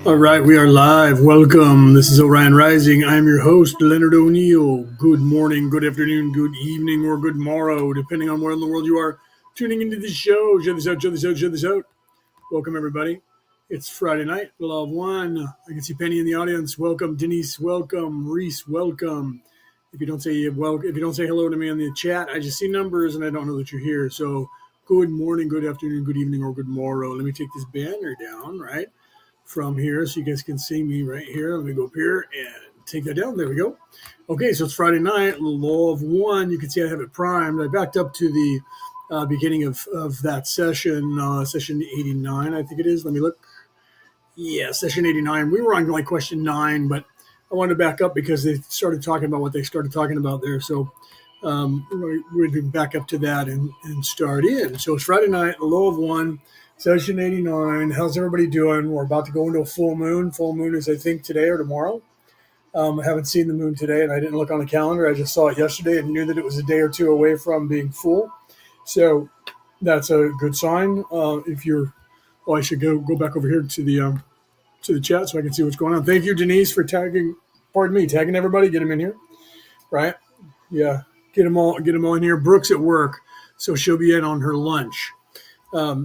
All right, we are live. Welcome. This is Orion Rising. I'm your host, Leonard O'Neill. Good morning, good afternoon, good evening, or good morrow, depending on where in the world you are tuning into the show. Check this out, check this out, check this out. Welcome, everybody. It's Friday night, Law of One. I can see Penny in the audience. Welcome, Denise. Welcome, Reese. Welcome. If you don't say hello to me in the chat, I just see numbers and I don't know that you're here. So, good morning, good afternoon, good evening, or good morrow. Let me take this banner down, right? From here so you guys can see me right here. Let me go up here and take that down. There we go. Okay, so it's Friday night, Law of One. You can see I have it primed. I backed up to the beginning of that session, session 89, I think it is. Let me look. Yeah, session 89. We were on like question 9, but I wanted to back up because they started talking about what they started talking about there. So we're going to back up to that and start in. So it's Friday night, the Law of One. Session 89. How's everybody doing? We're about to go into a full moon. Full moon is, I think, today or tomorrow. I haven't seen the moon today, and I didn't look on the calendar. I just saw it yesterday and knew that it was a day or two away from being full. So that's a good sign. I should go back over here to the chat so I can see what's going on. Thank you, Denise, for tagging everybody. Get them in here, right? Yeah, get them all in here. Brooke's at work, so she'll be in on her lunch.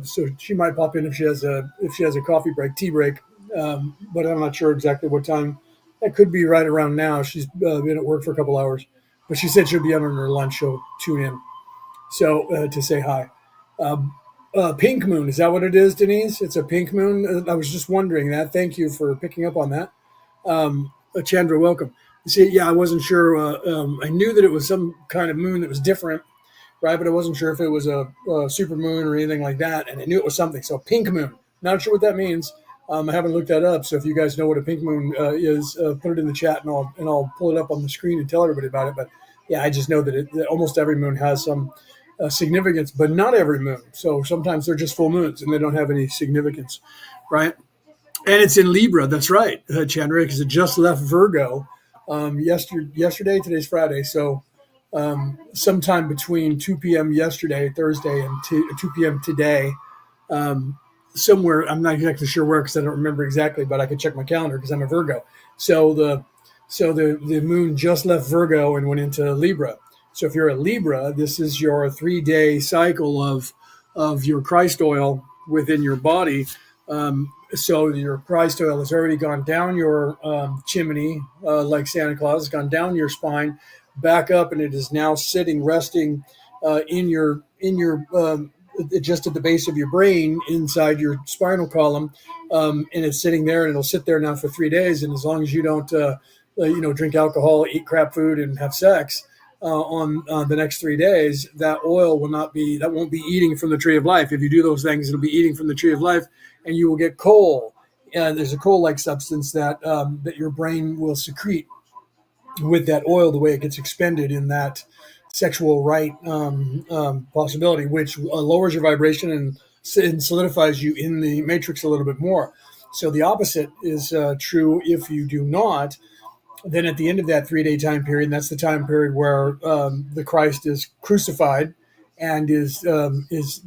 So she might pop in if she has a coffee break, tea break, but I'm not sure exactly what time. That could be right around now. She's been at work for a couple hours, but she said she'll be on her lunch. She'll tune in, so to say hi. Pink moon, is that what it is, Denise? It's a pink moon. I was just wondering that. Thank you for picking up on that. Chandra, welcome. See, yeah, I wasn't sure. I knew that it was some kind of moon that was different. Right, but I wasn't sure if it was a super moon or anything like that, and I knew it was something. So pink moon, not sure what that means. I haven't looked that up. So if you guys know what a pink moon is, put it in the chat, and I'll pull it up on the screen and tell everybody about it. But yeah, I just know that almost every moon has some significance, but not every moon. So sometimes they're just full moons and they don't have any significance, right? And it's in Libra. That's right, Chandra, because it just left Virgo yesterday. Today's Friday, so. Sometime between 2 p.m. yesterday, Thursday, and 2 p.m. today, somewhere, I'm not exactly sure where because I don't remember exactly, but I could check my calendar because I'm a Virgo. So the moon just left Virgo and went into Libra. So if you're a Libra, this is your 3-day cycle of your Christ oil within your body. So your Christ oil has already gone down your chimney, like Santa Claus, has gone down your spine, back up, and it is now resting in your just at the base of your brain inside your spinal column, and it's sitting there, and it'll sit there now for 3 days. And as long as you don't drink alcohol, eat crap food, and have sex on the next 3 days, that oil won't be eating from the tree of life. If you do those things, it'll be eating from the tree of life, and you will get coal. And there's a coal-like substance that your brain will secrete with that oil, the way it gets expended in that sexual right possibility, which lowers your vibration and solidifies you in the matrix a little bit more. So the opposite is true if you do not. Then at the end of that 3-day time period, and that's the time period where the Christ is crucified and is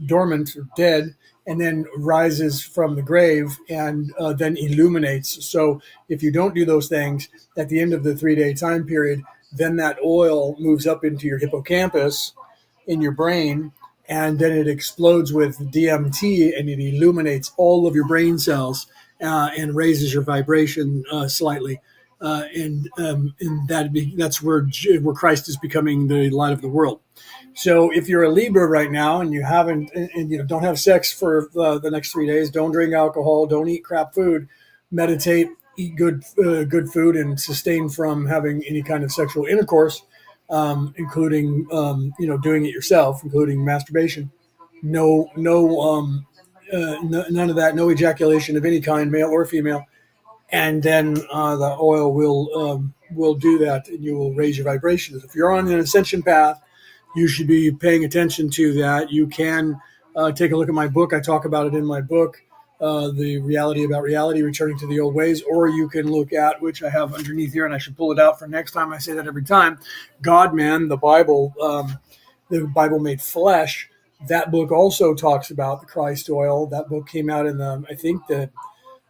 dormant or dead, and then rises from the grave and then illuminates. So if you don't do those things at the end of the 3-day time period, then that oil moves up into your hippocampus in your brain, and then it explodes with DMT, and it illuminates all of your brain cells and raises your vibration slightly. And that's where Christ is becoming the light of the world. So if you're a Libra right now and you haven't, and you don't have sex for the next 3 days, don't drink alcohol, don't eat crap food, meditate, eat good food, and sustain from having any kind of sexual intercourse, including doing it yourself, including masturbation. None of that. No ejaculation of any kind, male or female. And then the oil will do that, and you will raise your vibrations. If you're on an ascension path, you should be paying attention to that. You can take a look at my book. I talk about it in my book, The Reality About Reality, Returning to the Old Ways. Or you can look at, which I have underneath here, and I should pull it out for next time. I say that every time. God, Man, the Bible Made Flesh. That book also talks about the Christ oil. That book came out in I think the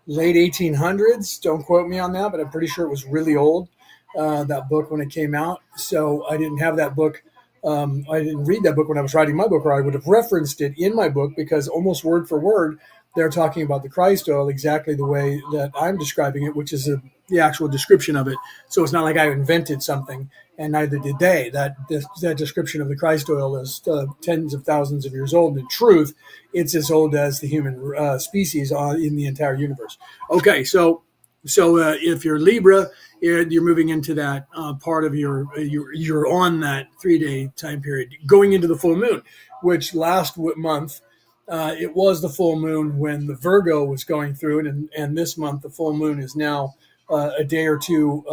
late 1800s. Don't quote me on that, but I'm pretty sure it was really old, that book when it came out. So I didn't have that book. I didn't read that book when I was writing my book, or I would have referenced it in my book, because almost word for word, they're talking about the Christ oil exactly the way that I'm describing it, which is the actual description of it. So it's not like I invented something, and neither did they. That description of the Christ oil is tens of thousands of years old. In truth, it's as old as the human species in the entire universe. Okay, so if you're Libra, you're moving into that part of you're on that 3-day time period, going into the full moon, which last month it was the full moon when the Virgo was going through it, and this month the full moon is now a day or two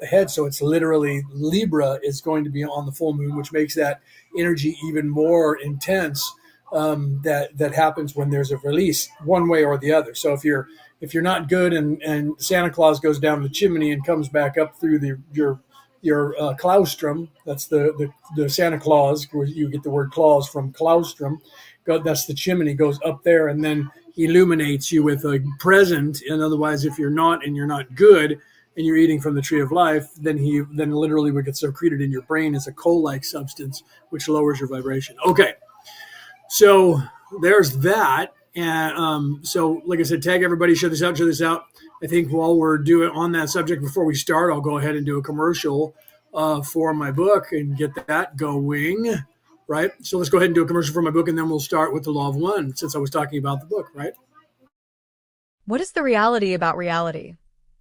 ahead. So it's literally Libra is going to be on the full moon, which makes that energy even more intense. That happens when there's a release, one way or the other. So if you're not good, and Santa Claus goes down the chimney and comes back up through your claustrum, that's the Santa Claus, where you get the word claus from claustrum. That's the chimney, goes up there and then illuminates you with a present. And otherwise, if you're not, and you're not good, and you're eating from the tree of life, then literally what gets secreted in your brain is a coal-like substance, which lowers your vibration. Okay, so there's that. And so, like I said, tag everybody, share this out. I think while we're doing on that subject, before we start, I'll go ahead and do a commercial for my book and get that going. Right. So let's go ahead and do a commercial for my book, and then we'll start with the Law of One, since I was talking about the book, right? What is the reality about reality?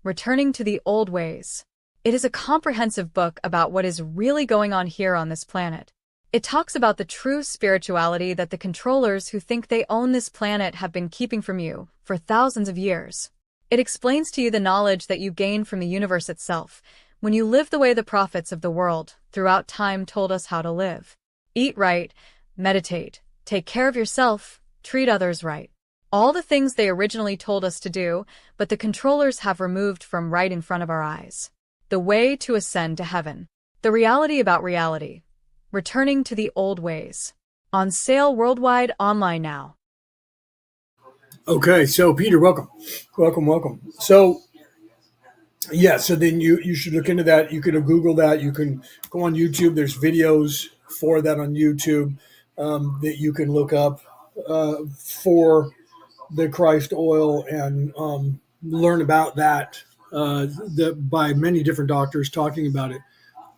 Returning to the old ways. It is a comprehensive book about what is really going on here on this planet. It talks about the true spirituality that the controllers who think they own this planet have been keeping from you for thousands of years. It explains to you the knowledge that you gain from the universe itself when you live the way the prophets of the world throughout time told us how to live. Eat right, meditate, take care of yourself, treat others right. All the things they originally told us to do, but the controllers have removed from right in front of our eyes. The way to ascend to heaven. The reality about reality. Returning to the old ways. On sale worldwide, online now. Okay, so Peter, welcome. So yeah, so then you should look into that. You can Google that. You can go on YouTube. There's videos for that on YouTube that you can look up for the Christ oil, and learn about that by many different doctors talking about it.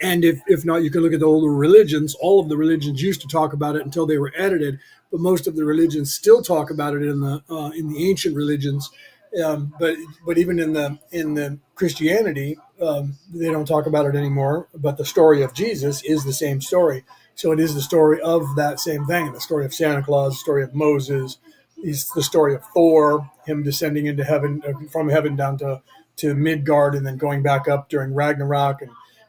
And if not, you can look at the older religions. All of the religions used to talk about it until they were edited, but most of the religions still talk about it in the ancient religions. But even in the Christianity, they don't talk about it anymore. But the story of Jesus is the same story. So it is the story of that same thing. The story of Santa Claus, the story of Moses, is the story of Thor, him descending into heaven, from heaven down to Midgard, and then going back up during Ragnarok,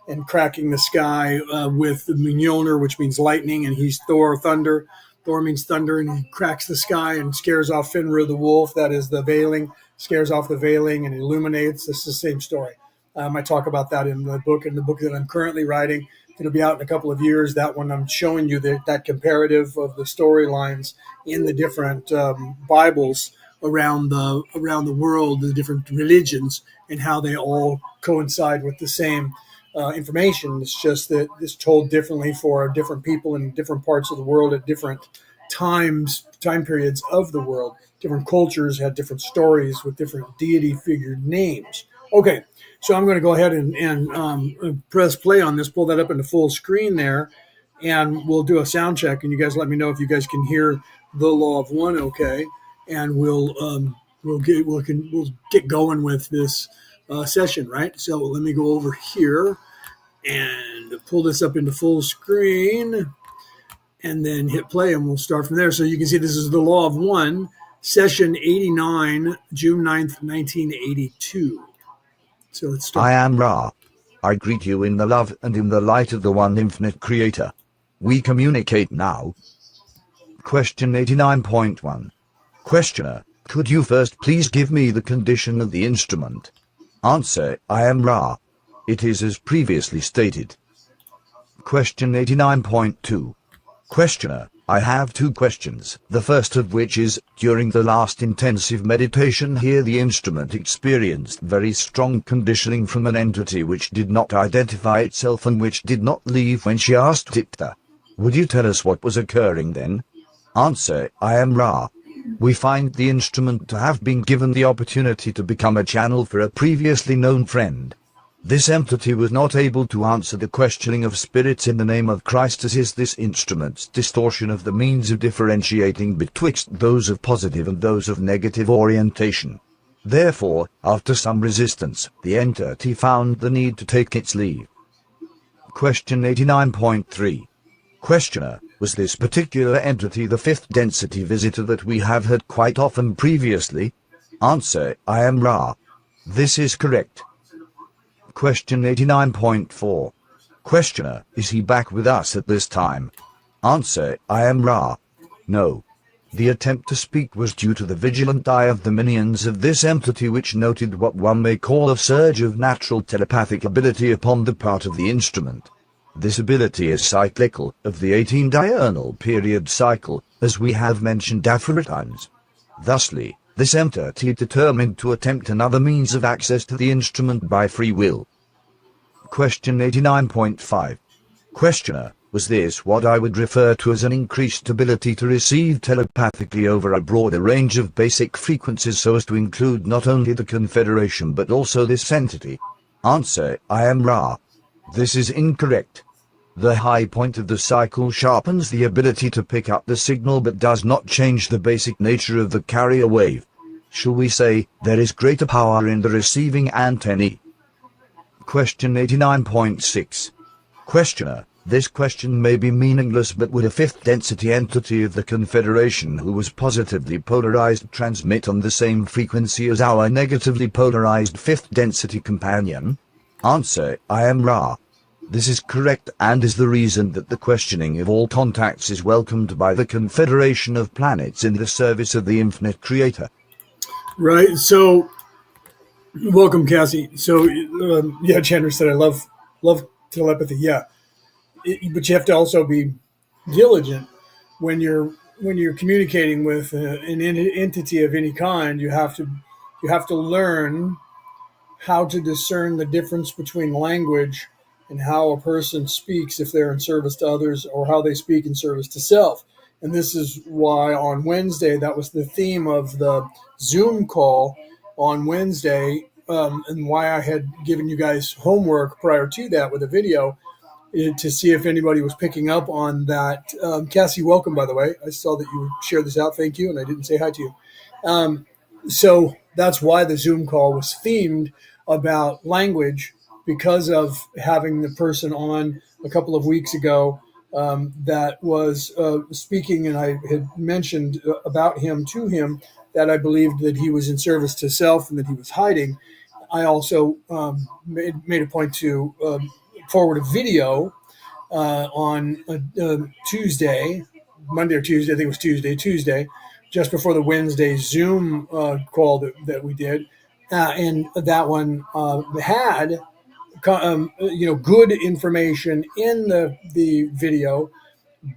and cracking the sky with the Mjolnir, which means lightning, and he's Thor, thunder. Thor means thunder, and he cracks the sky and scares off Fenrir the wolf. That is the veiling, scares off the veiling and illuminates. It's the same story. I talk about that in the book that I'm currently writing. It'll be out in a couple of years. That one, I'm showing you that comparative of the storylines in the different Bibles around the world, the different religions, and how they all coincide with the same information. It's just that it's told differently for different people in different parts of the world at different time periods of the world. Different cultures had different stories with different deity figure names. Okay, so I'm going to go ahead and press play on this, pull that up into full screen there, and we'll do a sound check, and you guys let me know if you guys can hear the Law of One okay, and we'll get going with this session, right? So let me go over here and pull this up into full screen, and then hit play, and we'll start from there. So you can see this is the Law of One, session 89, June 9th, 1982. So let's start. I am Ra. I greet you in the love and in the light of the one infinite creator. We communicate now. Question 89.1. Questioner, could you first please give me the condition of the instrument? Answer, I am Ra. It is as previously stated. Question 89.2. Questioner, I have two questions. The first of which is, during the last intensive meditation here the instrument experienced very strong conditioning from an entity which did not identify itself and which did not leave when she asked it to. Would you tell us what was occurring then? Answer: I am Ra. We find the instrument to have been given the opportunity to become a channel for a previously known friend. This entity was not able to answer the questioning of spirits in the name of Christ, as is this instrument's distortion of the means of differentiating betwixt those of positive and those of negative orientation. Therefore, after some resistance, the entity found the need to take its leave. Question 89.3. Questioner: was this particular entity the fifth density visitor that we have had quite often previously? Answer: I am Ra. This is correct. Question 89.4. Questioner: is he back with us at this time? Answer: I am Ra. No. The attempt to speak was due to the vigilant eye of the minions of this entity, which noted what one may call a surge of natural telepathic ability upon the part of the instrument. This ability is cyclical, of the 18-diurnal period cycle, as we have mentioned times. Thusly, this entity determined to attempt another means of access to the instrument by free will. Question 89.5. Questioner: was this what I would refer to as an increased ability to receive telepathically over a broader range of basic frequencies, so as to include not only the Confederation but also this entity? Answer: I am Ra. This is incorrect. The high point of the cycle sharpens the ability to pick up the signal but does not change the basic nature of the carrier wave. Shall we say, there is greater power in the receiving antennae? Question 89.6. Questioner: this question may be meaningless, but would a fifth density entity of the Confederation who was positively polarized transmit on the same frequency as our negatively polarized fifth density companion? Answer: I am Ra. This is correct, and is the reason that the questioning of all contacts is welcomed by the Confederation of Planets in the service of the Infinite Creator. Right. So, welcome, Cassie. So, yeah, Chandra said, I love telepathy. Yeah. But you have to also be diligent when you're communicating with an entity of any kind. You have to learn how to discern the difference between language and how a person speaks if they're in service to others, or how they speak in service to self. And this is why on Wednesday, that was the theme of the Zoom call on Wednesday, and why I had given you guys homework prior to that with a video to see if anybody was picking up on that. Cassie, welcome, by the way. I saw that you shared this out. Thank you. And I didn't say hi to you. So that's why the Zoom call was themed about language, because of having the person on a couple of weeks ago that was speaking, and I had mentioned about him to him that I believed that he was in service to self and that he was hiding. I also made a point to forward a video on Tuesday, Monday or Tuesday, I think it was Tuesday, just before the Wednesday Zoom call that we did. And that one had good information in the video,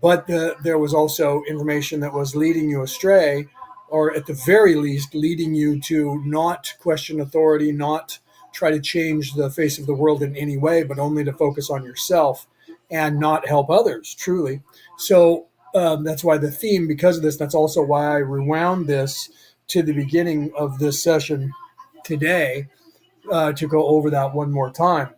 but there was also information that was leading you astray, or at the very least leading you to not question authority, not try to change the face of the world in any way, but only to focus on yourself and not help others truly. So that's why the theme, because of this, that's also why I rewound this to the beginning of this session today, to go over that one more time.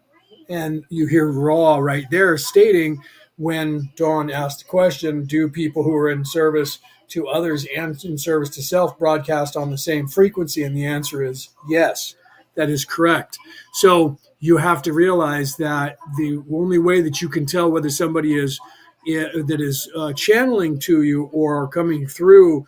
And you hear Raw right there stating, when Dawn asked the question, do people who are in service to others and in service to self broadcast on the same frequency? And the answer is yes, that is correct. So you have to realize that the only way that you can tell whether somebody is channeling to you or coming through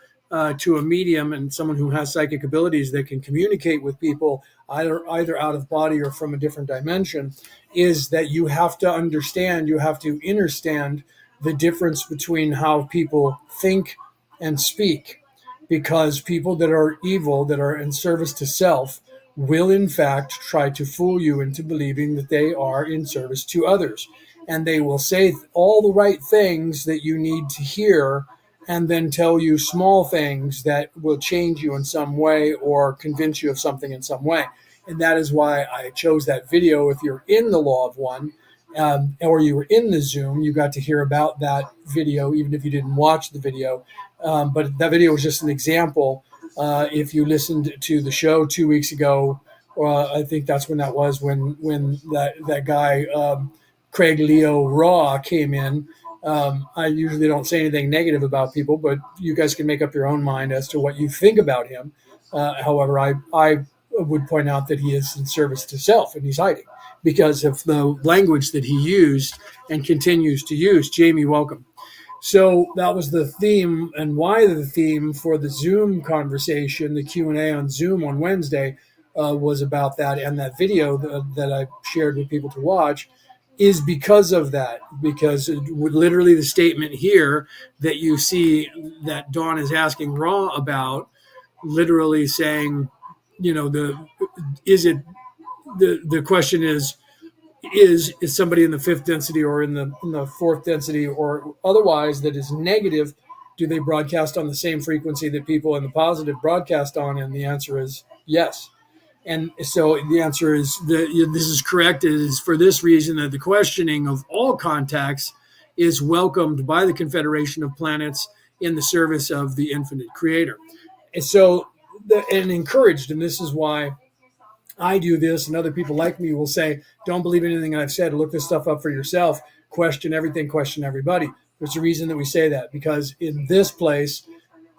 to a medium and someone who has psychic abilities that can communicate with people either out of body or from a different dimension, is that you have to understand, you have to understand the difference between how people think and speak. Because people that are evil, that are in service to self, will in fact try to fool you into believing that they are in service to others. And they will say all the right things that you need to hear and then tell you small things that will change you in some way or convince you of something in some way. And that is why I chose that video. If you're in the Law of One, or you were in the Zoom, you got to hear about that video, even if you didn't watch the video. But that video was just an example. If you listened to the show 2 weeks ago, I think that's when that was, when that guy, Craig Leo Raw, came in. I usually don't say anything negative about people, but you guys can make up your own mind as to what you think about him. However, I would point out that he is in service to self and he's hiding because of the language that he used and continues to use. Jamie, welcome. So that was the theme, and why the theme for the Zoom conversation, the Q&A on Zoom on Wednesday, was about that, and that video that I shared with people to watch is because of that, because literally the statement here that you see that Dawn is asking Raw about, literally saying, the question is somebody in the fifth density or in the fourth density or otherwise that is negative, do they broadcast on the same frequency that people in the positive broadcast on? And the answer is yes. And so the answer is this is correct. It is for this reason that the questioning of all contacts is welcomed by the Confederation of Planets in the service of the infinite creator. And so, and encouraged, and this is why I do this, and other people like me will say, don't believe anything I've said. Look this stuff up for yourself. Question everything, question everybody. There's a reason that we say that, because in this place,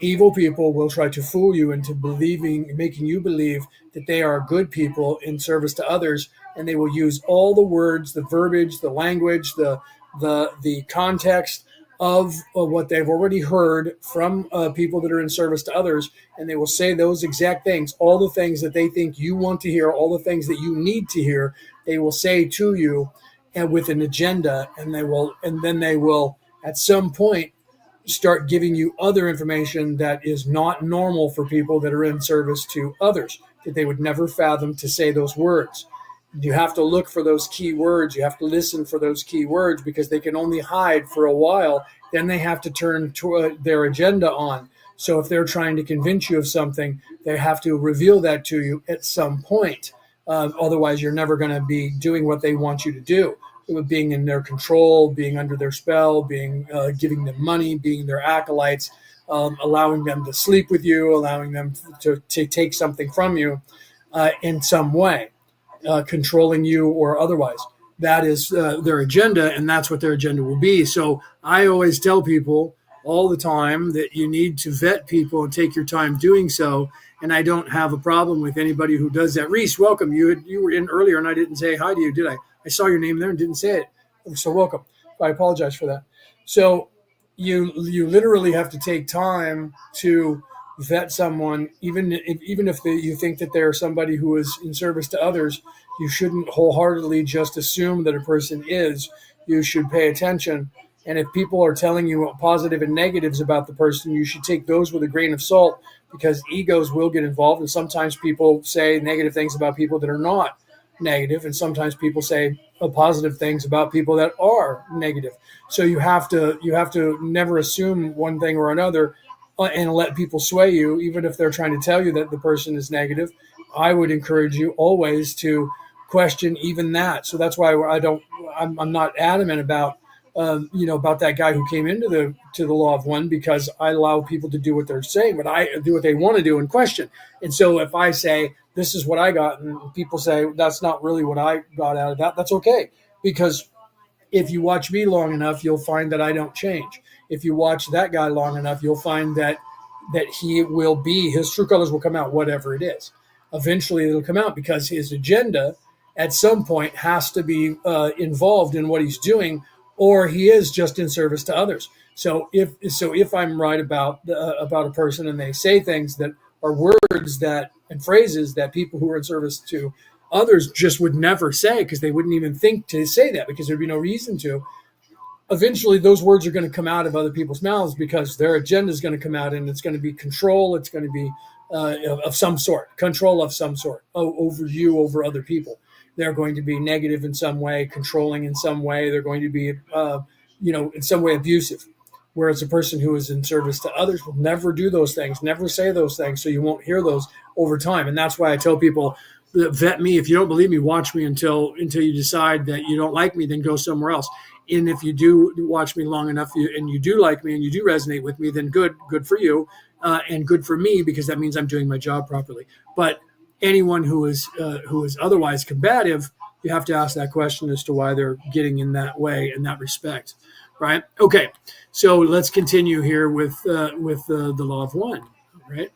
evil people will try to fool you into making you believe that they are good people in service to others, and they will use all the words, the verbiage, the language, the context of what they've already heard from people that are in service to others, and they will say those exact things, all the things that they think you want to hear, all the things that you need to hear, they will say to you, and with an agenda, and then they will at some point start giving you other information that is not normal for people that are in service to others, that they would never fathom to say those words. You have to look for those key words. You have to listen for those key words, because they can only hide for a while. Then they have to turn their agenda on. So if they're trying to convince you of something, they have to reveal that to you at some point. Otherwise, you're never going to be doing what they want you to do. Being in their control, being under their spell, giving them money, being their acolytes, allowing them to sleep with you, allowing them to take something from you in some way, controlling you or otherwise. That is their agenda, and that's what their agenda will be. So I always tell people all the time that you need to vet people and take your time doing so. And I don't have a problem with anybody who does that. Reese, welcome. You were in earlier, and I didn't say hi to you, did I? I saw your name there and didn't say it. So welcome. I apologize for that. So you literally have to take time to vet someone, even if you think that they're somebody who is in service to others. You shouldn't wholeheartedly just assume that a person is. You should pay attention. And if people are telling you positive and negatives about the person, you should take those with a grain of salt, because egos will get involved. And sometimes people say negative things about people that are not negative, and sometimes people say positive things about people that are negative. So you have to never assume one thing or another and let people sway you, even if they're trying to tell you that the person is negative. I would encourage you always to question even that. So that's why I'm not adamant about about that guy who came into the Law of One, because I allow people to do what they're saying, but I do what they want to do and question. And so if I say, this is what I got, and people say, that's not really what I got out of that, that's okay. Because if you watch me long enough, you'll find that I don't change. If you watch that guy long enough, you'll find that his true colors will come out, whatever it is. Eventually it'll come out, because his agenda at some point has to be involved in what he's doing, or he is just in service to others. So if I'm right about a person, and they say things that are words that and phrases that people who are in service to others just would never say, because they wouldn't even think to say that, because there'd be no reason to. Eventually those words are going to come out of other people's mouths, because their agenda is going to come out, and it's going to be control. It's going to be of some sort, control of some sort over you, over other people. They're going to be negative in some way, controlling in some way. They're going to be, in some way abusive. Whereas a person who is in service to others will never do those things, never say those things, so you won't hear those over time. And that's why I tell people, vet me. If you don't believe me, watch me until you decide that you don't like me, then go somewhere else. And if you do watch me long enough and you do like me and you do resonate with me, then good for you, and good for me, because that means I'm doing my job properly. But anyone who is otherwise combative, you have to ask that question as to why they're getting in that way, in that respect, right? Okay, so let's continue here with the law of one, right?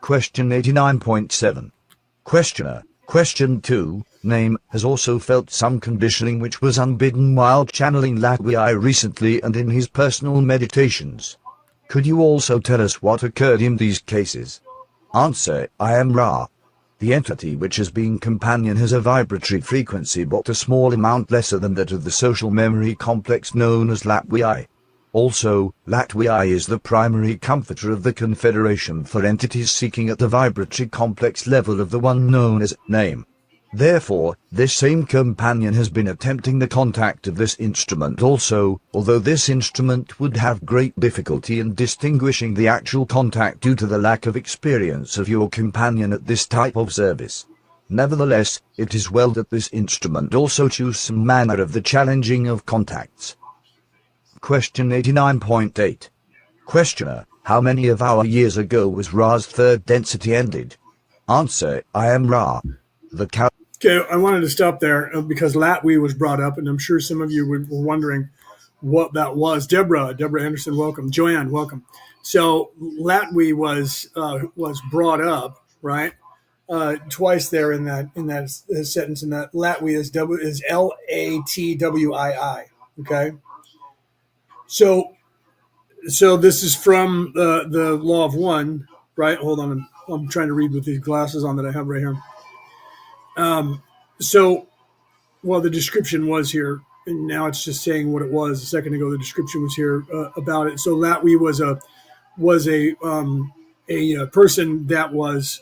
Question 89.7. Questioner. Question 2. Name has also felt some conditioning which was unbidden while channeling Latwii recently and in his personal meditations. Could you also tell us what occurred in these cases? Answer. I am Ra. The entity which is being companion has a vibratory frequency but a small amount lesser than that of the social memory complex known as Latwii. Also, Latwii is the primary comforter of the Confederation for entities seeking at the vibratory complex level of the one known as Name. Therefore, this same companion has been attempting the contact of this instrument also, although this instrument would have great difficulty in distinguishing the actual contact due to the lack of experience of your companion at this type of service. Nevertheless, it is well that this instrument also choose some manner of the challenging of contacts. Question 89.8. Questioner. How many of our years ago was Ra's third density ended? Answer. I am Ra. Okay, I wanted to stop there because Latwii was brought up, and I'm sure some of you were wondering what that was. Deborah Anderson, welcome. Joanne, welcome. So Latwii was brought up, right? Twice there in that sentence, and that Latwii is Latwii. Okay. So this is from the Law of One, right? Hold on, I'm trying to read with these glasses on that I have right here. The description was here, and now it's just saying what it was. A second ago, the description was here about it. So Latwii was a person that was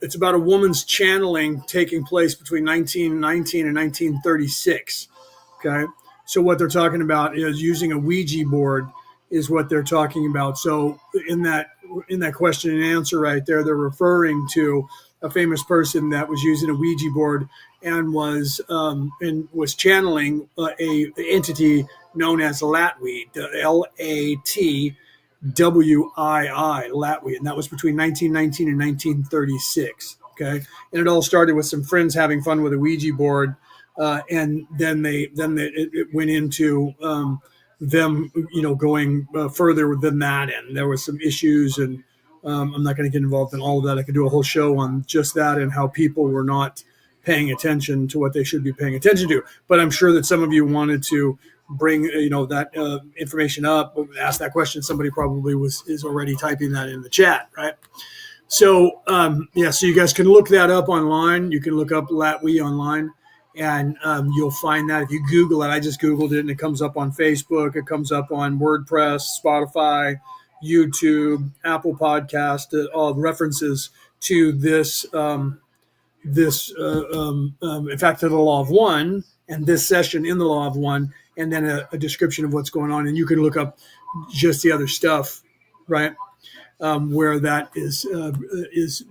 it's about a woman's channeling taking place between 1919 and 1936. Okay, so what they're talking about is using a Ouija board is what they're talking about. So in that question and answer right there, they're referring to a famous person that was using a Ouija board and was channeling a entity known as Latwii, Latwii, Latwii, and that was between 1919 and 1936. Okay, and it all started with some friends having fun with a Ouija board, and then it went into them, going further than that, and there was some issues, and I'm not going to get involved in all of that. I could do a whole show on just that and how people were not paying attention to what they should be paying attention to. But I'm sure that some of you wanted to bring that information up, ask that question. Somebody probably is already typing that in the chat, right? So so you guys can look that up online. You can look up Latwii online, and you'll find that if you Google it. I just Googled it, and it comes up on Facebook. It comes up on WordPress, Spotify, YouTube, Apple Podcast, all references to this. In fact, to the Law of One, and this session in the Law of One, and then a description of what's going on. And you can look up just the other stuff, right? Where that is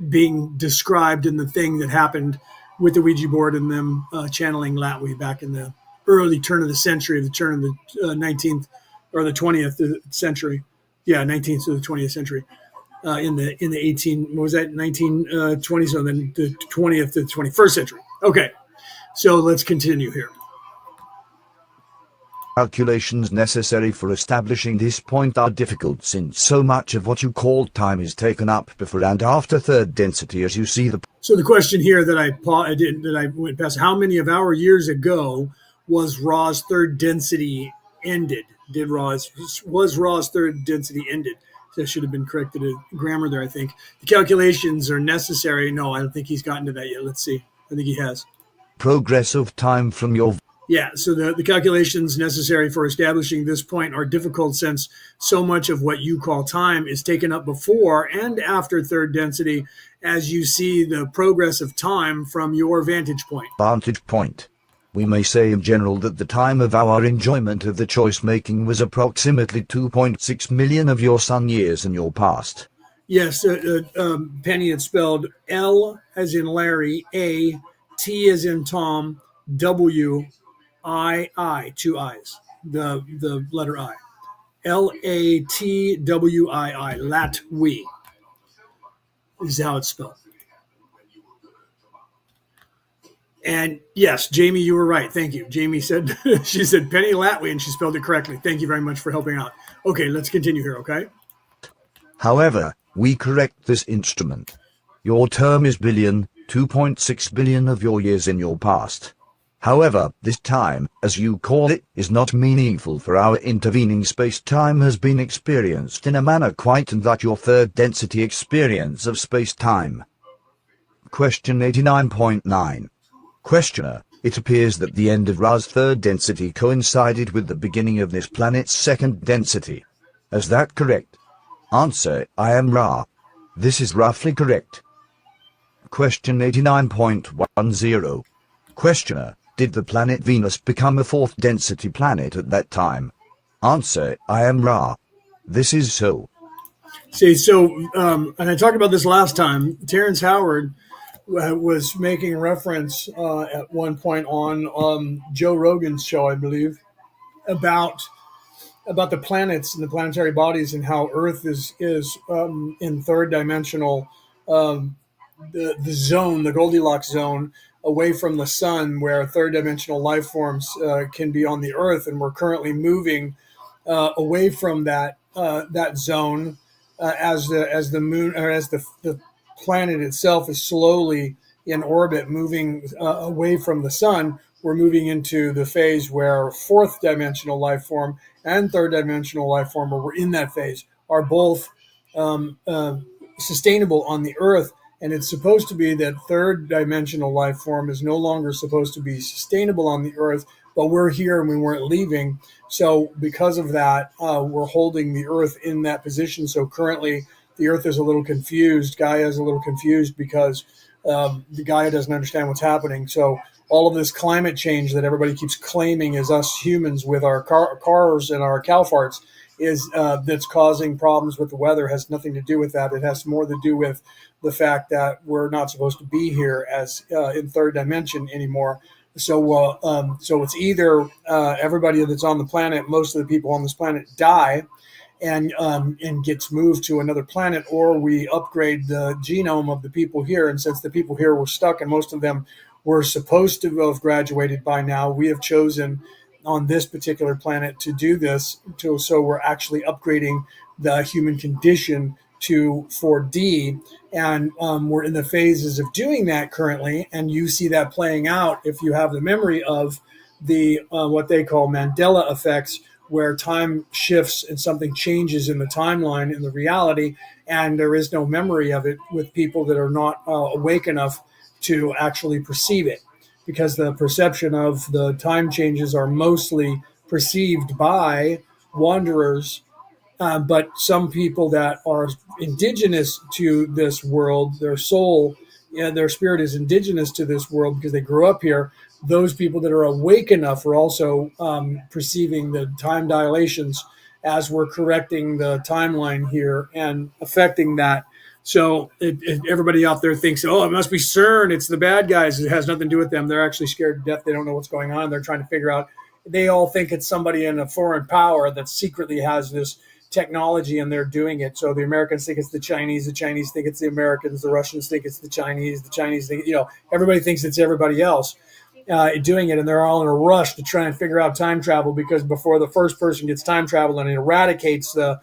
being described in the thing that happened with the Ouija board and them channeling Latwii back in the early turn of the century, the turn of the 19th or the 20th century. Yeah, 19th to the 20th century. In the 1920s, so then the 20th to the 21st century. Okay, so let's continue here. Calculations necessary for establishing this point are difficult, since so much of what you call time is taken up before and after third density, as you see the. So the question here that I went past: how many of our years ago was Ra's third density ended? Was Ra's third density ended? That should have been corrected in grammar there, I think. The calculations are necessary. No, I don't think he's gotten to that yet. Let's see. I think he has. Progress of time from your. Yeah, so the calculations necessary for establishing this point are difficult, since so much of what you call time is taken up before and after third density, as you see the progress of time from your vantage point. Vantage point. We may say in general that the time of our enjoyment of the choice-making was approximately 2.6 million of your sun years in your past. Yes, Penny, it's spelled L as in Larry, A, T as in Tom, W, I, two I's, the letter I. Latwii, Latwi is how it's spelled. And yes, Jamie, you were right. Thank you. Jamie said, she said Penny Latwii, and she spelled it correctly. Thank you very much for helping out. Okay, let's continue here, okay? However, we correct this instrument. Your term is billion, 2.6 billion of your years in your past. However, this time, as you call it, is not meaningful, for our intervening space-time has been experienced in a manner quite and that your third density experience of space-time. Question 89.9. Questioner, it appears that the end of Ra's third density coincided with the beginning of this planet's second density. Is that correct? Answer, I am Ra. This is roughly correct. Question 89.10. Questioner, did the planet Venus become a fourth density planet at that time? Answer, I am Ra. This is so. See, and I talked about this last time. Terrence Howard was making reference at one point on Joe Rogan's show, I believe, about the planets and the planetary bodies and how Earth is in third dimensional, the zone, the Goldilocks zone, away from the sun, where third dimensional life forms can be on the Earth, and we're currently moving away from that zone as the moon, or as the planet itself is slowly in orbit, moving away from the sun. We're moving into the phase where fourth dimensional life form and third dimensional life form, where we're in that phase, are both sustainable on the Earth. And it's supposed to be that third dimensional life form is no longer supposed to be sustainable on the Earth, but we're here and we weren't leaving. So because of that, we're holding the Earth in that position. So currently the Earth is a little confused. Gaia is a little confused because the Gaia doesn't understand what's happening. So all of this climate change that everybody keeps claiming is us humans with our cars and our cow farts is that's causing problems with the weather has nothing to do with that. It has more to do with the fact that we're not supposed to be here as in third dimension anymore. So it's either everybody that's on the planet, most of the people on this planet die and gets moved to another planet, or we upgrade the genome of the people here. And since the people here were stuck and most of them were supposed to have graduated by now, we have chosen on this particular planet to do this. So we're actually upgrading the human condition to 4D, and we're in the phases of doing that currently. And you see that playing out if you have the memory of the what they call Mandela effects, where time shifts and something changes in the timeline in the reality, and there is no memory of it with people that are not awake enough to actually perceive it, because the perception of the time changes are mostly perceived by wanderers. But some people that are indigenous to this world, their soul, their spirit is indigenous to this world because they grew up here. Those people that are awake enough are also perceiving the time dilations as we're correcting the timeline here and affecting that. So everybody out there thinks, oh, it must be CERN. It's the bad guys. It has nothing to do with them. They're actually scared to death. They don't know what's going on. They're trying to figure out. They all think it's somebody in a foreign power that secretly has this technology and they're doing it. So the Americans think it's the Chinese think it's the Americans, the Russians think it's the Chinese think, everybody thinks it's everybody else doing it, and they're all in a rush to try and figure out time travel, because before the first person gets time travel and eradicates the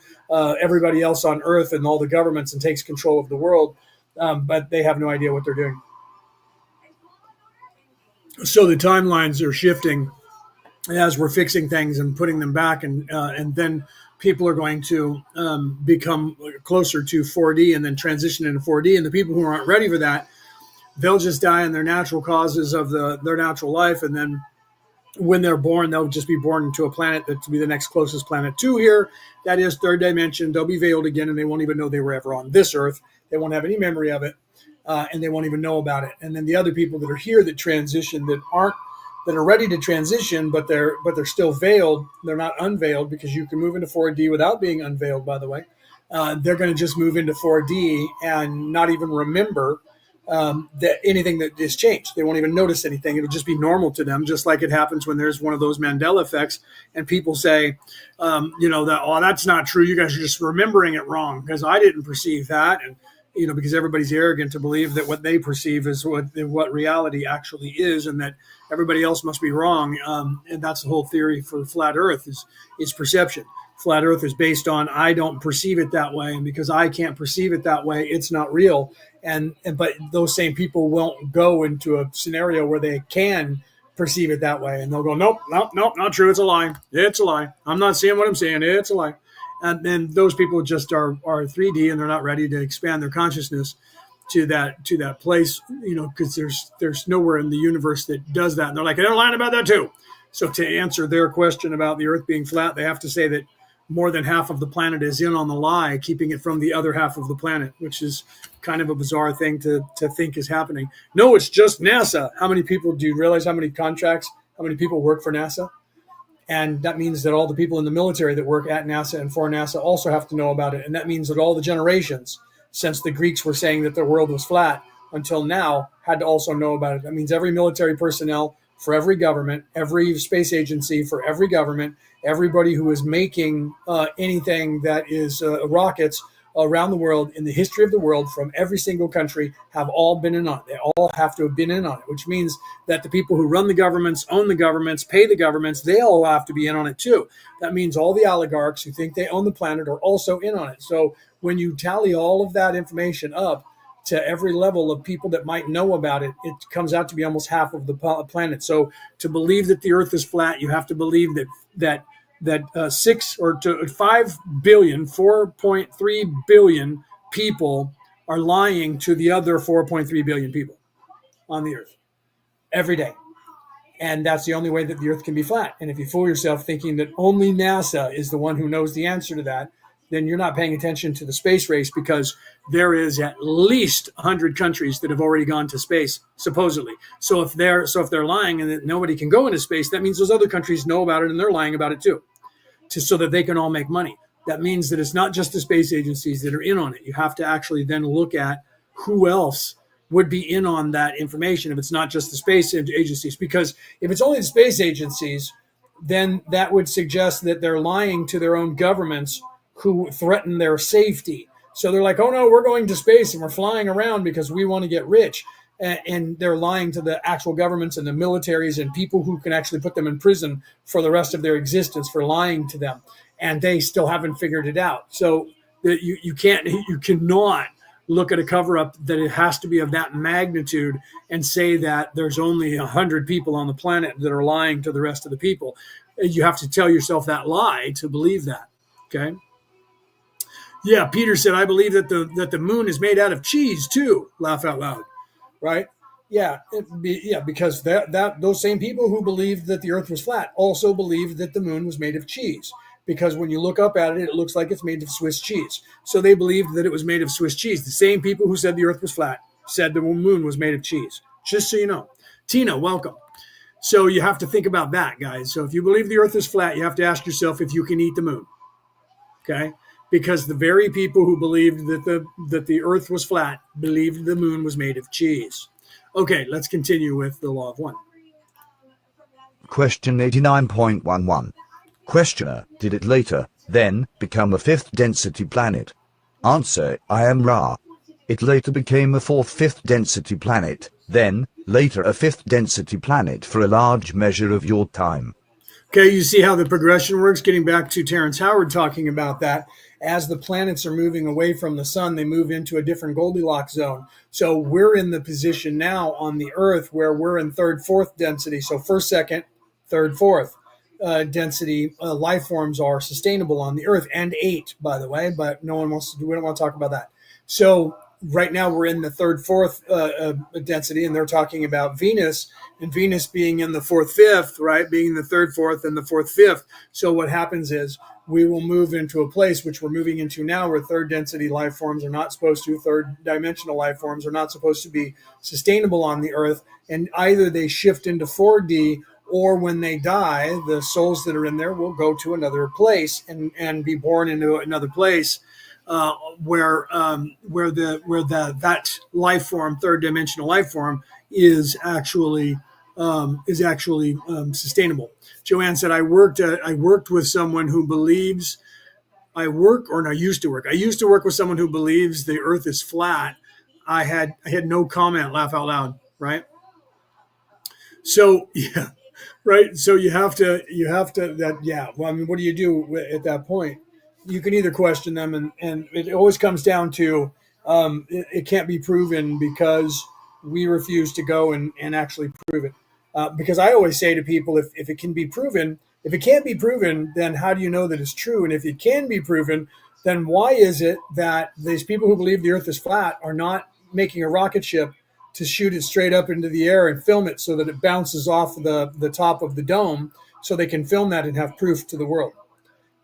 everybody else on Earth and all the governments and takes control of the world, but they have no idea what they're doing. So the timelines are shifting as we're fixing things and putting them back, and then people are going to become closer to 4D and then transition into 4D. And the people who aren't ready for that, they'll just die in their natural causes of their natural life. And then when they're born, they'll just be born into a planet that will be the next closest planet to here. That is third dimension. They'll be veiled again, and they won't even know they were ever on this Earth. They won't have any memory of it, and they won't even know about it. And then the other people that are here that transition, that aren't that are ready to transition, but they're still veiled. They're not unveiled, because you can move into 4D without being unveiled, by the way. They're going to just move into 4D and not even remember that anything that is changed. They won't even notice anything. It'll just be normal to them, just like it happens when there's one of those Mandela effects and people say, that, oh, that's not true. You guys are just remembering it wrong because I didn't perceive that. And, because everybody's arrogant to believe that what they perceive is what reality actually is, and that everybody else must be wrong. And that's the whole theory for flat Earth is perception. Flat Earth is based on I don't perceive it that way, and because I can't perceive it that way, it's not real. But those same people won't go into a scenario where they can perceive it that way, and they'll go, nope, not true. It's a lie. It's a lie. I'm not seeing what I'm seeing. It's a lie. And then those people just are 3D, and they're not ready to expand their consciousness to that place, because there's nowhere in the universe that does that. And they're like, they're lying about that too. So to answer their question about the Earth being flat, they have to say that more than half of the planet is in on the lie, keeping it from the other half of the planet, which is kind of a bizarre thing to think is happening. No, it's just NASA. How many people do you realize how many people work for NASA? And that means that all the people in the military that work at NASA and for NASA also have to know about it. And that means that all the generations since the Greeks were saying that the world was flat until now had to also know about it. That means every military personnel for every government, every space agency for every government, everybody who is making anything that is rockets around the world in the history of the world from every single country have all been in on it. They all have to have been in on it, which means that the people who run the governments, own the governments, pay the governments, they all have to be in on it too. That means all the oligarchs who think they own the planet are also in on it. So when you tally all of that information up to every level of people that might know about it, it comes out to be almost half of the planet. So to believe that the Earth is flat, you have to believe that 4.3 billion people are lying to the other 4.3 billion people on the Earth every day. And that's the only way that the Earth can be flat. And if you fool yourself thinking that only NASA is the one who knows the answer to that, then you're not paying attention to the space race, because there is at least 100 countries that have already gone to space, supposedly. So if they're lying and that nobody can go into space, that means those other countries know about it and they're lying about it too, so that they can all make money. That means that it's not just the space agencies that are in on it. You have to actually then look at who else would be in on that information if it's not just the space agencies. Because if it's only the space agencies, then that would suggest that they're lying to their own governments who threaten their safety. So they're like, oh no, we're going to space and we're flying around because we want to get rich. And they're lying to the actual governments and the militaries and people who can actually put them in prison for the rest of their existence for lying to them. And they still haven't figured it out. So you cannot look at a cover-up that it has to be of that magnitude and say that there's only 100 people on the planet that are lying to the rest of the people. You have to tell yourself that lie to believe that. Okay. Yeah, Peter said, I believe that the moon is made out of cheese too. Laugh out loud, right? Yeah, because those same people who believed that the Earth was flat also believed that the moon was made of cheese. Because when you look up at it, it looks like it's made of Swiss cheese. So they believed that it was made of Swiss cheese. The same people who said the Earth was flat said the moon was made of cheese. Just so you know. Tina, welcome. So you have to think about that, guys. So if you believe the Earth is flat, you have to ask yourself if you can eat the moon. Okay? Because the very people who believed that the Earth was flat believed the moon was made of cheese. Okay, let's continue with the law of one. Question 89.11. Questioner, did it later, then, become a fifth density planet? Answer, I am Ra. It later became a fifth density planet, then, later a fifth density planet for a large measure of your time. Okay, you see how the progression works? Getting back to Terrence Howard talking about that. As the planets are moving away from the sun, they move into a different Goldilocks zone. So we're in the position now on the Earth where we're in third, fourth density. So first, second, third, fourth density life forms are sustainable on the Earth, and 8, by the way, but we don't want to talk about that. So right now we're in the third, fourth density, and they're talking about Venus, and Venus being in the fourth, fifth, right? Being the third, fourth, and the fourth, fifth. So what happens is we will move into a place which we're moving into now where third density life forms are not supposed to, third dimensional life forms are not supposed to be sustainable on the Earth. And either they shift into 4D or when they die, the souls that are in there will go to another place and be born into another place where that life form, third dimensional life form, is actually sustainable. Joanne said, I worked with someone who believes I used to work. I used to work with someone who believes the earth is flat. I had no comment, laugh out loud, right? So yeah, right. So you have to that, yeah. Well, I mean, what do you do at that point? You can either question them, and it always comes down to it can't be proven because we refuse to go and actually prove it. Because I always say to people, if it can be proven, if it can't be proven, then how do you know that it's true? And if it can be proven, then why is it that these people who believe the earth is flat are not making a rocket ship to shoot it straight up into the air and film it so that it bounces off the top of the dome so they can film that and have proof to the world?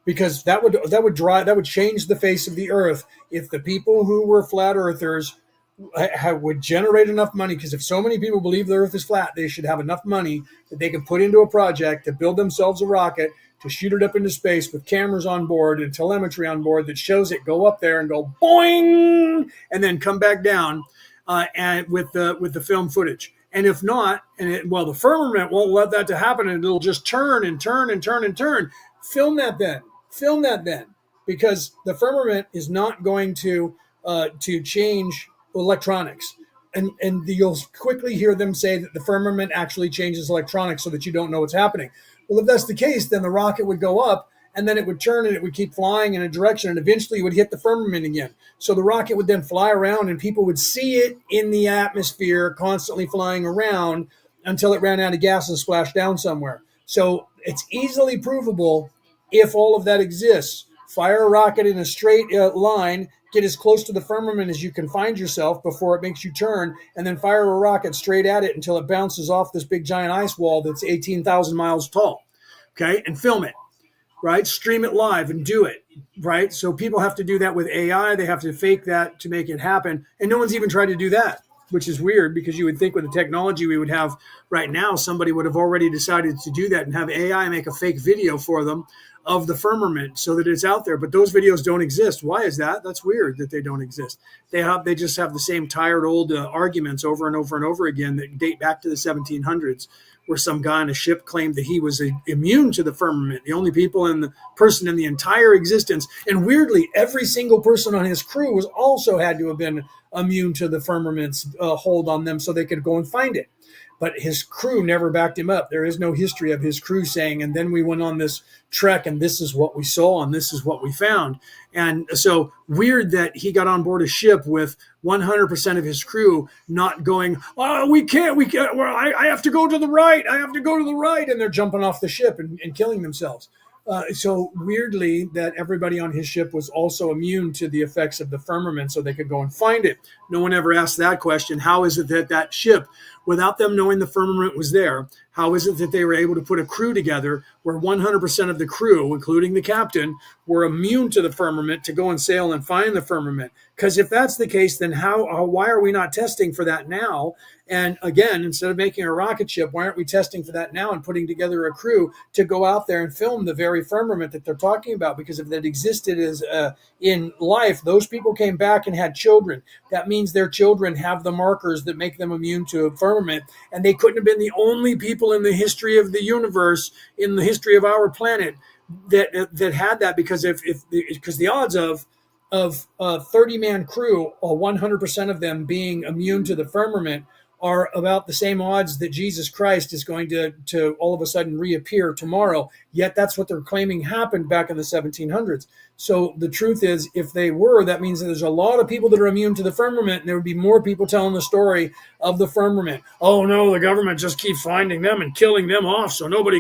Because that would change the face of the earth if the people who were flat earthers would generate enough money. Because if so many people believe the earth is flat, they should have enough money that they can put into a project to build themselves a rocket to shoot it up into space with cameras on board and telemetry on board that shows it go up there and go boing and then come back down, and with the film footage. And if not, the firmament won't let that to happen, and it'll just turn and turn and turn and turn. Film that then. Film that then, because the firmament is not going to change electronics. And you'll quickly hear them say that the firmament actually changes electronics so that you don't know what's happening. Well, if that's the case, then the rocket would go up and then it would turn and it would keep flying in a direction and eventually it would hit the firmament again. So the rocket would then fly around and people would see it in the atmosphere constantly flying around until it ran out of gas and splashed down somewhere. So it's easily provable if all of that exists. Fire a rocket in a straight line, get as close to the firmament as you can find yourself before it makes you turn, and then fire a rocket straight at it until it bounces off this big giant ice wall that's 18,000 miles tall. Okay, and film it, right? Stream it live and do it, right? So people have to do that with AI. They have to fake that to make it happen. And no one's even tried to do that, which is weird because you would think with the technology we would have right now, somebody would have already decided to do that and have AI make a fake video for them of the firmament so that it's out there. But those videos don't exist. Why is that? That's weird that they don't exist. They just have the same tired old arguments over and over and over again that date back to the 1700s, where some guy on a ship claimed that he was immune to the firmament, the only person in the entire existence. And weirdly, every single person on his crew was also had to have been immune to the firmament's hold on them so they could go and find it. But his crew never backed him up. There is no history of his crew saying, and then we went on this trek and this is what we saw and this is what we found. And so weird that he got on board a ship with 100% of his crew not going, oh, we can't, well, I have to go to the right. I have to go to the right. And they're jumping off the ship and killing themselves. So weirdly that everybody on his ship was also immune to the effects of the firmament so they could go and find it. No one ever asked that question. How is it that ship, without them knowing the firmament was there, how is it that they were able to put a crew together where 100% of the crew, including the captain, were immune to the firmament to go and sail and find the firmament? Because if that's the case, then why are we not testing for that now? And again, instead of making a rocket ship, why aren't we testing for that now and putting together a crew to go out there and film the very firmament that they're talking about? Because if that existed as in life, those people came back and had children. That means their children have the markers that make them immune to a firmament. And they couldn't have been the only people in the history of the universe, in the history of our planet, that had that. Because because the odds of a 30-man crew, or 100% of them being immune to the firmament, are about the same odds that Jesus Christ is going to all of a sudden reappear tomorrow. Yet that's what they're claiming happened back in the 1700s. So the truth is, if they were, that means that there's a lot of people that are immune to the firmament, and there would be more people telling the story of the firmament. Oh no, the government just keeps finding them and killing them off so nobody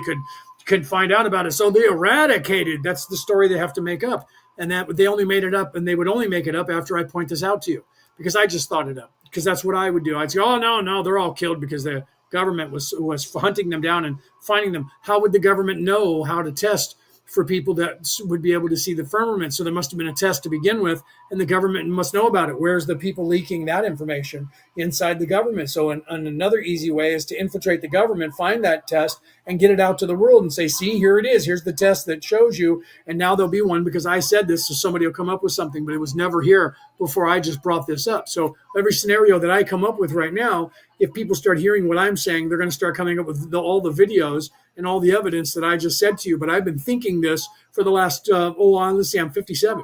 could find out about it. So they eradicated. That's the story they have to make up. And that they only made it up, and they would only make it up after I point this out to you, because I just thought it up. Because that's what I would do. I'd say, oh, no, they're all killed because the government was hunting them down and finding them. How would the government know how to test for people that would be able to see the firmament. So there must have been a test to begin with, and the government must know about it. Where's the people leaking that information? Inside the government. So another easy way is to infiltrate the government, find that test, and get it out to the world and say, see, here it is. Here's the test that shows you. And now there'll be one because I said this, so somebody will come up with something, but it was never here before I just brought this up. So every scenario that I come up with right now, if people start hearing what I'm saying, they're going to start coming up with all the videos and all the evidence that I just said to you. But I've been thinking this for the last, let's see, I'm 57.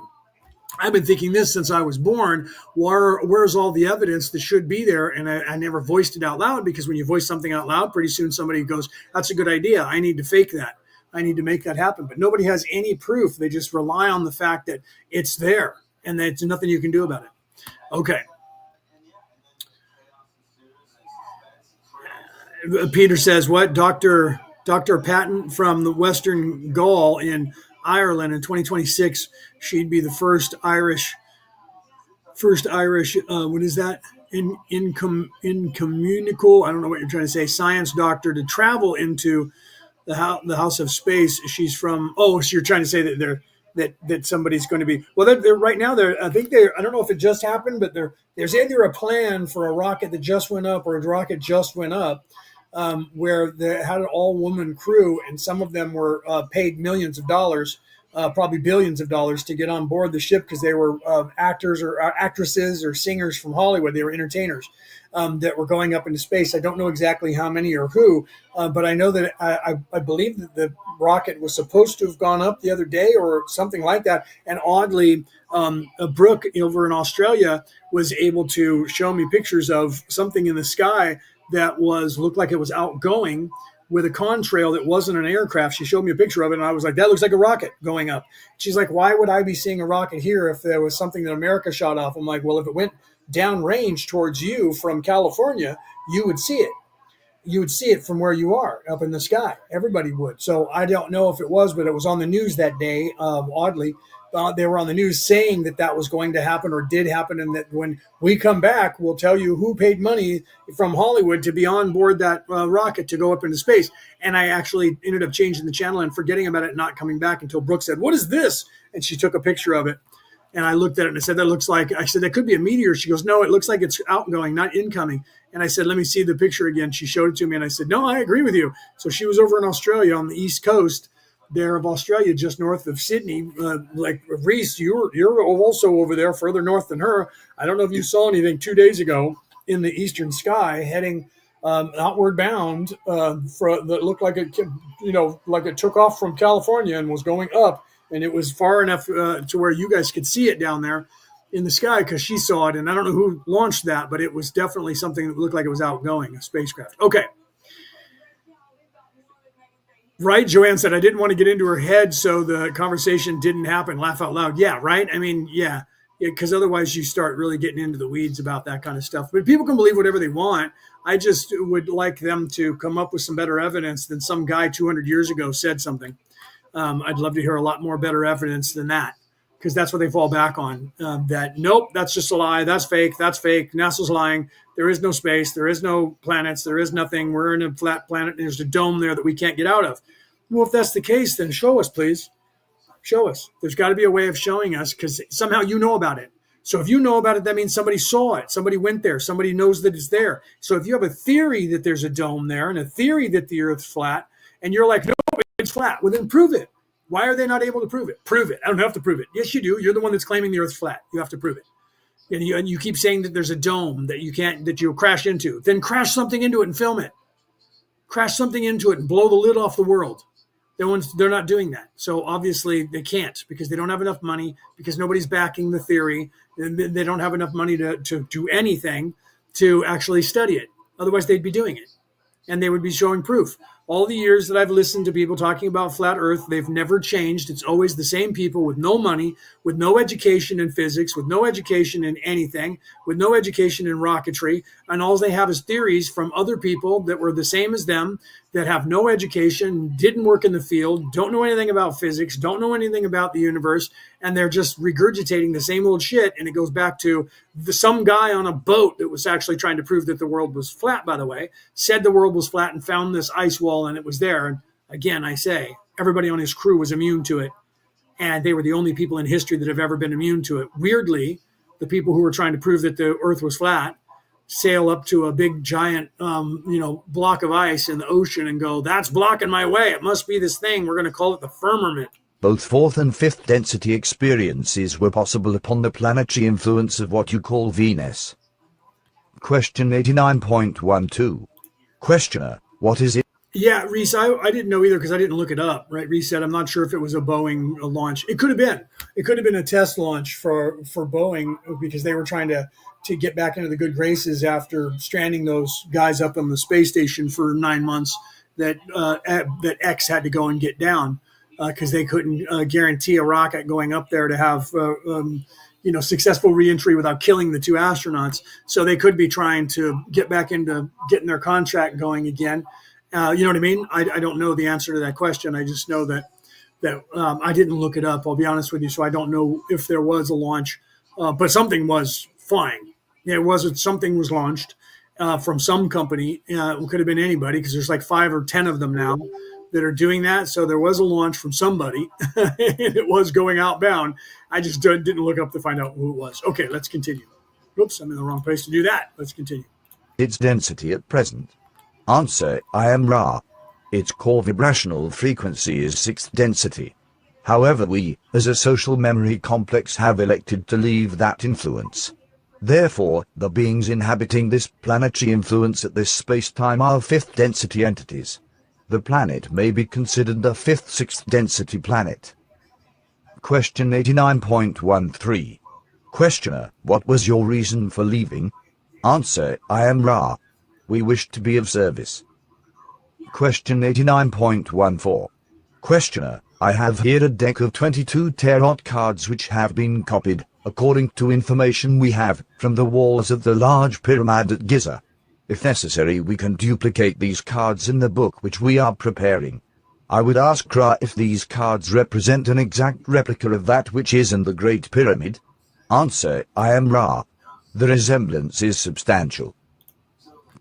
I've been thinking this since I was born. Where's all the evidence that should be there? And I never voiced it out loud, because when you voice something out loud, pretty soon somebody goes, that's a good idea. I need to fake that. I need to make that happen. But nobody has any proof. They just rely on the fact that it's there and that there's nothing you can do about it. Okay. Peter says, what? Dr. Patton from the Western Gaul in Ireland in 2026, she'd be the first Irish, what is that? Incommunicable, I don't know what you're trying to say, science doctor to travel into the house of space. She's from, so you're trying to say that that somebody's going to be, well, they're right now, I don't know if it just happened, but there's either a plan for a rocket that just went up or a rocket just went up, where they had an all-woman crew, and some of them were paid millions of dollars, probably billions of dollars, to get on board the ship, because they were actors or actresses or singers from Hollywood. They were entertainers that were going up into space. I don't know exactly how many or who, but I know that I believe that the rocket was supposed to have gone up the other day or something like that. And oddly, Brooke over in Australia was able to show me pictures of something in the sky that looked like it was outgoing with a contrail that wasn't an aircraft. She showed me a picture of it, and I was like, that looks like a rocket going up. She's like, why would I be seeing a rocket here if there was something that America shot off? I'm like, well, if it went downrange towards you from California, you would see it. You would see it from where you are up in the sky. Everybody would. So I don't know if it was, but it was on the news that day, oddly. They were on the news saying that was going to happen or did happen, and that when we come back, we'll tell you who paid money from Hollywood to be on board that rocket to go up into space. And I actually ended up changing the channel and forgetting about it and not coming back until Brooke said, what is this? And she took a picture of it. And I looked at it and I said, I said, that could be a meteor. She goes, no, it looks like it's outgoing, not incoming. And I said, let me see the picture again. She showed it to me, and I said, no, I agree with you. So she was over in Australia on the East Coast there of Australia, just north of Sydney. Like Reese, you're also over there further north than her. I don't know if you saw anything 2 days ago in the eastern sky heading outward bound that looked like it took off from California and was going up. And it was far enough to where you guys could see it down there in the sky, because she saw it. And I don't know who launched that, but it was definitely something that looked like it was outgoing, a spacecraft. Okay. Right, Joanne said, I didn't want to get into her head, so the conversation didn't happen. Laugh out loud. Yeah, right? I mean, yeah, because otherwise you start really getting into the weeds about that kind of stuff. But people can believe whatever they want. I just would like them to come up with some better evidence than some guy 200 years ago said something. I'd love to hear a lot more better evidence than that, because that's what they fall back on. That, nope, that's just a lie. That's fake. NASA's lying. There is no space. There is no planets. There is nothing. We're in a flat planet, and there's a dome there that we can't get out of. Well, if that's the case, then show us, please. Show us. There's got to be a way of showing us, because somehow you know about it. So if you know about it, that means somebody saw it. Somebody went there. Somebody knows that it's there. So if you have a theory that there's a dome there and a theory that the Earth's flat, and you're like, no, it's flat, well, then prove it. Why are they not able to prove it? Prove it. I don't have to prove it. Yes, you do. You're the one that's claiming the Earth's flat. You have to prove it. And you keep saying that there's a dome that you'll crash into. Then crash something into it and film it. Crash something into it and blow the lid off the world. They're not doing that. So obviously they can't, because they don't have enough money, because nobody's backing the theory. And they don't have enough money to do anything to actually study it. Otherwise they'd be doing it, and they would be showing proof. All the years that I've listened to people talking about flat Earth, they've never changed. It's always the same people with no money, with no education in physics, with no education in anything, with no education in rocketry. And all they have is theories from other people that were the same as them, that have no education, didn't work in the field, don't know anything about physics, don't know anything about the universe, and they're just regurgitating the same old shit. And it goes back to some guy on a boat that was actually trying to prove that the world was flat, by the way, said the world was flat and found this ice wall, and it was there. And again, I say, everybody on his crew was immune to it, and they were the only people in history that have ever been immune to it. Weirdly, the people who were trying to prove that the Earth was flat sail up to a big giant, block of ice in the ocean and go, "That's blocking my way. It must be this thing. We're going to call it the firmament." Both fourth and fifth density experiences were possible upon the planetary influence of what you call Venus. Question 89.12. Questioner, what is it? Yeah, Reese, I didn't know either because I didn't look it up, right? Reese said, I'm not sure if it was a Boeing launch. It could have been. It could have been a test launch for Boeing because they were trying to get back into the good graces after stranding those guys up on the space station for 9 months that X had to go and get down because they couldn't guarantee a rocket going up there to have successful reentry without killing the two astronauts. So they could be trying to get back into getting their contract going again. You know what I mean? I don't know the answer to that question. I just know that I didn't look it up. I'll be honest with you. So I don't know if there was a launch, but something was flying. Yeah, something was launched from some company. It could have been anybody because there's like 5 or 10 of them now that are doing that. So there was a launch from somebody and it was going outbound. I just didn't look up to find out who it was. Okay, let's continue. Oops, I'm in the wrong place to do that. Let's continue. Its density at present. Answer, I am Ra. Its core vibrational frequency is 6th density. However, we, as a social memory complex, have elected to leave that influence. Therefore, the beings inhabiting this planetary influence at this space-time are 5th density entities. The planet may be considered a 5th 6th density planet. Question 89.13. Questioner, what was your reason for leaving? Answer, I am Ra. We wish to be of service. Question 89.14. Questioner, I have here a deck of 22 tarot cards which have been copied, according to information we have, from the walls of the large pyramid at Giza. If necessary, we can duplicate these cards in the book which we are preparing. I would ask Ra if these cards represent an exact replica of that which is in the Great Pyramid. Answer, I am Ra. The resemblance is substantial.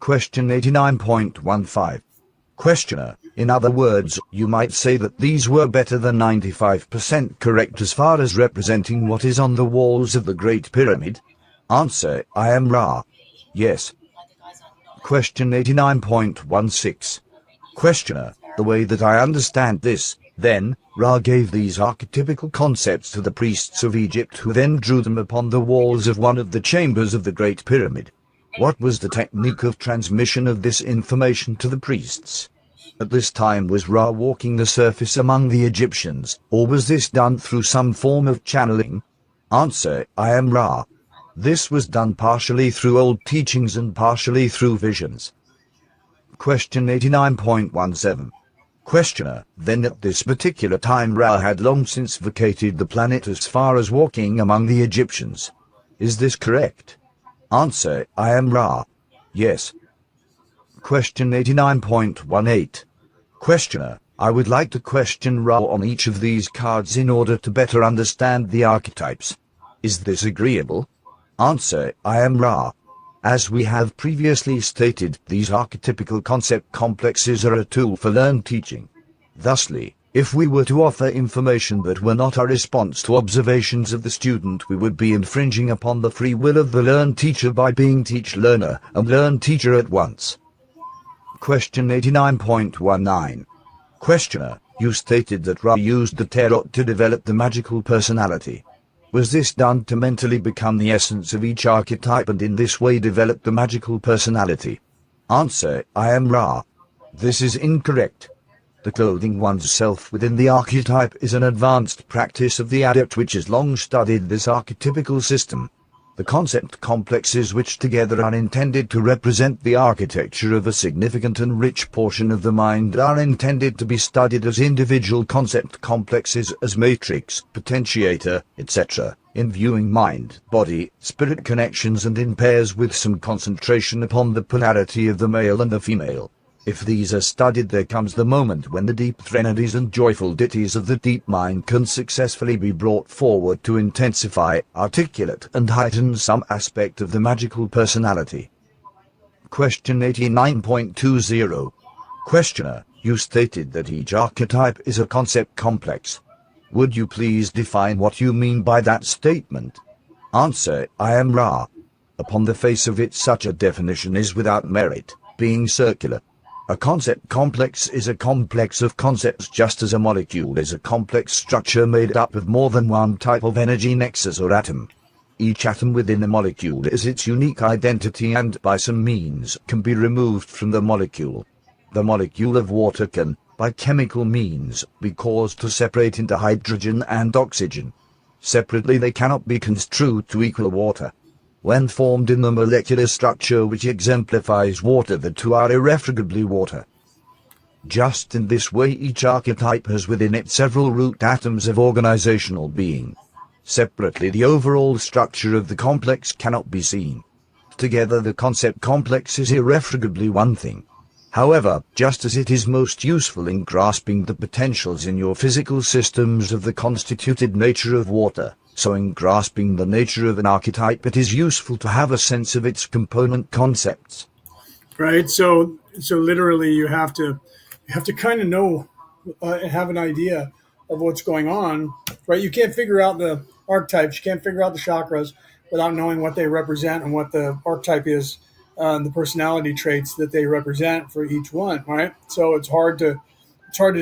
Question 89.15. Questioner, in other words, you might say that these were better than 95% correct as far as representing what is on the walls of the Great Pyramid? Answer, I am Ra. Yes. Question 89.16. Questioner, the way that I understand this, then, Ra gave these archetypical concepts to the priests of Egypt who then drew them upon the walls of one of the chambers of the Great Pyramid. What was the technique of transmission of this information to the priests? At this time, was Ra walking the surface among the Egyptians, or was this done through some form of channeling? Answer, I am Ra. This was done partially through old teachings and partially through visions. Question 89.17. Questioner, then at this particular time Ra had long since vacated the planet as far as walking among the Egyptians. Is this correct? Answer, I am Ra. Yes. Question 89.18. Questioner, I would like to question Ra on each of these cards in order to better understand the archetypes. Is this agreeable? Answer, I am Ra. As we have previously stated, these archetypical concept complexes are a tool for learned teaching. Thusly, if we were to offer information that were not a response to observations of the student, we would be infringing upon the free will of the learned teacher by being teach-learner and learned teacher at once. Question 89.19. Questioner, you stated that Ra used the tarot to develop the magical personality. Was this done to mentally become the essence of each archetype and in this way develop the magical personality? Answer, I am Ra. This is incorrect. The clothing one's self within the archetype is an advanced practice of the adept which has long studied this archetypical system. The concept complexes which together are intended to represent the architecture of a significant and rich portion of the mind are intended to be studied as individual concept complexes as matrix, potentiator, etc., in viewing mind, body, spirit connections and in pairs with some concentration upon the polarity of the male and the female. If these are studied, there comes the moment when the deep threnodies and joyful ditties of the deep mind can successfully be brought forward to intensify, articulate and heighten some aspect of the magical personality. Question 89.20. Questioner, You stated that each archetype is a concept complex. Would you please define what you mean by that statement? Answer: I am Ra. Upon the face of it, such a definition is without merit, being circular. A concept complex is a complex of concepts, just as a molecule is a complex structure made up of more than one type of energy nexus or atom. Each atom within a molecule is its unique identity and by some means can be removed from the molecule. The molecule of water can, by chemical means, be caused to separate into hydrogen and oxygen. Separately they cannot be construed to equal water. When formed in the molecular structure which exemplifies water, the two are irrefragably water. Just in this way, each archetype has within it several root atoms of organizational being. Separately, the overall structure of the complex cannot be seen. Together, the concept complex is irrefragably one thing. However, just as it is most useful in grasping the potentials in your physical systems of the constituted nature of water, so in grasping the nature of an archetype it is useful to have a sense of its component concepts. Right. So literally you have to kind of know, have an idea of what's going on, right? You can't figure out the archetypes, you can't figure out the chakras without knowing what they represent and what the archetype is, the personality traits that they represent for each one, right? So it's hard to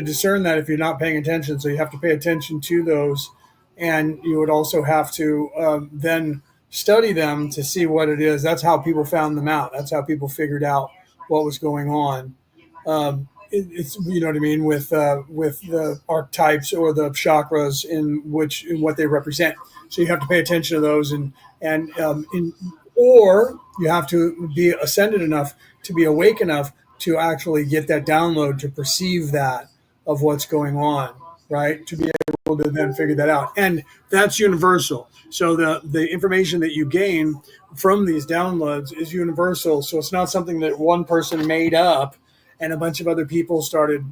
discern that if you're not paying attention. So you have to pay attention to those, and you would also have to then study them to see what it is. That's how people found them out. That's how people figured out what was going on. It's, you know what I mean, with the archetypes or the chakras in what they represent. So you have to pay attention to those, or you have to be ascended enough to be awake enough to actually get that download to perceive that of what's going on, right? To be able to then figure that out, and that's universal. So the information that you gain from these downloads is universal. So it's not something that one person made up and a bunch of other people started,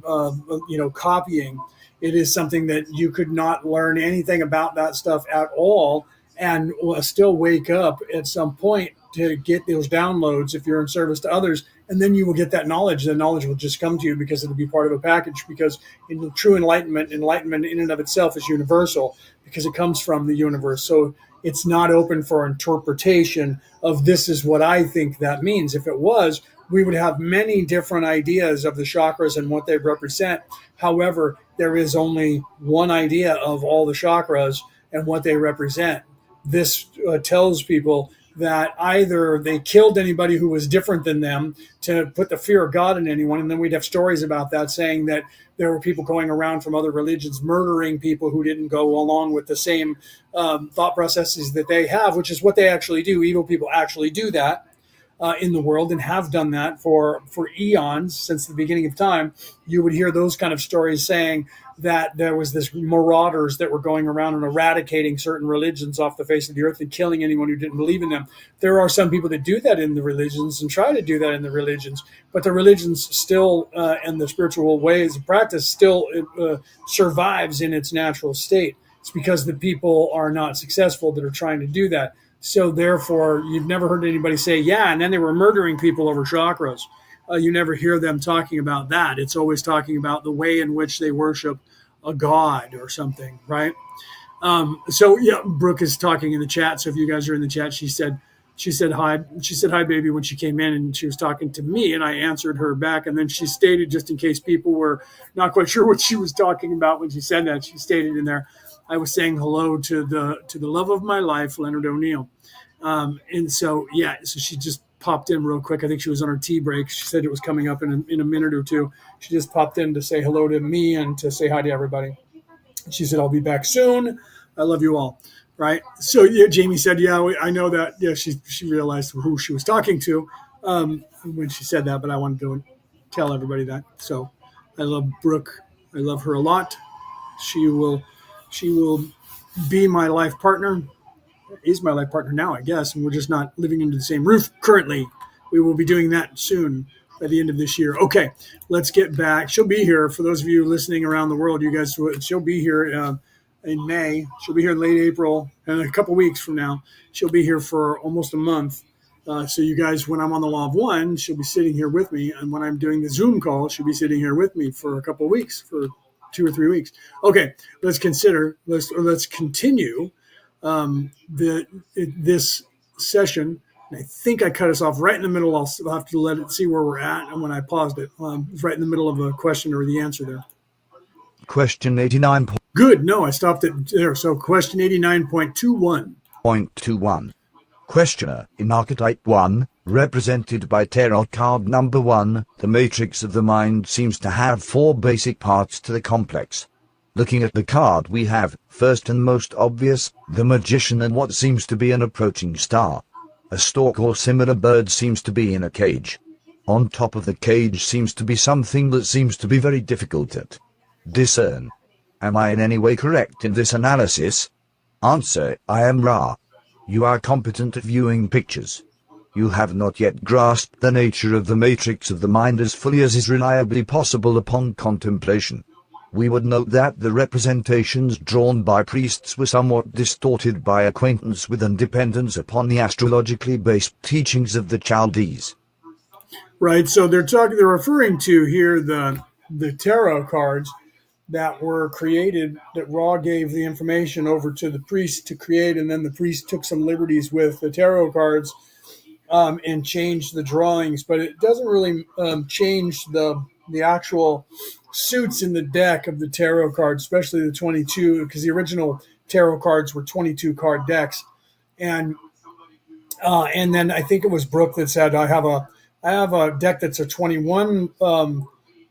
copying. It is something that you could not learn anything about that stuff at all, and still wake up at some point to get those downloads if you're in service to others, and then you will get that knowledge. The knowledge will just come to you because it'll be part of a package, because in true enlightenment in and of itself is universal because it comes from the universe. So it's not open for interpretation of this is what I think that means. If it was, we would have many different ideas of the chakras and what they represent. However, there is only one idea of all the chakras and what they represent. This tells people that either they killed anybody who was different than them to put the fear of God in anyone, and then we'd have stories about that saying that there were people going around from other religions murdering people who didn't go along with the same thought processes that they have, which is what they actually do. Evil people actually do that in the world and have done that for eons, since the beginning of time. You would hear those kind of stories saying that there was this marauders that were going around and eradicating certain religions off the face of the earth and killing anyone who didn't believe in them. There are some people that do that in the religions and try to do that in the religions, but the religions still and the spiritual ways of practice still survives in its natural state. It's because the people are not successful that are trying to do that. So therefore, you've never heard anybody say, yeah, and then they were murdering people over chakras. You never hear them talking about that. It's always talking about the way in which they worship a god or something, right? So yeah, Brooke is talking in the chat. So if you guys are in the chat, she said hi. She said hi, baby, when she came in, and she was talking to me, and I answered her back. And then she stated, just in case people were not quite sure what she was talking about when she said that, she stated in there, I was saying hello to the love of my life, Leonard O'Neill. And so, yeah, so she just popped in real quick. I think she was on her tea break. She said it was coming up in a minute or two. She just popped in to say hello to me and to say hi to everybody. She said, I'll be back soon. I love you all. Right. So, yeah, Jamie said, yeah, I know that. Yeah, she realized who she was talking to when she said that, but I wanted to tell everybody that. So I love Brooke. I love her a lot. She will be my life partner. Is my life partner now, I guess, and we're just not living under the same roof currently. We will be doing that soon, by the end of this year. Okay, let's get back. She'll be here for those of you listening around the world. You guys, she'll be here in May. She'll be here in late April, and a couple weeks from now. She'll be here for almost a month, So you guys, when I'm on the Law of One, she'll be sitting here with me, and when I'm doing the Zoom call, she'll be sitting here with me for a couple of weeks, for 2 or 3 weeks. Okay, let's continue this session. And I think I cut us off right in the middle. I'll have to let it see where we're at, and when I paused it, it's right in the middle of a question or the answer there. Question 89. Good. No, I stopped it there. So question 89.21. Questioner, in archetype 1, represented by tarot card number 1, the matrix of the mind seems to have 4 basic parts to the complex. Looking at the card we have, first and most obvious, the magician and what seems to be an approaching star. A stork or similar bird seems to be in a cage. On top of the cage seems to be something that seems to be very difficult to discern. Am I in any way correct in this analysis? Answer, I am Ra. You are competent at viewing pictures. You have not yet grasped the nature of the matrix of the mind as fully as is reliably possible upon contemplation. We would note that the representations drawn by priests were somewhat distorted by acquaintance with and dependence upon the astrologically based teachings of the Chaldees. Right, so they're referring to here the tarot cards that were created, that Ra gave the information over to the priest to create, and then the priest took some liberties with the tarot cards and changed the drawings, but it doesn't really change the actual suits in the deck of the tarot cards, especially the 22, because the original tarot cards were 22 card decks, and then I think it was Brooke that said, I have a deck that's a 21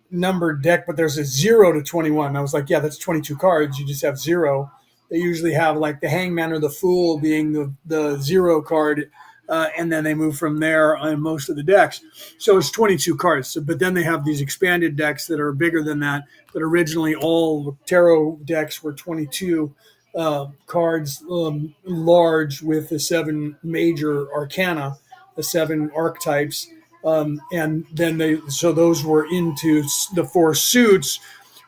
numbered deck, but there's a 0 to 21. And I was like, yeah, that's 22 cards. You just have 0. They usually have like the Hangman or the Fool being the 0 card, and then they move from there on most of the decks. So it's 22 cards. So, but then they have these expanded decks that are bigger than that. But originally, all tarot decks were 22 cards, large, with the 7 major arcana, the 7 archetypes. And then those were into the 4 suits,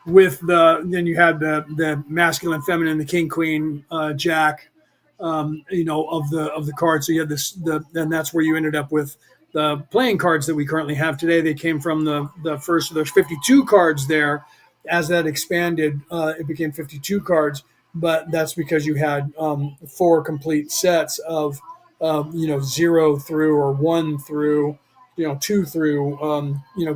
with then you had the masculine, feminine, the king, queen, jack, of the cards. So you had and that's where you ended up with the playing cards that we currently have today. They came from the first. There's 52 cards there. As that expanded, it became 52 cards, but that's because you had 4 complete sets of 0 through, or 1 through, 2 through,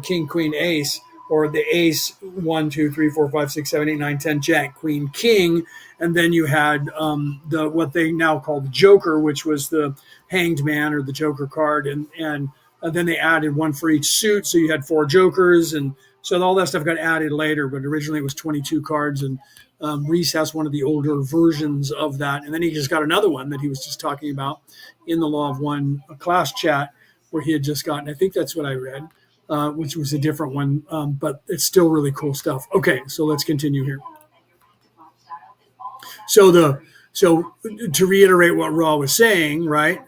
king, queen, ace, or the ace, 1, 2, 3, 4, 5, 6, 7, 8, 9, 10, jack, queen, king. And then you had what they now call the Joker, which was the hanged man, or the Joker card. And then they added 1 for each suit. So you had 4 Jokers. And so all that stuff got added later, but originally it was 22 cards. And Reese has one of the older versions of that. And then he just got another one that he was just talking about in the Law of One class chat, where he had just gotten. I think that's what I read, which was a different one, but it's still really cool stuff. Okay, so let's continue here. So to reiterate what Ra was saying, right?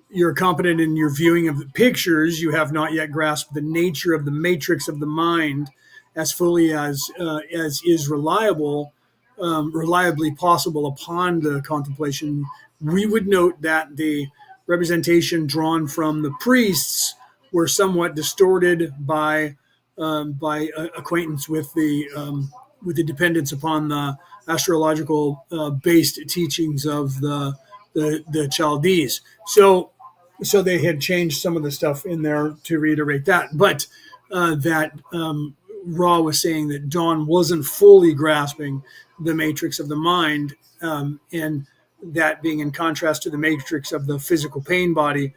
You're competent in your viewing of the pictures. You have not yet grasped the nature of the matrix of the mind as fully as is reliably possible upon the contemplation. We would note that the representation drawn from the priests were somewhat distorted by acquaintance with the dependence upon the astrological based teachings of the Chaldees. So they had changed some of the stuff in there to reiterate that, but Ra was saying that Dawn wasn't fully grasping the matrix of the mind, and that being in contrast to the matrix of the physical pain body,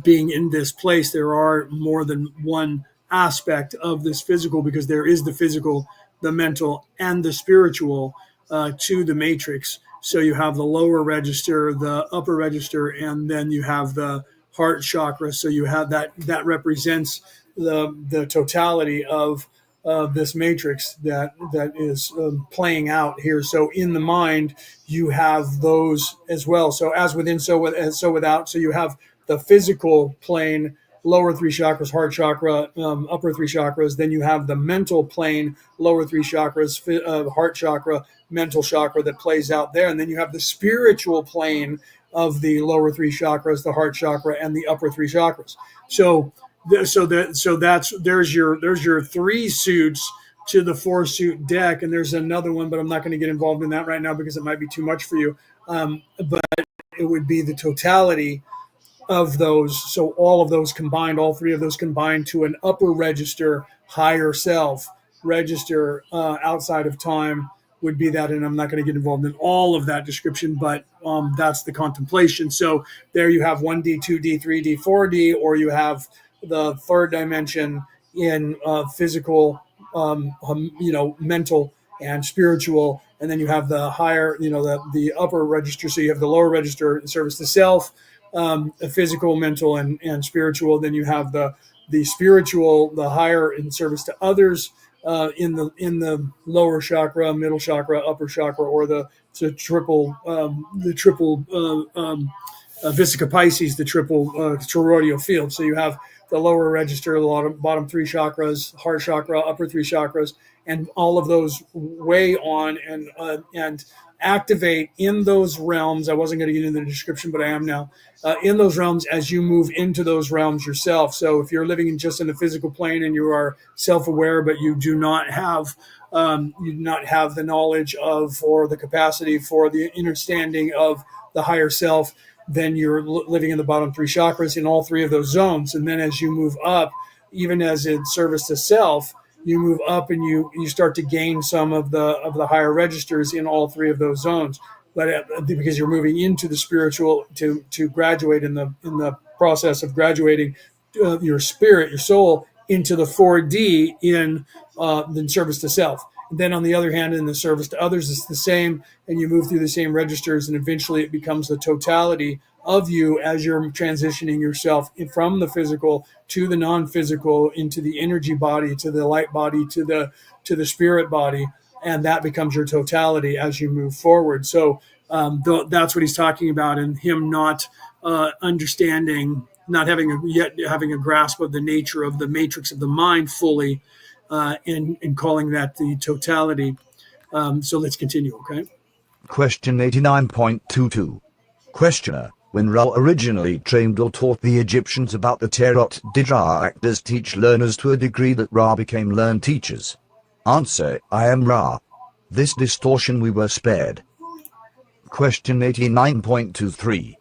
being in this place. There are more than one aspect of this physical, because there is the physical, the mental, and the spiritual to the matrix. So you have the lower register, the upper register, and then you have the heart chakra. So you have that represents the totality of this matrix that is playing out here. So in the mind, you have those as well. So as within, so without. So you have the physical plane, lower 3 chakras, heart chakra, upper 3 chakras. Then you have the mental plane, lower 3 chakras, heart chakra, mental chakra, that plays out there. And then you have the spiritual plane, of the lower three chakras, the heart chakra, and the upper three chakras. So there's your three suits to the four suit deck, and there's another one, but I'm not going to get involved in that right now because it might be too much for you. But it would be the totality of those. So all of those combined, all three of those combined to an upper register, higher self register outside of time would be that. And I'm not going to get involved in all of that description, but that's the contemplation. So there you have 1D, 2D, 3D, 4D, or you have the third dimension in physical, mental and spiritual. And then you have the higher, the upper register. So you have the lower register in service to self, physical, mental, and spiritual. Then you have the spiritual, the higher in service to others, in the lower chakra, middle chakra, upper chakra, or the triple Vesica Pisces, the triple toroidal field. So you have the lower register, the bottom three chakras, heart chakra, upper three chakras, and all of those weigh on and activate in those realms. I wasn't going to get into the description, but I am now. In those realms as you move into those realms yourself. So if you're living just in the physical plane and you are self-aware, but you do not have the knowledge of or the capacity for the understanding of the higher self, then you're living in the bottom three chakras in all three of those zones. And then as you move up, even as in service to self, you move up and you start to gain some of the higher registers in all three of those zones. But because you're moving into the spiritual to graduate in the process of graduating your spirit, your soul into the 4D in service to self. And then on the other hand, in the service to others, it's the same, and you move through the same registers, and eventually it becomes the totality of you as you're transitioning yourself from the physical to the non-physical, into the energy body, to the light body, to the spirit body, and that becomes your totality as you move forward. So that's what he's talking about, and him not understanding, not having a grasp of the nature of the matrix of the mind fully, and calling that the totality. So let's continue, okay? Question 89.22. Questioner: when Ra originally trained or taught the Egyptians about the Tarot, did Ra actors teach learners to a degree that Ra became learned teachers? Answer: I am Ra. This distortion we were spared. Question 89.23.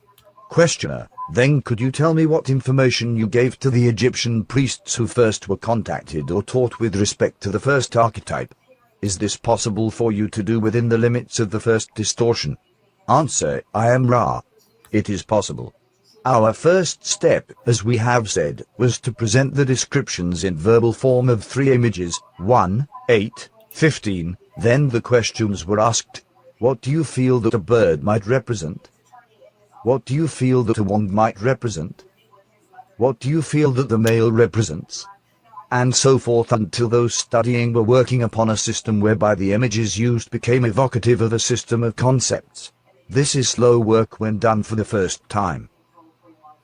Questioner: then could you tell me what information you gave to the Egyptian priests who first were contacted or taught with respect to the first archetype? Is this possible for you to do within the limits of the first distortion? Answer: I am Ra. It is possible. Our first step, as we have said, was to present the descriptions in verbal form of 3 images, 1, 8, 15, then the questions were asked. What do you feel that a bird might represent? What do you feel that a wand might represent? What do you feel that the male represents? And so forth, until those studying were working upon a system whereby the images used became evocative of a system of concepts. This is slow work when done for the first time.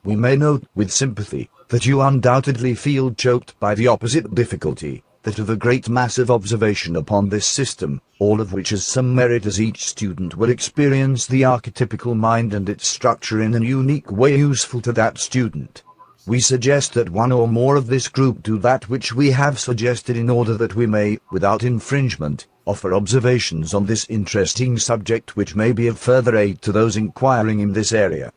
We may note with sympathy that you undoubtedly feel choked by the opposite difficulty, that of a great mass of observation upon this system, all of which has some merit, as each student will experience the archetypical mind and its structure in a unique way useful to that student. We suggest that one or more of this group do that which we have suggested in order that we may, without infringement, offer observations on this interesting subject which may be of further aid to those inquiring in this area.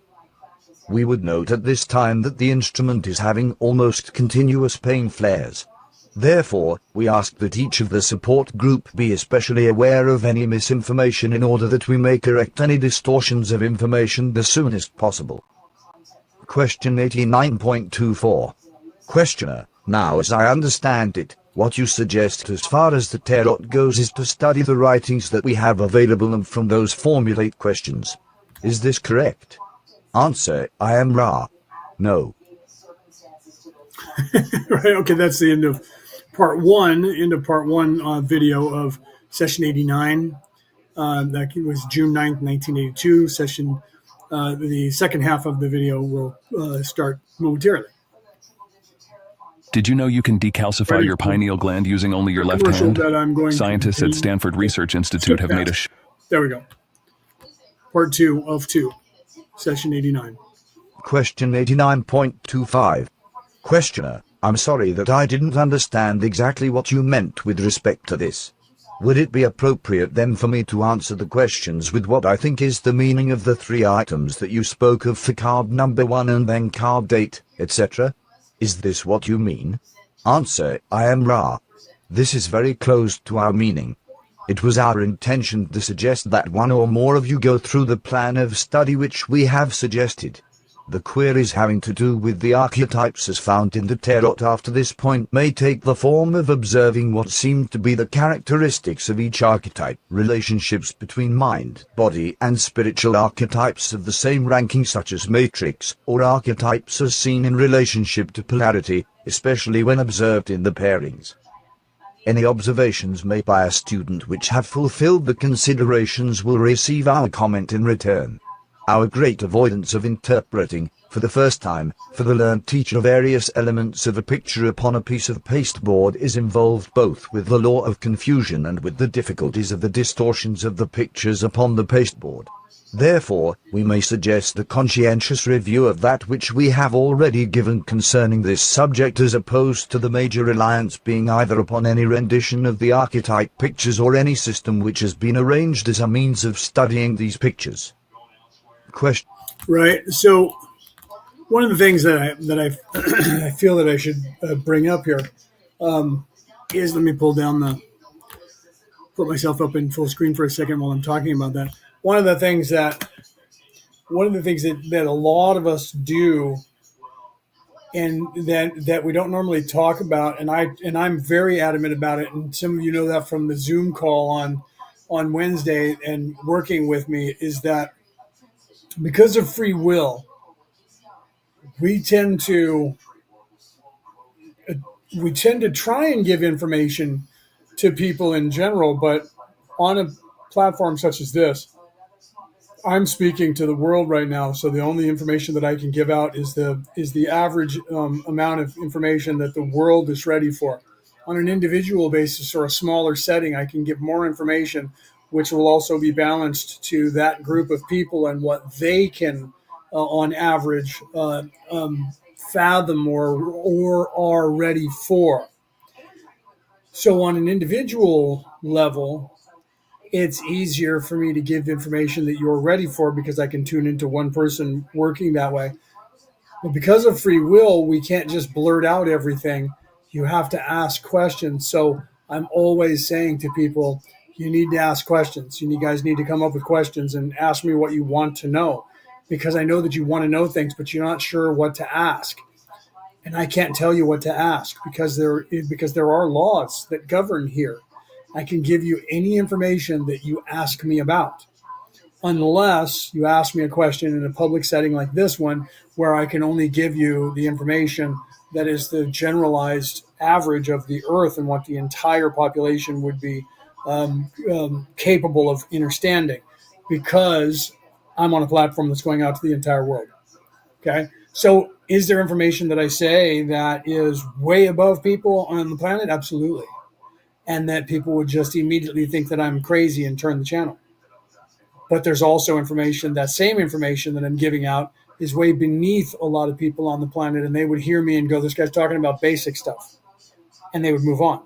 We would note at this time that the instrument is having almost continuous pain flares. Therefore, we ask that each of the support group be especially aware of any misinformation in order that we may correct any distortions of information the soonest possible. Question 89.24. Questioner: now as I understand it, what you suggest as far as the tarot goes is to study the writings that we have available and from those formulate questions. Is this correct? Answer: I am Ra. No. Right, okay, that's the end of part one video of session 89. That was June 9th, 1982. The second half of the video will start momentarily. Did you know you can decalcify your pineal gland using only your left hand? Scientists at Stanford Research Institute have made a There we go. Part 2 of 2. Session 89. Question 89.25. Questioner, I'm sorry that I didn't understand exactly what you meant with respect to this. Would it be appropriate then for me to answer the questions with what I think is the meaning of the three items that you spoke of for card number 1 and then card 8, etc.? Is this what you mean? Answer, I am Ra. This is very close to our meaning. It was our intention to suggest that one or more of you go through the plan of study which we have suggested. The queries having to do with the archetypes as found in the tarot after this point may take the form of observing what seem to be the characteristics of each archetype, relationships between mind, body and spiritual archetypes of the same ranking such as matrix, or archetypes as seen in relationship to polarity, especially when observed in the pairings. Any observations made by a student which have fulfilled the considerations will receive our comment in return. Our great avoidance of interpreting, for the first time, for the learned teacher various elements of a picture upon a piece of pasteboard is involved both with the law of confusion and with the difficulties of the distortions of the pictures upon the pasteboard. Therefore, we may suggest the conscientious review of that which we have already given concerning this subject as opposed to the major reliance being either upon any rendition of the archetype pictures or any system which has been arranged as a means of studying these pictures. Question. Right. So one of the things that I feel that I should bring up here is, let me put myself up in full screen for a second while I'm talking about that. One of the things that a lot of us do, and that we don't normally talk about, and I'm very adamant about it, and some of you know that from the Zoom call on Wednesday and working with me, is that because of free will, we tend to try and give information to people in general, but on a platform such as this, I'm speaking to the world right now, so the only information that I can give out is the average amount of information that the world is ready for. On an individual basis or a smaller setting, I can give more information, which will also be balanced to that group of people and what they can, on average, fathom or are ready for. So on an individual level, it's easier for me to give information that you're ready for because I can tune into one person working that way. But because of free will, we can't just blurt out everything. You have to ask questions. So I'm always saying to people, you need to ask questions. You guys need to come up with questions and ask me what you want to know, because I know that you want to know things, but you're not sure what to ask. And I can't tell you what to ask because there are laws that govern here. I can give you any information that you ask me about, unless you ask me a question in a public setting like this one, where I can only give you the information that is the generalized average of the earth and what the entire population would be capable of understanding, because I'm on a platform that's going out to the entire world. Okay. So is there information that I say that is way above people on the planet? Absolutely. And that people would just immediately think that I'm crazy and turn the channel. But there's also information, that same information that I'm giving out is way beneath a lot of people on the planet, and they would hear me and go, this guy's talking about basic stuff, and they would move on.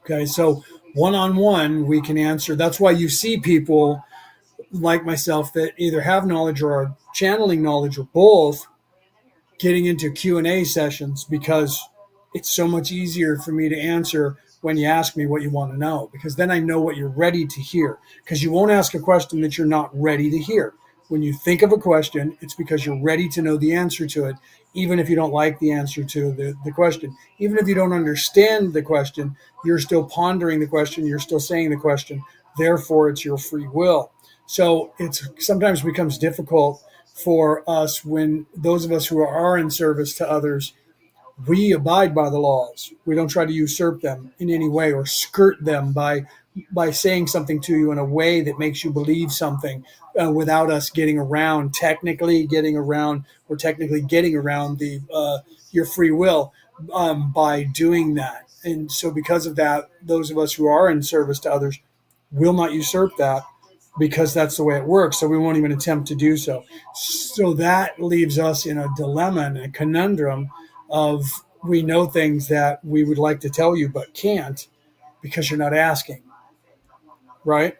Okay, so one-on-one, we can answer. That's why you see people like myself that either have knowledge or are channeling knowledge or both, getting into Q&A sessions, because it's so much easier for me to answer when you ask me what you want to know, because then I know what you're ready to hear, because you won't ask a question that you're not ready to hear. When you think of a question, it's because you're ready to know the answer to it, even if you don't like the answer to the question. Even if you don't understand the question, you're still pondering the question, you're still saying the question. Therefore, it's your free will. So it sometimes becomes difficult for us, when those of us who are in service to others, we abide by the laws. We don't try to usurp them in any way or skirt them by saying something to you in a way that makes you believe something without us technically getting around the your free will by doing that. And so because of that, those of us who are in service to others will not usurp that, because that's the way it works. So we won't even attempt to do so. So that leaves us in a dilemma and a conundrum of we know things that we would like to tell you but can't because you're not asking, right?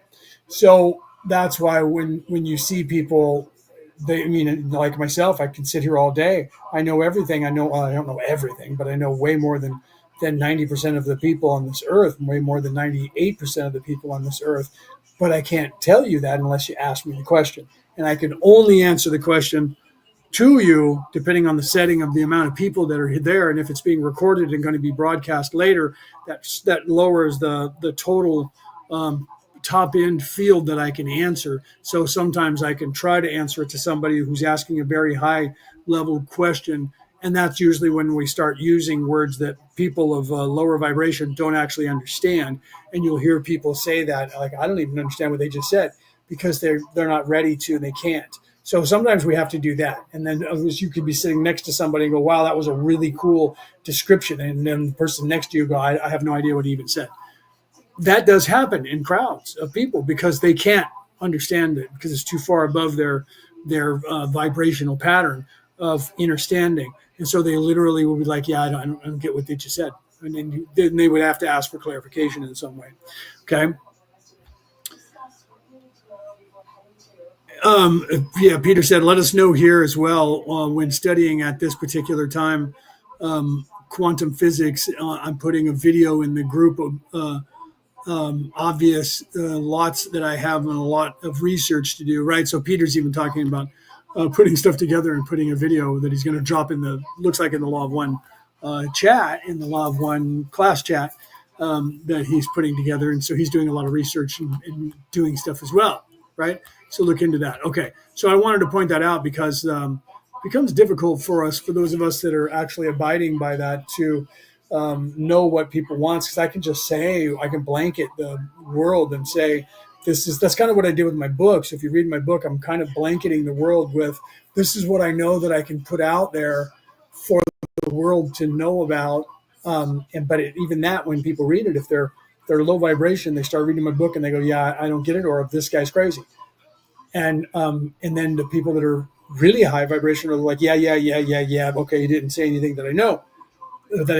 So that's why when you see people, I mean, like myself, I can sit here all day. I know everything. I know, well, I don't know everything, but I know way more than 90% of the people on this earth, way more than 98% of the people on this earth. But I can't tell you that unless you ask me the question. And I can only answer the question to you depending on the setting of the amount of people that are there, and if it's being recorded and going to be broadcast later, that lowers the total top end field that I can answer. So sometimes I can try to answer it to somebody who's asking a very high level question, and that's usually when we start using words that people of lower vibration don't actually understand. And you'll hear people say that, like, I don't even understand what they just said, because they're not ready to, and they can't. So sometimes we have to do that. And then you could be sitting next to somebody and go, wow, that was a really cool description. And then the person next to you go, I have no idea what he even said. That does happen in crowds of people because they can't understand it because it's too far above their vibrational pattern of understanding. And so they literally will be like, yeah, I don't get what they just said. And then they would have to ask for clarification in some way. Okay. Yeah, Peter said, let us know here as well when studying at this particular time quantum physics. I'm putting a video in the group of obvious lots that I have and a lot of research to do, right? So Peter's even talking about putting stuff together and putting a video that he's going to drop in looks like in the Law of One chat, in the Law of One class chat that he's putting together. And so he's doing a lot of research and doing stuff as well, right? So look into that. Okay. So I wanted to point that out because it becomes difficult for us, for those of us that are actually abiding by that, to know what people want. Because I can just say, I can blanket the world and say, that's kind of what I did with my books. If you read my book, I'm kind of blanketing the world with, this is what I know that I can put out there for the world to know about. Even that, when people read it, if they're low vibration, they start reading my book and they go, yeah, I don't get it, or this guy's crazy. And then the people that are really high vibration are like, yeah. Okay, you didn't say anything that I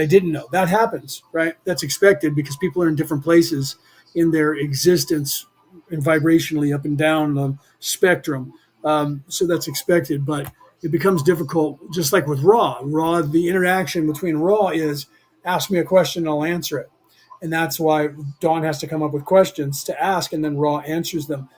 didn't know. That happens, right? That's expected because people are in different places in their existence and vibrationally up and down the spectrum. So that's expected, but it becomes difficult, just like with Raw. The interaction between Raw is ask me a question, I'll answer it. And that's why Dawn has to come up with questions to ask, and then Raw answers them.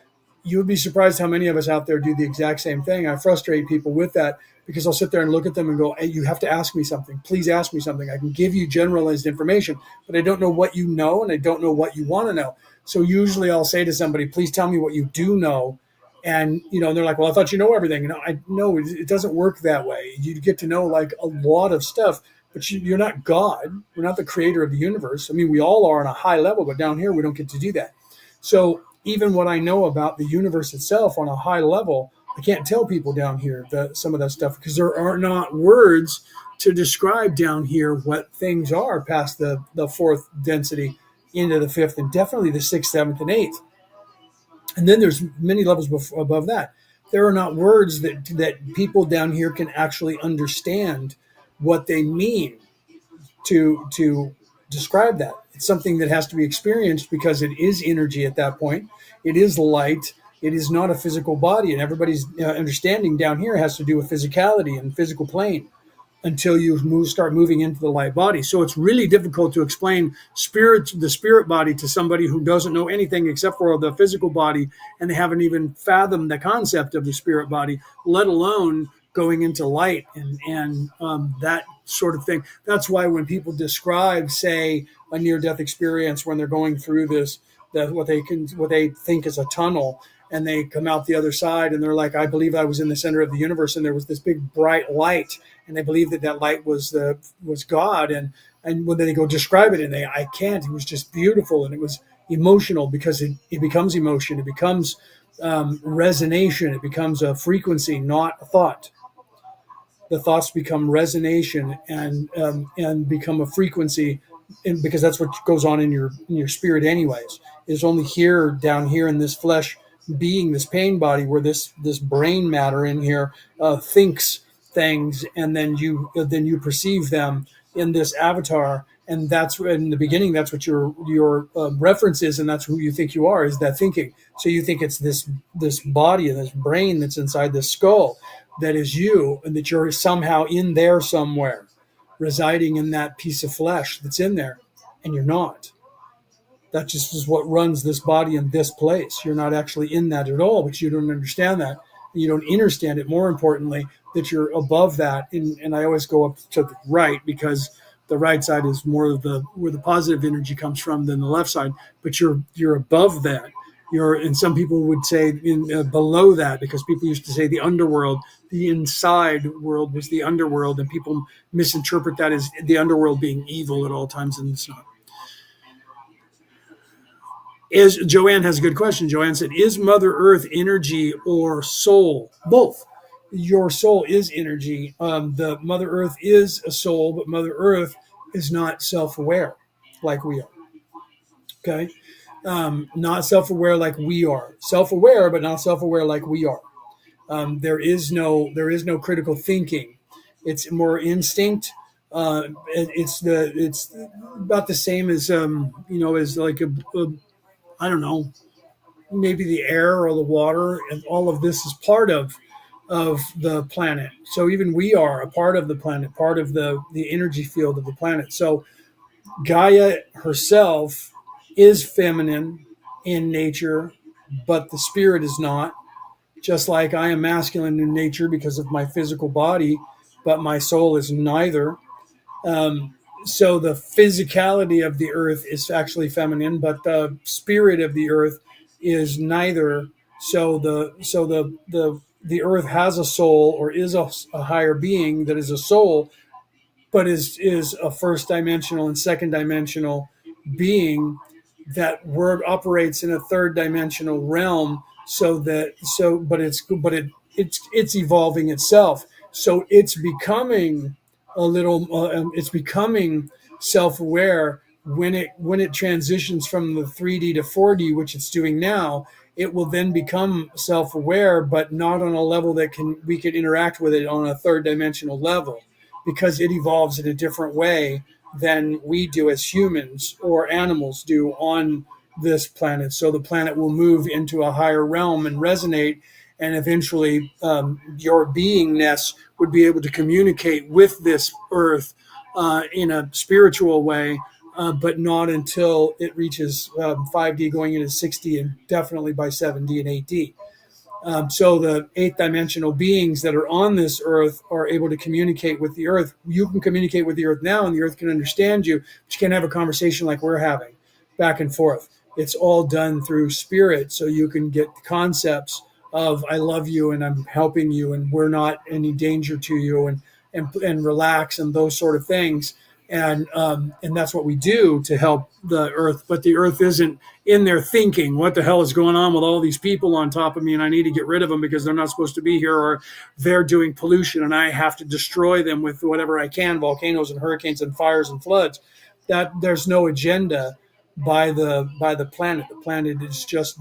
You would be surprised how many of us out there do the exact same thing. I frustrate people with that because I'll sit there and look at them and go, hey, you have to ask me something. Please ask me something. I can give you generalized information, but I don't know what you know and I don't know what you want to know. So usually I'll say to somebody, please tell me what you do know. And, they're like, well, I thought you know everything. I know it doesn't work that way. You get to know like a lot of stuff, but you're not God. We're not the creator of the universe. I mean, we all are on a high level, but down here we don't get to do that. So even what I know about the universe itself on a high level, I can't tell people down here some of that stuff because there are not words to describe down here what things are past the fourth density into the fifth, and definitely the sixth, seventh, and eighth. And then there's many levels above that. There are not words that people down here can actually understand what they mean to describe that. It's something that has to be experienced because it is energy at that point. It is light. It is not a physical body. And everybody's understanding down here has to do with physicality and physical plane until you start moving into the light body. So it's really difficult to explain the spirit body to somebody who doesn't know anything except for the physical body, and they haven't even fathomed the concept of the spirit body, let alone going into light and that sort of thing. That's why when people describe, say, a near-death experience when they're going through what they think is a tunnel, and they come out the other side and they're like, I believe I was in the center of the universe and there was this big bright light, and they believe that light was God, and when they go describe it and I can't, it was just beautiful and it was emotional because it becomes emotion, it becomes resonation, it becomes a frequency, not a thought. The thoughts become resonation and become a frequency, because that's what goes on in your spirit anyways. It's only down here in this flesh being, this pain body, where this brain matter in here thinks things, and then you perceive them in this avatar. And that's in the beginning. That's what your reference is, and that's who you think you are. Is that thinking? So you think it's this body and this brain that's inside this skull that is you, and that you're somehow in there somewhere, residing in that piece of flesh that's in there, and you're not. That just is what runs this body in this place. You're not actually in that at all, but you don't understand that. You don't understand it, more importantly, that you're above that. And I always go up to the right, because the right side is more of where the positive energy comes from than the left side. But you're above that. And some people would say below that, because people used to say the underworld, the inside world was the underworld, and people misinterpret that as the underworld being evil at all times, and it's not. Joanne has a good question. Joanne said, is Mother Earth energy or soul? Both. Your soul is energy. The Mother Earth is a soul, but Mother Earth is not self-aware like we are. Okay? Not self-aware like we are. Self-aware, but not self-aware like we are. There is no critical thinking. It's more instinct. It's about the same as as like I don't know, maybe the air or the water, and all of this is part of the planet. So even we are a part of the planet, part of the energy field of the planet. So Gaia herself is feminine in nature, but the spirit is not. Just like I am masculine in nature because of my physical body, but my soul is neither. So the physicality of the earth is actually feminine, but the spirit of the earth is neither. So the earth has a soul, or is a higher being that is a soul, but is a first dimensional and second dimensional being that operates in a third dimensional realm. It's evolving itself. So it's becoming it's becoming self-aware when it transitions from the 3D to 4D, which it's doing now. It will then become self-aware, but not on a level that we can interact with it on a third dimensional level, because it evolves in a different way than we do as humans or animals do on this planet. So the planet will move into a higher realm and resonate, and eventually your beingness would be able to communicate with this earth in a spiritual way, but not until it reaches 5D going into 6D, and definitely by 7D and 8D. So the eighth dimensional beings that are on this earth are able to communicate with the earth. You can communicate with the earth now, and the earth can understand you, but you can't have a conversation like we're having, back and forth. It's all done through spirit, so you can get concepts of I love you and I'm helping you and we're not any danger to you, and relax, and those sort of things. And that's what we do to help the earth. But the earth isn't in there thinking, what the hell is going on with all these people on top of me, and I need to get rid of them because they're not supposed to be here, or they're doing pollution and I have to destroy them with whatever I can, volcanoes and hurricanes and fires and floods. That there's no agenda by the planet. The planet is just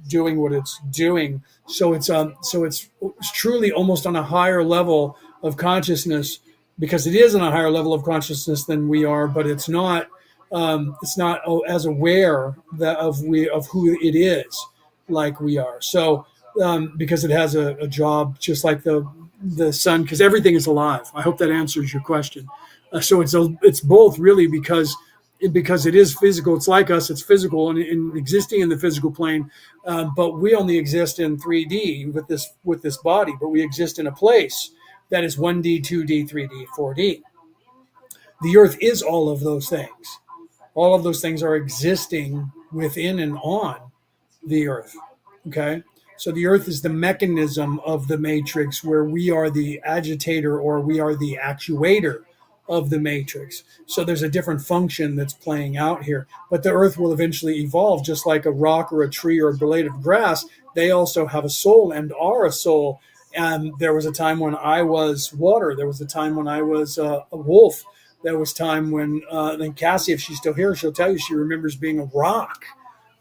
doing what it's doing. So it's truly almost on a higher level of consciousness, because it is on a higher level of consciousness than we are, but it's not as aware of who it is like we are. So because it has a job just like the sun, because everything is alive. I hope that answers your question. So it's both, really, because it is physical. It's like us. It's physical and existing in the physical plane, but we only exist in 3D with this body. But we exist in a place that is 1D, 2D, 3D, 4D. The earth is all of those things. All of those things are existing within and on the earth. Okay? So the earth is the mechanism of the matrix, where we are the agitator, or we are the actuator of the matrix. So there's a different function that's playing out here. But the earth will eventually evolve, just like a rock or a tree or a blade of grass. They also have a soul and are a soul. And there was a time when I was water. There was a time when I was a wolf. There was time when, then Cassie, if she's still here, she'll tell you she remembers being a rock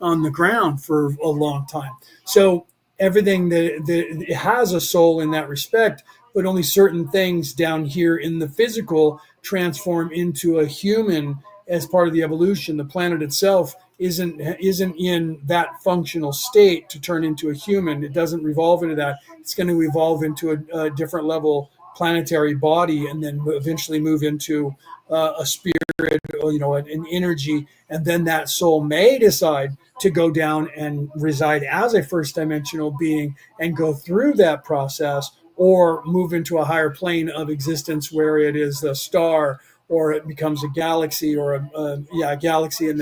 on the ground for a long time. So everything that it has a soul in that respect, but only certain things down here in the physical transform into a human as part of the evolution. The planet itself isn't in that functional state to turn into a human. It doesn't revolve into that. It's going to evolve into a different level planetary body, and then eventually move into a spirit, an energy, and then that soul may decide to go down and reside as a first dimensional being and go through that process, or move into a higher plane of existence where it is a star, or it becomes a galaxy, or a galaxy, and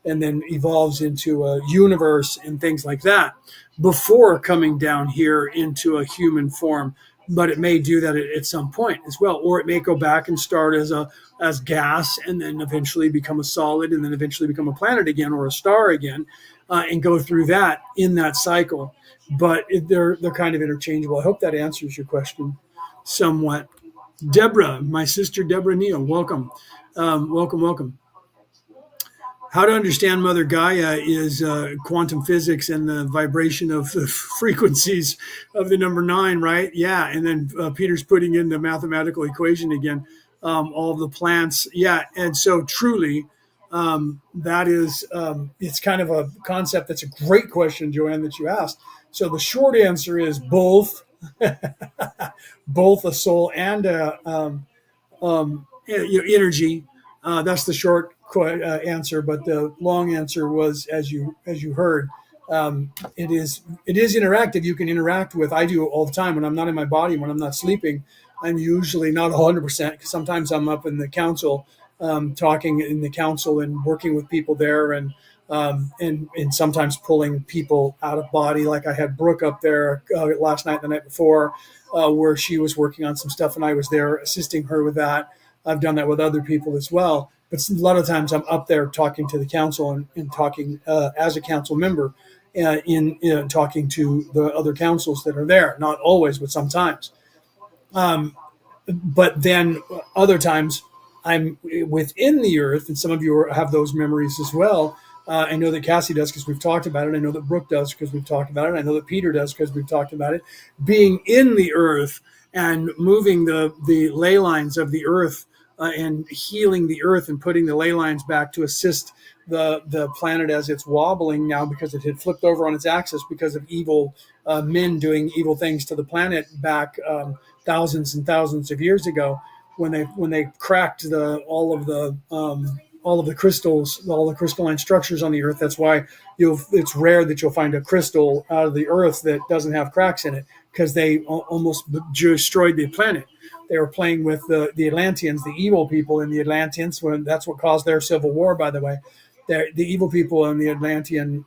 then evolves into a universe and things like that before coming down here into a human form. But it may do that at some point as well, or it may go back and start as gas, and then eventually become a solid, and then eventually become a planet again or a star again, and go through that in that cycle. But they're kind of interchangeable. I hope that answers your question somewhat. Deborah, my sister Deborah Neal, welcome, welcome. How to understand Mother Gaia is quantum physics and the vibration of the frequencies of the number 9, right? Yeah, and then Peter's putting in the mathematical equation again, all of the plants. Yeah, and so truly, that is, it's kind of a concept. That's a great question, Joanne, that you asked. So the short answer is both, both a soul and energy. That's the short answer, but the long answer was, as you heard, it is interactive. You can interact with. I do all the time when I'm not in my body, when I'm not sleeping. I'm usually not 100%, because sometimes I'm up in the council, talking in the council and working with people there, and sometimes pulling people out of body. Like I had Brooke up there last night, the night before, where she was working on some stuff, and I was there assisting her with that. I've done that with other people as well. But a lot of times I'm up there talking to the council and talking as a council member, in talking to the other councils that are there. Not always, but sometimes. But then other times I'm within the earth, and some of you have those memories as well. I know that Cassie does, because we've talked about it. I know that Brooke does, because we've talked about it. I know that Peter does, because we've talked about it. Being in the earth and moving the ley lines of the earth, and healing the earth and putting the ley lines back to assist the planet as it's wobbling now, because it had flipped over on its axis because of evil men doing evil things to the planet back thousands and thousands of years ago, when they cracked all of the crystals, all the crystalline structures on the earth. That's why it's rare that you'll find a crystal out of the earth that doesn't have cracks in it, because they almost destroyed the planet. They were playing with the Atlanteans, the evil people in the Atlanteans. That's what caused their civil war, by the way. The evil people and the Atlantean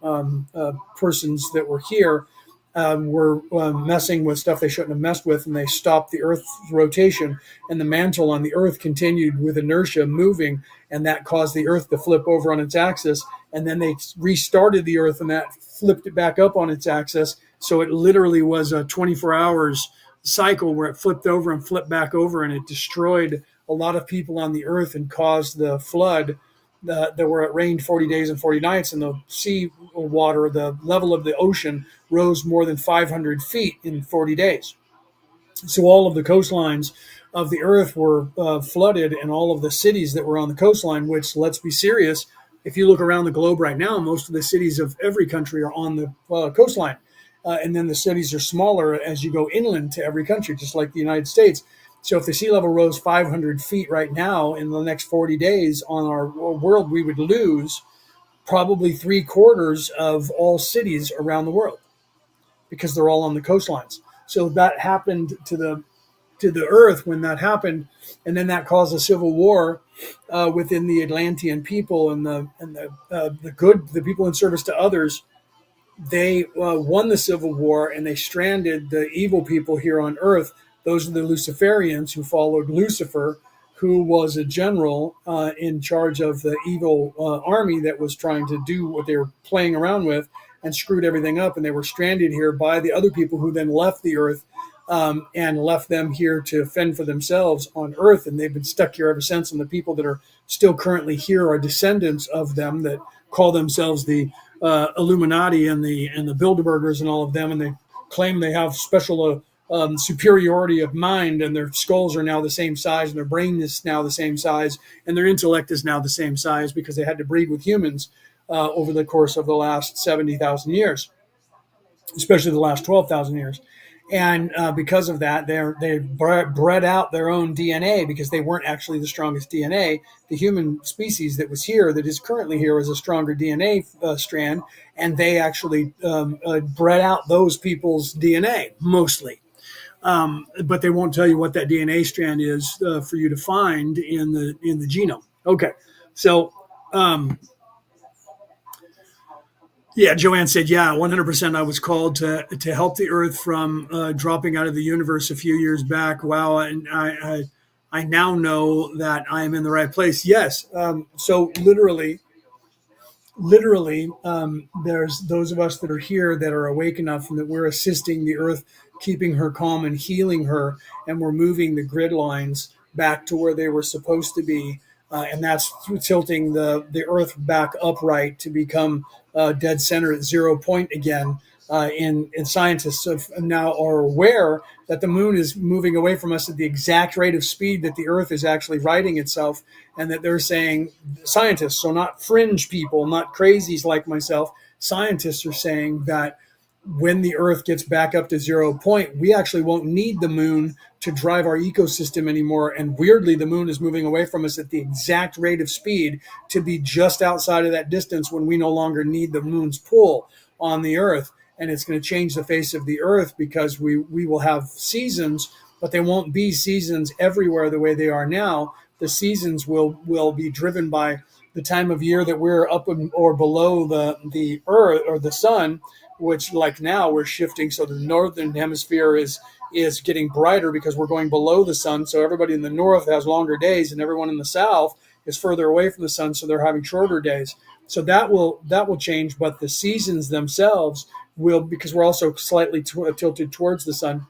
persons that were here were messing with stuff they shouldn't have messed with, and they stopped the Earth's rotation, and the mantle on the Earth continued with inertia moving, and that caused the Earth to flip over on its axis. And then they restarted the Earth, and that flipped it back up on its axis. So it literally was a 24 hours cycle where it flipped over and flipped back over, and it destroyed a lot of people on the earth and caused the flood that were it rained 40 days and 40 nights, and the sea water, the level of the ocean, rose more than 500 feet in 40 days. So all of the coastlines of the earth were flooded, and all of the cities that were on the coastline, which, let's be serious, if you look around the globe right now, most of the cities of every country are on the coastline. And then the cities are smaller as you go inland to every country, just like the United States. So if the sea level rose 500 feet right now in the next 40 days on our world, we would lose probably 3/4 of all cities around the world, because they're all on the coastlines. So that happened to the earth when that happened, and then that caused a civil war within the Atlantean people, and the people in service to others. They won the civil war, and they stranded the evil people here on earth. Those are the Luciferians, who followed Lucifer, who was a general in charge of the evil army that was trying to do what they were playing around with, and screwed everything up. And they were stranded here by the other people, who then left the earth and left them here to fend for themselves on Earth. And they've been stuck here ever since. And the people that are still currently here are descendants of them that call themselves the Illuminati and the Bilderbergers and all of them. And they claim they have special superiority of mind, and their skulls are now the same size, and their brain is now the same size, and their intellect is now the same size because they had to breed with humans over the course of the last 70,000 years, especially the last 12,000 years. And because of that, they bred out their own DNA because they weren't actually the strongest DNA. The human species that was here, that is currently here, is a stronger DNA strand, and they actually bred out those people's DNA mostly. But they won't tell you what that DNA strand is for you to find in the genome. Okay, so yeah, Joanne said, yeah, 100%. I was called to help the Earth from dropping out of the universe a few years back. Wow, and I now know that I am in the right place. Yes, so literally, there's those of us that are here that are awake enough and that we're assisting the Earth, keeping her calm and healing her, and we're moving the grid lines back to where they were supposed to be, and that's tilting the Earth back upright to become dead center at 0 point again. And scientists now are aware that the moon is moving away from us at the exact rate of speed that the Earth is actually righting itself, and that they're saying, scientists, so not fringe people, not crazies like myself, scientists are saying that when the Earth gets back up to 0 point, we actually won't need the moon to drive our ecosystem anymore. And weirdly, the moon is moving away from us at the exact rate of speed to be just outside of that distance when we no longer need the moon's pull on the Earth. And it's going to change the face of the Earth because we will have seasons, but they won't be seasons everywhere the way they are now. The seasons will be driven by the time of year that we're up or below the Earth or the sun, which like now we're shifting. So the northern hemisphere is getting brighter because we're going below the sun. So everybody in the north has longer days, and everyone in the south is further away from the sun, so they're having shorter days. So that will change, but the seasons themselves will, because we're also slightly tilted towards the sun,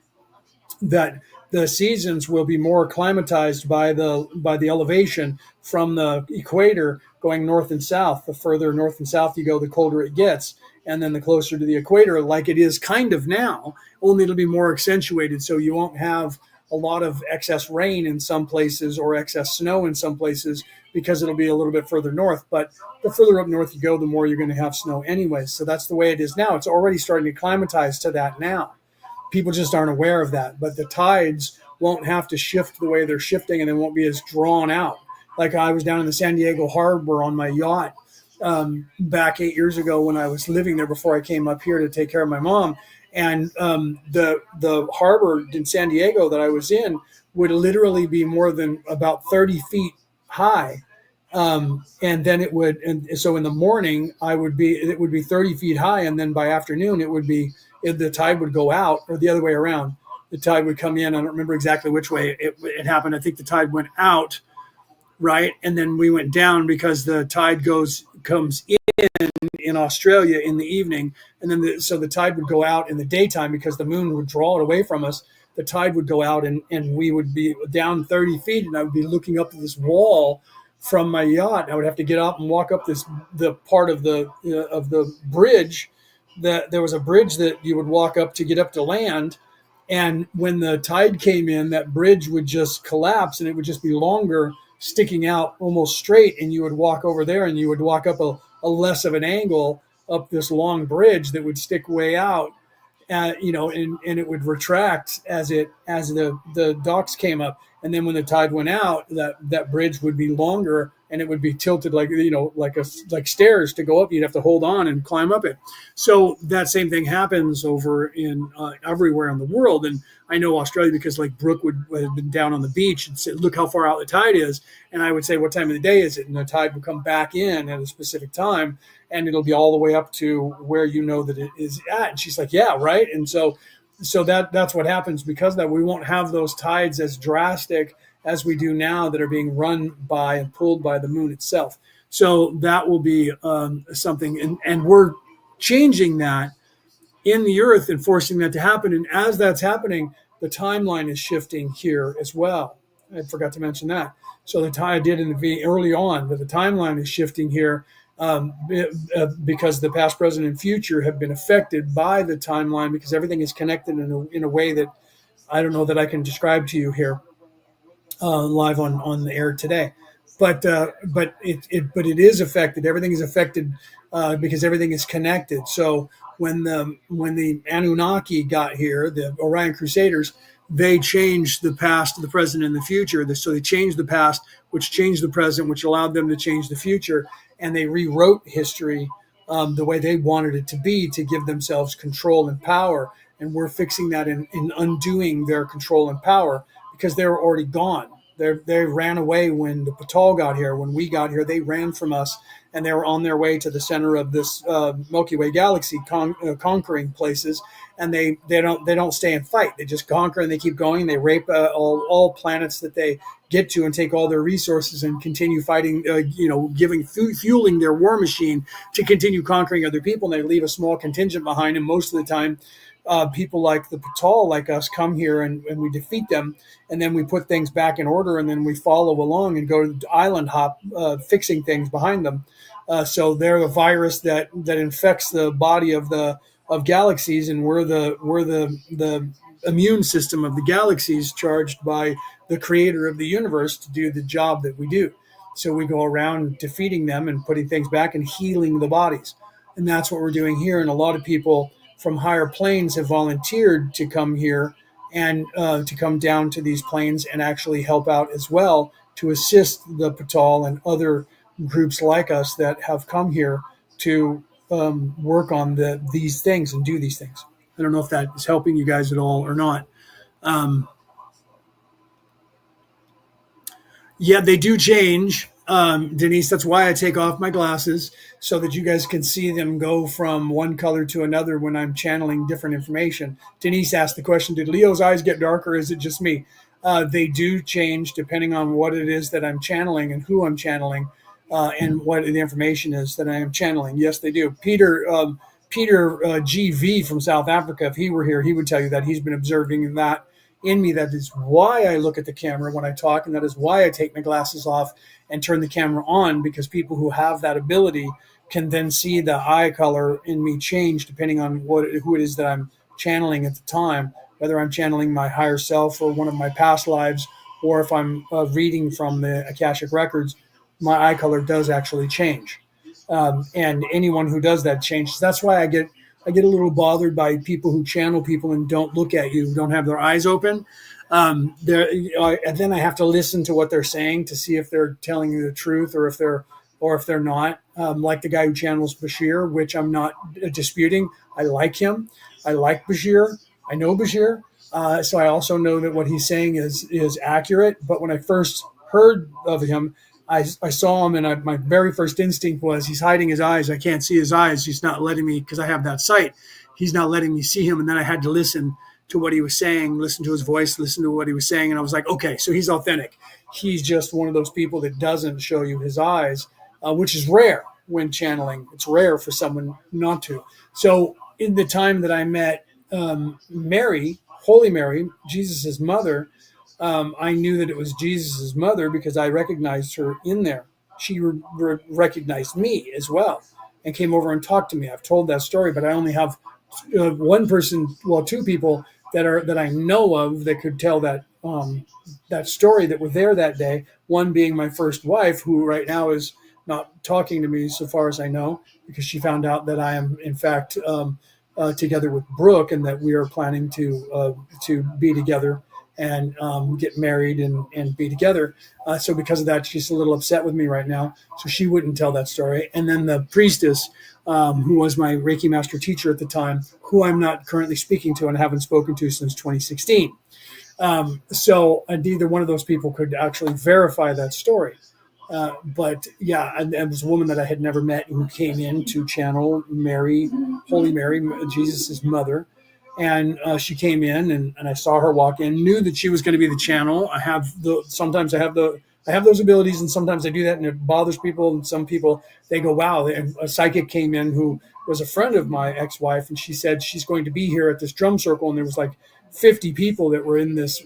that the seasons will be more acclimatized by the elevation from the equator going north and south. The further north and south you go, the colder it gets. And then the closer to the equator, like it is kind of now, only it'll be more accentuated. So you won't have a lot of excess rain in some places or excess snow in some places because it'll be a little bit further north. But the further up north you go, the more you're going to have snow anyway. So that's the way it is now. It's already starting to acclimatize to that now. People just aren't aware of that. But the tides won't have to shift the way they're shifting, and they won't be as drawn out. Like I was down in the San Diego harbor on my yacht back 8 years ago when I was living there before I came up here to take care of my mom. And the harbor in San Diego that I was in would literally be more than about 30 feet high. And then it would, and so in the morning it would be 30 feet high. And then by afternoon, the tide would go out, or the other way around. The tide would come in. I don't remember exactly which way it happened. I think the tide went out, right? And then we went down because the tide comes in Australia in the evening. And then so the tide would go out in the daytime because the moon would draw it away from us. The tide would go out and we would be down 30 feet, and I would be looking up at this wall from my yacht. I would have to get up and walk up the part of the bridge. That there was a bridge that you would walk up to get up to land. And when the tide came in, that bridge would just collapse, and it would just be longer, sticking out almost straight. And you would walk over there, and you would walk up a less of an angle up this long bridge that would stick way out, and it would retract as the docks came up. And then when the tide went out, that bridge would be longer, and it would be tilted like stairs to go up. You'd have to hold on and climb up it. So that same thing happens over in everywhere in the world. And I know Australia because like Brooke would have been down on the beach and said, look how far out the tide is. And I would say, what time of the day is it? And the tide would come back in at a specific time, and it'll be all the way up to where you know that it is at. And she's like, yeah, right. And so that's what happens because of that. We won't have those tides as drastic as we do now that are being run by and pulled by the moon itself. So that will be something, and we're changing that in the Earth and forcing that to happen. And as that's happening, the timeline is shifting here as well. I forgot to mention that. So I did in the early on, but the timeline is shifting here because the past, present, and future have been affected by the timeline, because everything is connected in a way that I don't know that I can describe to you here live on the air today. But it is affected. Everything is affected because everything is connected. So when the Anunnaki got here, the Orion Crusaders, they changed the past, the present, and the future. So they changed the past, which changed the present, which allowed them to change the future, and they rewrote history the way they wanted it to be, to give themselves control and power. And we're fixing that in undoing their control and power, because they were already gone. They ran away when the Patal got here. When we got here, they ran from us, and they were on their way to the center of this Milky Way galaxy, conquering places. And they don't stay and fight. They just conquer, and they keep going. They rape all planets that they get to, and take all their resources and continue fighting. Fueling their war machine to continue conquering other people. And they leave a small contingent behind, and most of the time, people like the Patal, like us, come here and we defeat them, and then we put things back in order, and then we follow along and go to island hop, fixing things behind them. So they're the virus that infects the body of galaxies, and we're the immune system of the galaxies, charged by the creator of the universe to do the job that we do. So we go around defeating them and putting things back and healing the bodies. And that's what we're doing here. And a lot of people from higher planes have volunteered to come here and to come down to these planes and actually help out as well, to assist the Patal and other groups like us that have come here to work on these things and do these things. I don't know if that is helping you guys at all or not. Yeah, they do change, Denise. That's why I take off my glasses, so that you guys can see them go from one color to another when I'm channeling different information. Denise asked the question, did Leo's eyes get darker, or is it just me? They do change depending on what it is that I'm channeling and who I'm channeling, and what the information is that I am channeling. Yes, they do. Peter GV from South Africa, if he were here, he would tell you that he's been observing that in me. That is why I look at the camera when I talk, and that is why I take my glasses off and turn the camera on, because people who have that ability can then see the eye color in me change depending on who it is that I'm channeling at the time, whether I'm channeling my higher self or one of my past lives, or if I'm reading from the Akashic records, my eye color does actually change. And anyone who does that changes. That's why I get a little bothered by people who channel people and don't look at you, don't have their eyes open. And then I have to listen to what they're saying to see if they're telling you the truth, or if they're not. Like the guy who channels Bashir, which I'm not disputing. I like him. I like Bashir. I know Bashir. So I also know that what he's saying is accurate. But when I first heard of him, I saw him, and my very first instinct was, he's hiding his eyes. I can't see his eyes. He's not letting me, because I have that sight. He's not letting me see him. And then I had to listen to what he was saying, listen to his voice, listen to what he was saying. And I was like, okay, so he's authentic. He's just one of those people that doesn't show you his eyes, which is rare when channeling. It's rare for someone not to. So in the time that I met Mary, Holy Mary, Jesus' mother, I knew that it was Jesus' mother because I recognized her in there. She recognized me as well and came over and talked to me. I've told that story, but I only have two people that I know of that could tell that story, that were there that day. One being my first wife, who right now is not talking to me so far as I know, because she found out that I am in fact together with Brooke, and that we are planning to be together and get married and be together. So because of that, she's a little upset with me right now. So she wouldn't tell that story. And then the priestess, who was my Reiki master teacher at the time, who I'm not currently speaking to and haven't spoken to since 2016. So neither one of those people could actually verify that story. But yeah, and it was a woman that I had never met who came in to channel Mary, Holy Mary, Jesus' mother. And she came in, and I saw her walk in, knew that she was going to be the channel. Sometimes I have those abilities, and sometimes I do that, and it bothers people. And some people, they go, wow. And a psychic came in who was a friend of my ex-wife, and she said she's going to be here at this drum circle. And there was like 50 people that were in this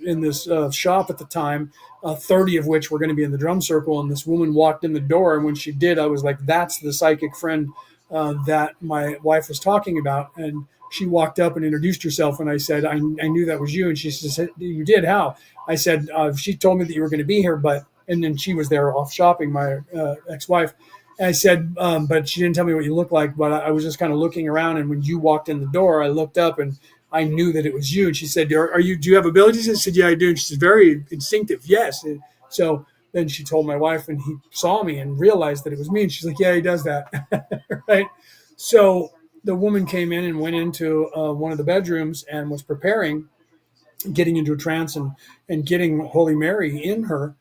shop at the time, 30 of which were going to be in the drum circle. And this woman walked in the door, and when she did, I was like, "That's the psychic friend that my wife was talking about." And she walked up and introduced herself, and I said, I knew that was you." And she said, "You did? How?" I said, "She told me that you were going to be here, but," and then she was there off shopping, my ex-wife. And I said, "But she didn't tell me what you looked like, but I was just kind of looking around, and when you walked in the door, I looked up and I knew that it was you." And she said, "Are you? Do you have abilities?" I said, "Yeah, I do." And she said, "Very instinctive." "Yes." And so then she told my wife, and he saw me and realized that it was me. And she's like, "Yeah, he does that." Right. So the woman came in and went into one of the bedrooms and was preparing, getting into a trance and getting Holy Mary in her.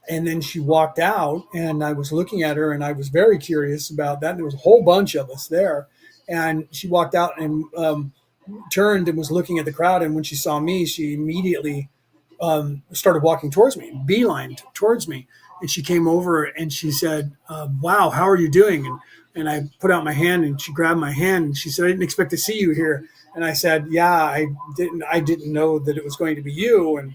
And then she walked out, and I was looking at her, and I was very curious about that. There was a whole bunch of us there. And she walked out and turned and was looking at the crowd. And when she saw me, she immediately started walking towards me, beelined towards me. And she came over and she said, "Wow, how are you doing?" And I put out my hand, and she grabbed my hand, and she said, "I didn't expect to see you here." And I said, "Yeah, I didn't know that it was going to be you." And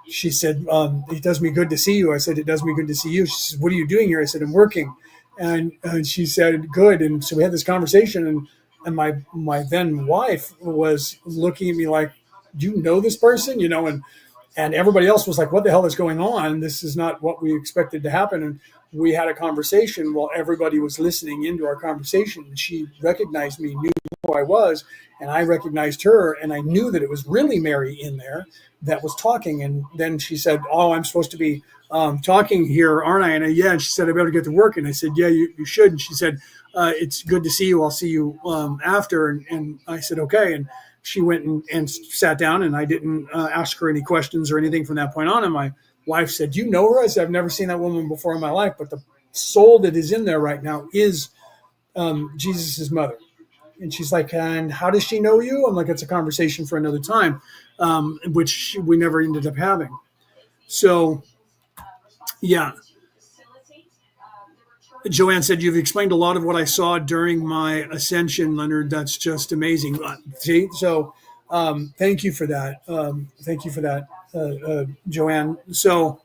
she said, "It does me good to see you." I said, "It does me good to see you." She said, "What are you doing here?" I said, "I'm working." And she said, "Good." And so we had this conversation, and my then wife was looking at me like, "Do you know this person?" And everybody else was like, "What the hell is going on? This is not what we expected to happen." And we had a conversation while everybody was listening into our conversation. She recognized me, knew who I was, and I recognized her, and I knew that it was really Mary in there that was talking. And then she said, "Oh, I'm supposed to be talking here, aren't I?" And yeah, and she said, "I better get to work." And I said, "Yeah, you should." And she said, "It's good to see you. I'll see you after." And I said, "Okay." And she went and sat down, and I didn't ask her any questions or anything from that point on. And my wife said, "Do you know her?" I said, "I've never seen that woman before in my life, but the soul that is in there right now is Jesus' mother." And she's like, "And how does she know you?" I'm like, "It's a conversation for another time," which we never ended up having. So, yeah. Joanne said, "You've explained a lot of what I saw during my ascension, Leonard. That's just amazing." See, so thank you for that. Thank you for that, Joanne. So,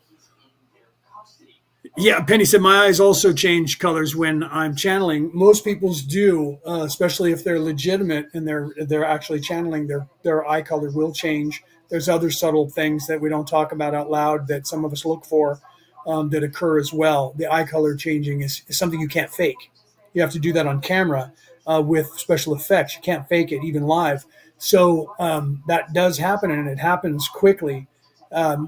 yeah, Penny said, "My eyes also change colors when I'm channeling." Most people's do, especially if they're legitimate and they're actually channeling. Their eye color will change. There's other subtle things that we don't talk about out loud that some of us look for that occur as well. The eye color changing is something you can't fake. You have to do that on camera with special effects. You can't fake it, even live. So that does happen, and it happens quickly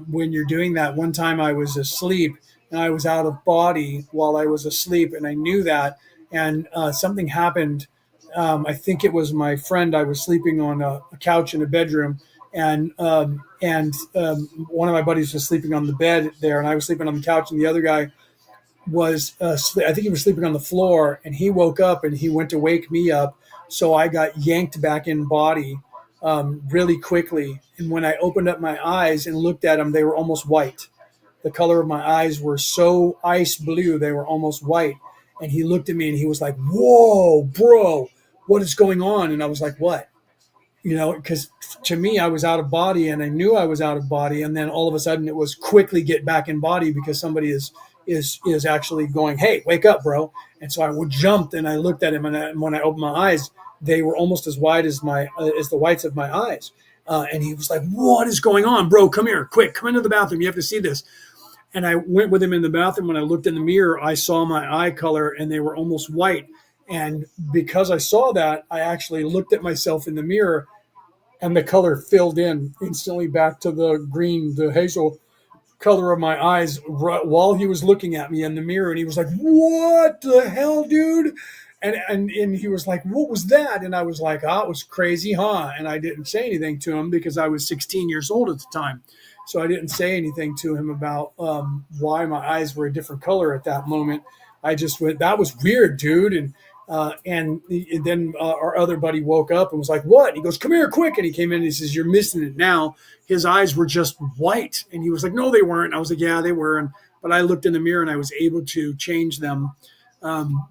when you're doing that. One time I was asleep, and I was out of body while I was asleep, and I knew that. And something happened. I think it was my friend. I was sleeping on a couch in a bedroom, and one of my buddies was sleeping on the bed there, and I was sleeping on the couch, and the other guy was I think he was sleeping on the floor, and he woke up and he went to wake me up, so I got yanked back in body really quickly. And when I opened up my eyes and looked at them, they were almost white. The color of my eyes were so ice blue, they were almost white. And he looked at me and he was like, "Whoa, bro, what is going on?" And I was like, "What?" Because to me, I was out of body, and I knew I was out of body. And then all of a sudden it was quickly get back in body because somebody is actually going, "Hey, wake up, bro." And so I jumped and I looked at him, and when I opened my eyes, they were almost as wide as as the whites of my eyes. And he was like, "What is going on, bro? Come here, quick, come into the bathroom. You have to see this." And I went with him in the bathroom. When I looked in the mirror, I saw my eye color, and they were almost white. And because I saw that, I actually looked at myself in the mirror, and the color filled in instantly back to the green, the hazel color of my eyes while he was looking at me in the mirror. And he was like, "What the hell, dude?" And he was like, "What was that?" And I was like, "Ah, it was crazy, huh?" And I didn't say anything to him because I was 16 years old at the time. So I didn't say anything to him about why my eyes were a different color at that moment. I just went, "That was weird, dude." And then our other buddy woke up and was like, "What?" And he goes, "Come here, quick." And he came in and he says, "You're missing it now." His eyes were just white. And he was like, "No, they weren't." And I was like, "Yeah, they were." But I looked in the mirror and I was able to change them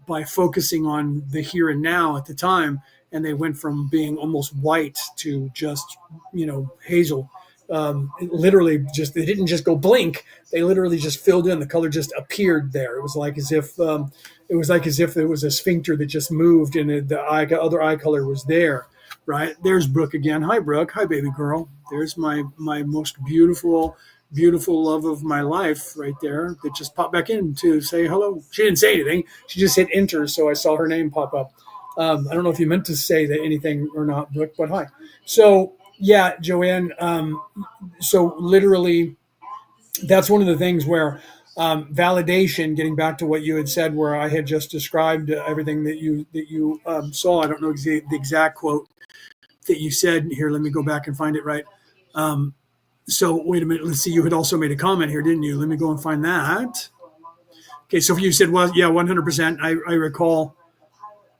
by focusing on the here and now at the time. and they went from being almost white to just, hazel. Literally just, they didn't just go blink. They literally just filled in. The color just appeared there. It was like as if there was a sphincter that just moved, and the other eye color was there. Right, there's Brooke again. Hi, Brooke. Hi, baby girl. There's my most beautiful love of my life right there that just popped back in to say hello. She didn't say anything. She just hit enter, so I saw her name pop up. I don't know if you meant to say that anything or not, Brooke, but hi. So yeah, Joanne. So literally, that's one of the things where validation. Getting back to what you had said, where I had just described everything that you saw. I don't know the exact quote that you said here. Let me go back and find it right. So wait a minute. Let's see. You had also made a comment here, didn't you? Let me go and find that. Okay. So you said, well, yeah, 100%. I recall.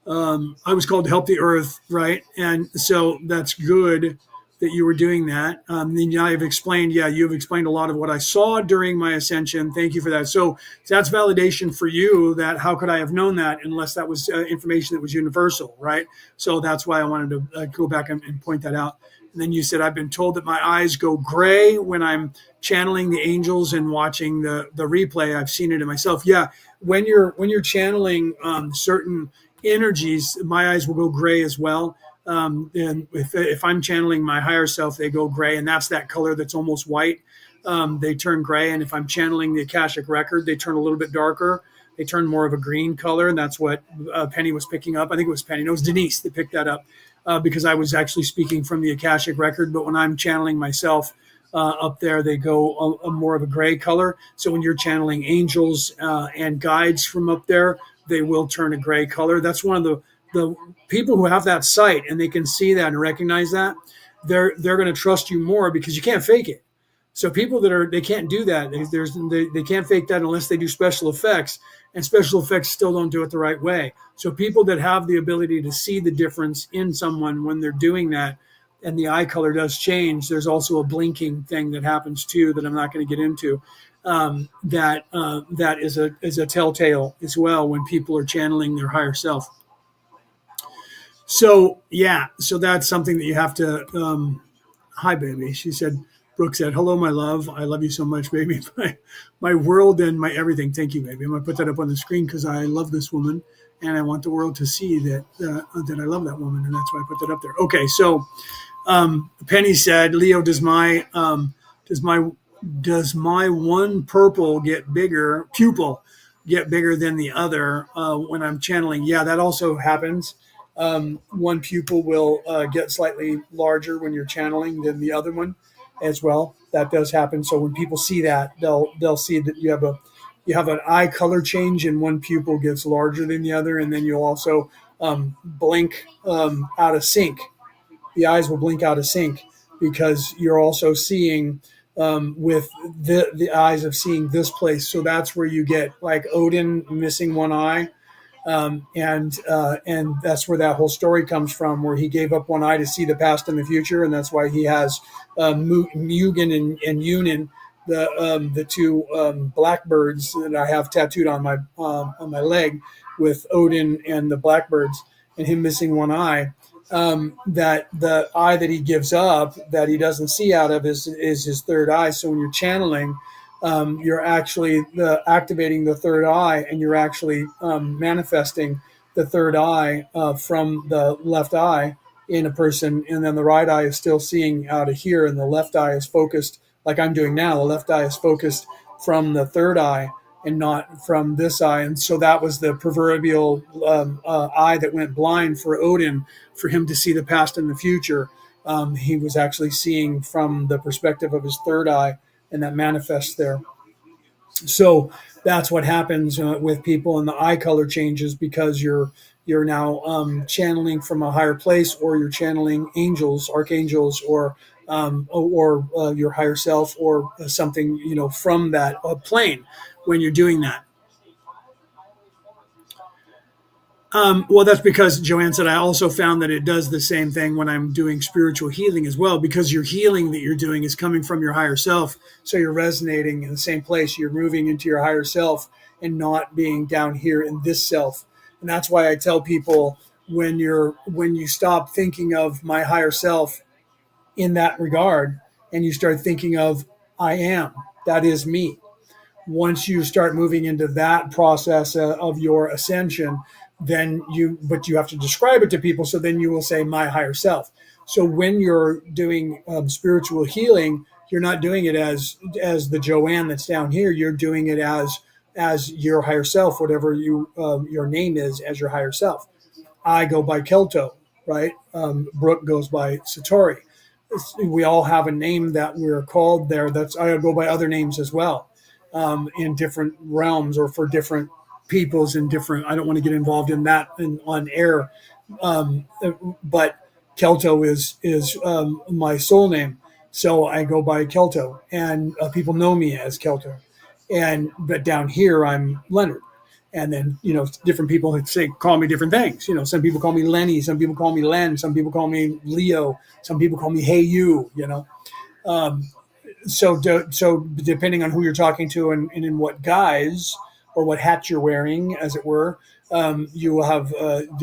I was called to help the earth, right? And so that's good that you were doing that. Then I've explained, you've explained a lot of what I saw during my ascension. Thank you for that. So that's validation for you. That how could I have known that unless that was information that was universal, right? So that's why I wanted to go back and point that out. And then you said, I've been told that my eyes go gray when I'm channeling the angels and watching the replay. I've seen it in myself. Yeah, when you're channeling certain energies, my eyes will go gray as well. And if I'm channeling my higher self, they go gray, and that's that color that's almost white. They turn gray, and if I'm channeling the Akashic record, they turn a little bit darker. They turn more of a green color, and that's what Penny was picking up. I think it was Penny. No, it was Denise that picked that up because I was actually speaking from the Akashic record. But when I'm channeling myself up there, they go a more of a gray color. So when you're channeling angels and guides from up there, they will turn a gray color. That's one of the people who have that sight and they can see that and recognize that, they're going to trust you more because you can't fake it. So people they can't do that. They can't fake that unless they do special effects, and special effects still don't do it the right way. So people that have the ability to see the difference in someone when they're doing that, and the eye color does change, there's also a blinking thing that happens too that I'm not going to get into. That is a telltale as well when people are channeling their higher self. So yeah, so that's something that you have to. Hi, baby. She said. Brooke said, "Hello, my love. I love you so much, baby. My world and my everything. Thank you, baby. I'm gonna put that up on the screen because I love this woman, and I want the world to see that I love that woman, and that's why I put that up there." Okay, so Penny said, "Leo, does my one pupil get bigger than the other when I'm channeling?" Yeah, that also happens. One pupil will get slightly larger when you're channeling than the other one as well. That does happen. So when people see that, they'll see that you have an eye color change and one pupil gets larger than the other, and then you'll also blink out of sync. The eyes will blink out of sync because you're also seeing with the eyes of seeing this place. So that's where you get like Odin missing one eye. And that's where that whole story comes from, where he gave up one eye to see the past and the future, and that's why he has Mugen and Yunin, the two blackbirds that I have tattooed on my leg, with Odin and the blackbirds, and him missing one eye. That the eye that he gives up, that he doesn't see out of, is his third eye. So when you're channeling, you're actually activating the third eye, and you're actually manifesting the third eye from the left eye in a person, and then the right eye is still seeing out of here, and the left eye is focused like I'm doing now. The left eye is focused from the third eye and not from this eye. And so that was the proverbial eye that went blind for Odin, for him to see the past and the future. He was actually seeing from the perspective of his third eye, and that manifests there. So that's what happens with people, and the eye color changes because you're now channeling from a higher place, or you're channeling angels, archangels, or your higher self, or something from that plane when you're doing that. Well, that's because Joanne said I also found that it does the same thing when I'm doing spiritual healing as well, because your healing that you're doing is coming from your higher self. So you're resonating in the same place. You're moving into your higher self and not being down here in this self. And that's why I tell people when you stop thinking of my higher self in that regard, and you start thinking of I am, that is me. Once you start moving into that process of your ascension, but you have to describe it to people. So then you will say my higher self. So when you're doing spiritual healing, you're not doing it as the Joanne that's down here. You're doing it as your higher self, whatever your name is, as your higher self. I go by Kelto, right? Brooke goes by Satori. We all have a name that we're called there. I go by other names as well, in different realms or for different peoples in different. I don't want to get involved in that on air, but Kelto is my soul name, so I go by Kelto, and people know me as Kelto, but down here I'm Leonard. And then, different people call me different things. Some people call me Lenny, some people call me Len, some people call me Leo, some people call me Hey You. So depending on who you're talking to and in what guise or what hat you're wearing, as it were, you will have.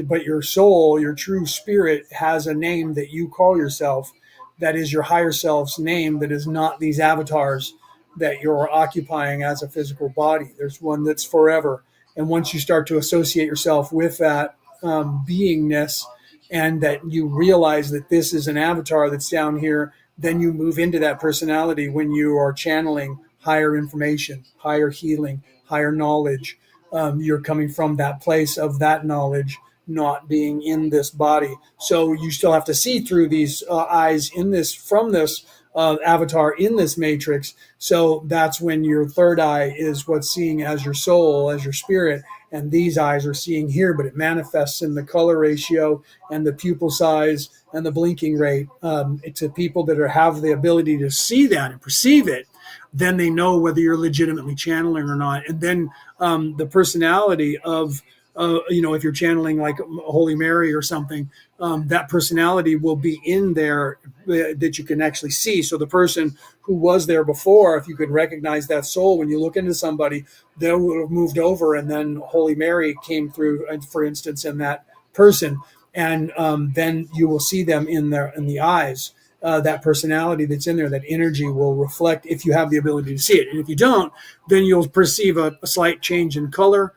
But your soul, your true spirit, has a name that you call yourself. That is your higher self's name. That is not these avatars that you're occupying as a physical body. There's one that's forever. And once you start to associate yourself with that beingness, and that you realize that this is an avatar that's down here, then you move into that personality when you are channeling higher information, higher healing, higher knowledge. You're coming from that place of that knowledge, not being in this body. So you still have to see through these eyes from this avatar in this matrix. So that's when your third eye is what's seeing as your soul, as your spirit, and these eyes are seeing here, but it manifests in the color ratio and the pupil size and the blinking rate. To people that have the ability to see that and perceive it, then they know whether you're legitimately channeling or not. And then the personality of if you're channeling like Holy Mary or something, that personality will be in there that you can actually see. So the person who was there before, if you could recognize that soul, when you look into somebody, they would have moved over, and then Holy Mary came through, for instance, in that person, and then you will see them in the eyes. That personality that's in there, that energy will reflect if you have the ability to see it. And if you don't, then you'll perceive a slight change in color,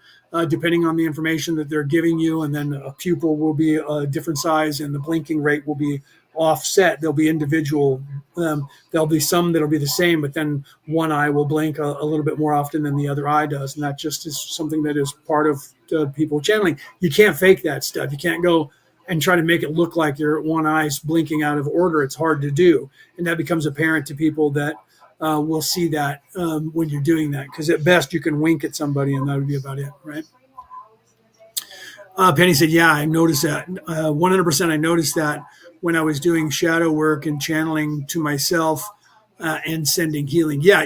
depending on the information that they're giving you. And then a pupil will be a different size, and the blinking rate will be offset. They'll be individual. There'll be some that'll be the same, but then one eye will blink a little bit more often than the other eye does. And that just is something that is part of people channeling. You can't fake that stuff. You can't go and try to make it look like your one eye's blinking out of order. It's hard to do. And that becomes apparent to people that will see that when you're doing that. Because at best, you can wink at somebody, and that would be about it, right? Penny said, yeah, I noticed that. 100% I noticed that when I was doing shadow work and channeling to myself and sending healing. Yeah,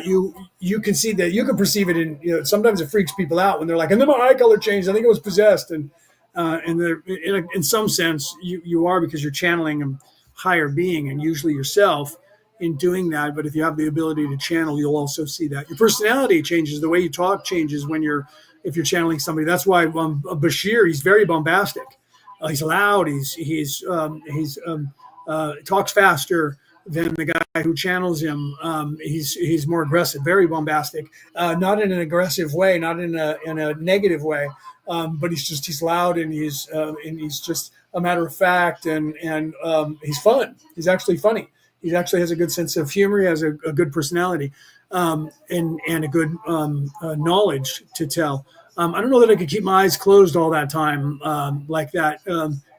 you can see that. You can perceive it in, sometimes it freaks people out when they're like, and then my eye color changed. I think it was possessed. And in some sense, you are, because you're channeling a higher being, and usually yourself in doing that. But if you have the ability to channel, you'll also see that. Your personality changes. The way you talk changes if you're channeling somebody. That's why Bashir, he's very bombastic. He's loud. He's talks faster than the guy who channels him. He's more aggressive, very bombastic, not in an aggressive way, not in a negative way, but he's loud, and he's just a matter of fact, and he's fun. He's actually funny. He actually has a good sense of humor. He has a good personality, and a good knowledge to tell. I don't know that I could keep my eyes closed all that time like that.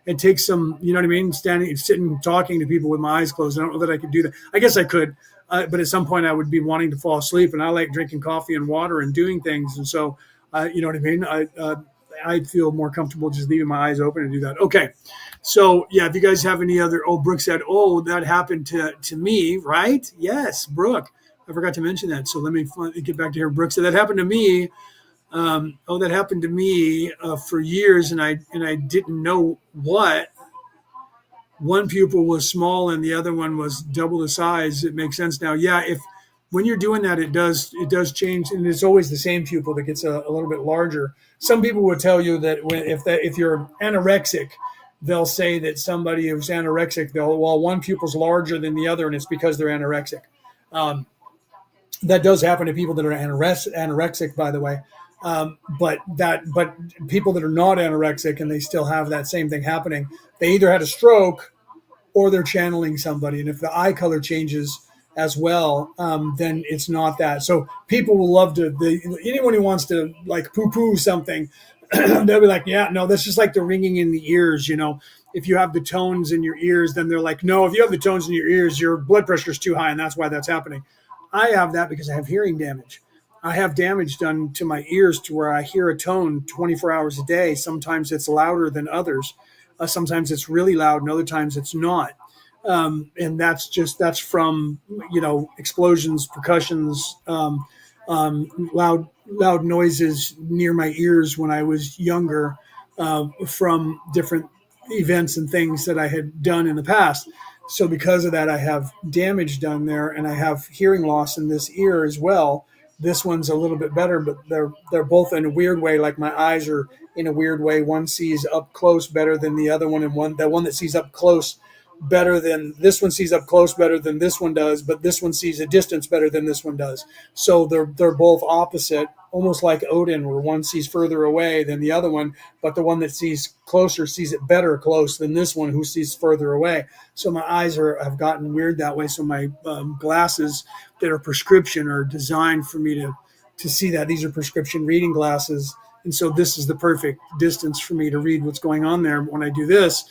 It takes some, you know what I mean? Sitting, talking to people with my eyes closed. I don't know that I could do that. I guess I could, but at some point I would be wanting to fall asleep, and I like drinking coffee and water and doing things. And so, you know what I mean? I feel more comfortable just leaving my eyes open and do that. Okay. So yeah, if you guys have any other, Brooke said, that happened to me, right? Yes, Brooke. I forgot to mention that. So let me get back to her. Brooke said that happened to me. That happened to me for years, and I didn't know what. One pupil was small and the other one was double the size. It makes sense now. Yeah, when you're doing that, it does change, and it's always the same pupil that gets a little bit larger. Some people would tell you that if you're anorexic, they'll say that somebody who's anorexic, well, one pupil's larger than the other, and it's because they're anorexic. That does happen to people that are anorexic, by the way. But people that are not anorexic and they still have that same thing happening, they either had a stroke or they're channeling somebody. And if the eye color changes as well, then it's not that. So people will love to, anyone who wants to like poo-poo something, they'll be like, yeah, no, that's just like the ringing in the ears. If you have the tones in your ears, then they're like, no, if you have the tones in your ears, your blood pressure is too high, and that's why that's happening. I have that because I have hearing damage. I have damage done to my ears to where I hear a tone 24 hours a day. Sometimes it's louder than others. Sometimes it's really loud, and other times it's not. And that's from explosions, percussions, loud noises near my ears when I was younger, from different events and things that I had done in the past. So because of that, I have damage done there, and I have hearing loss in this ear as well. This one's a little bit better, but they're both in a weird way. Like my eyes are in a weird way. One sees up close better than the other one, and the one that sees up close better than this one sees up close better than this one does, but this one sees a distance better than this one does. So they're both opposite, almost like Odin, where one sees further away than the other one, but the one that sees closer sees it better close than this one who sees further away. So my eyes have gotten weird that way. So my glasses that are prescription are designed for me to see that. These are prescription reading glasses. And so this is the perfect distance for me to read what's going on there. When I do this